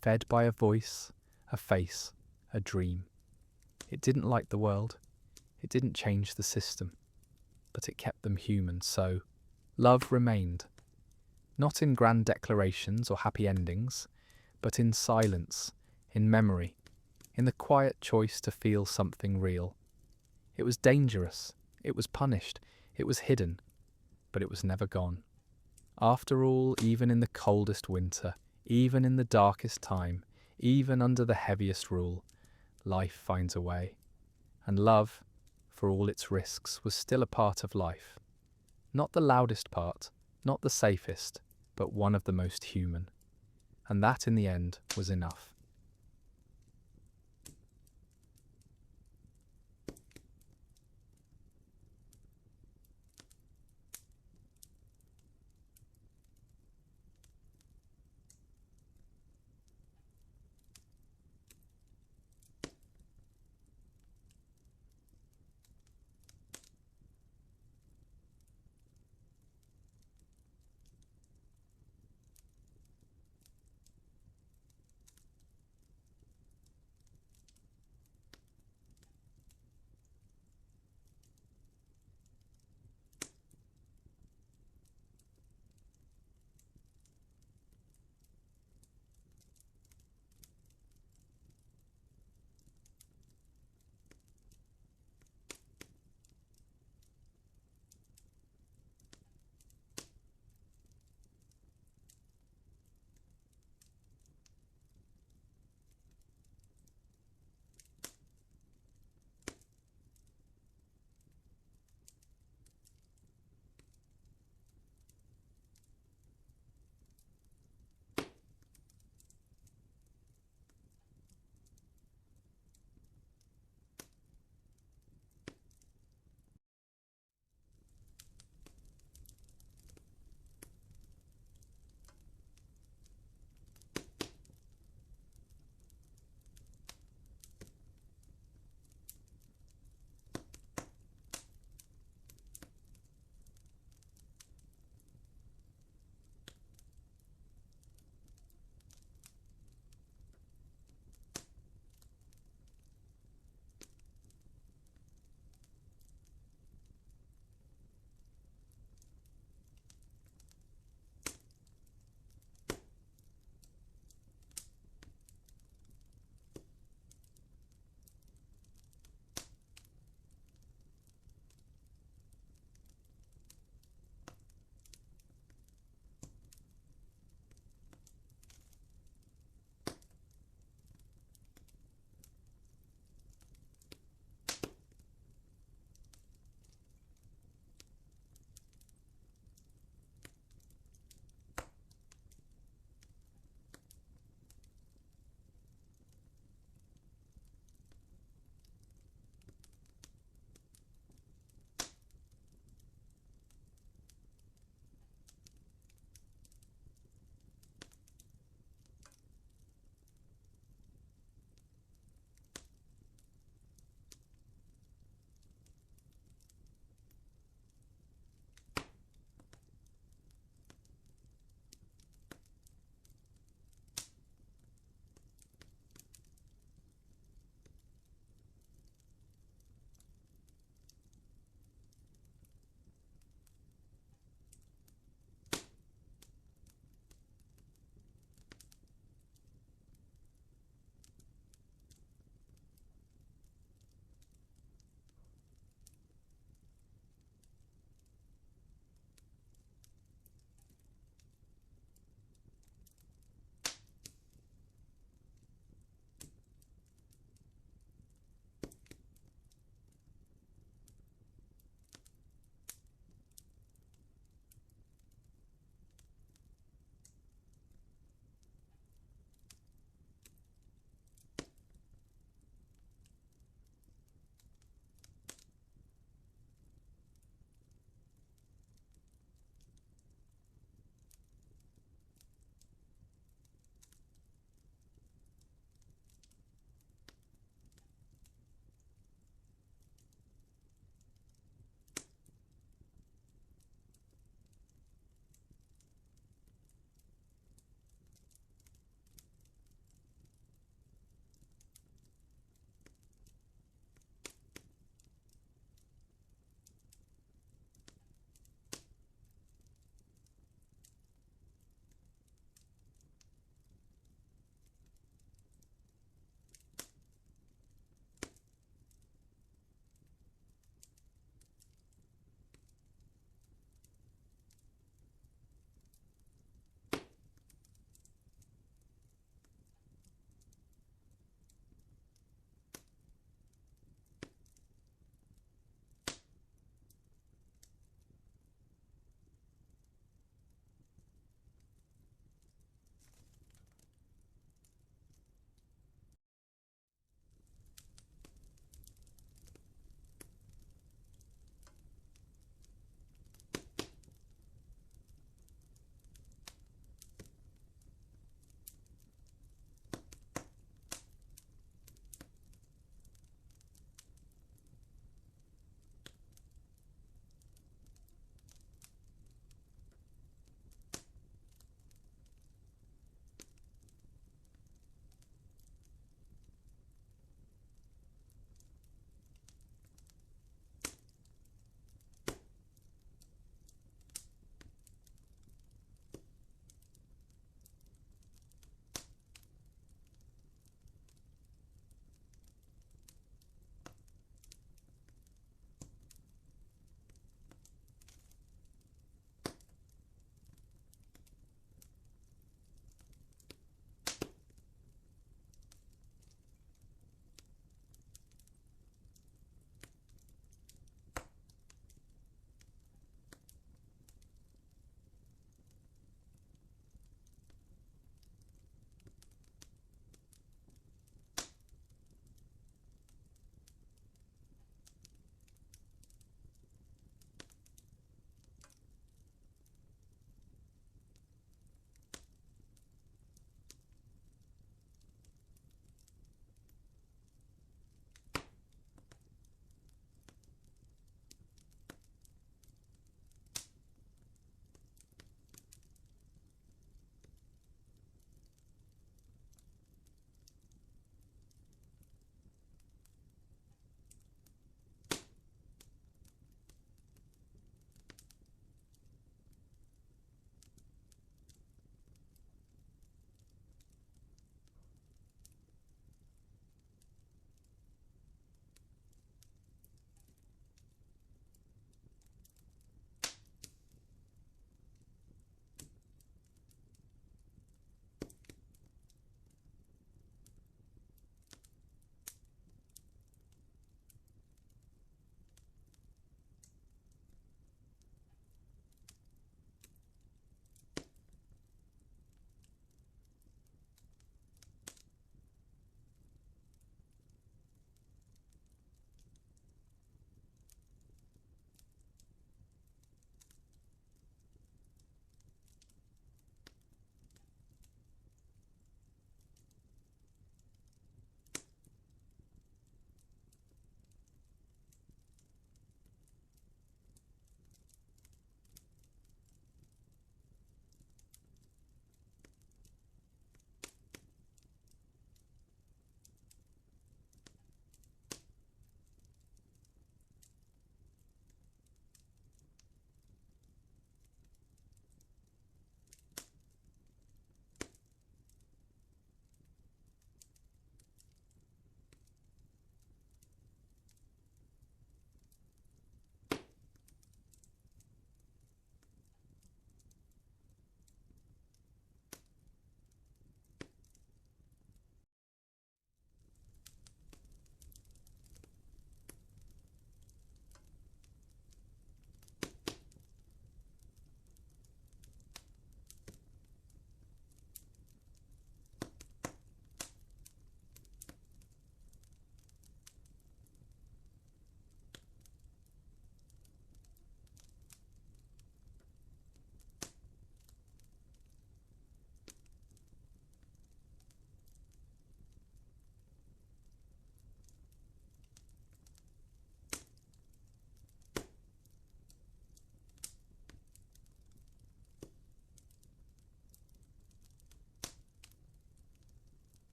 fed by a voice, a face, a dream. It didn't light the world. It didn't change the system. But it kept them human, so love remained. Not in grand declarations or happy endings, but in silence, in memory, in the quiet choice to feel something real. It was dangerous, it was punished, it was hidden, but it was never gone. After all, even in the coldest winter, even in the darkest time, even under the heaviest rule, life finds a way. And love, for all its risks, was still a part of life. Not the loudest part, not the safest, but one of the most human. And that, in the end, was enough.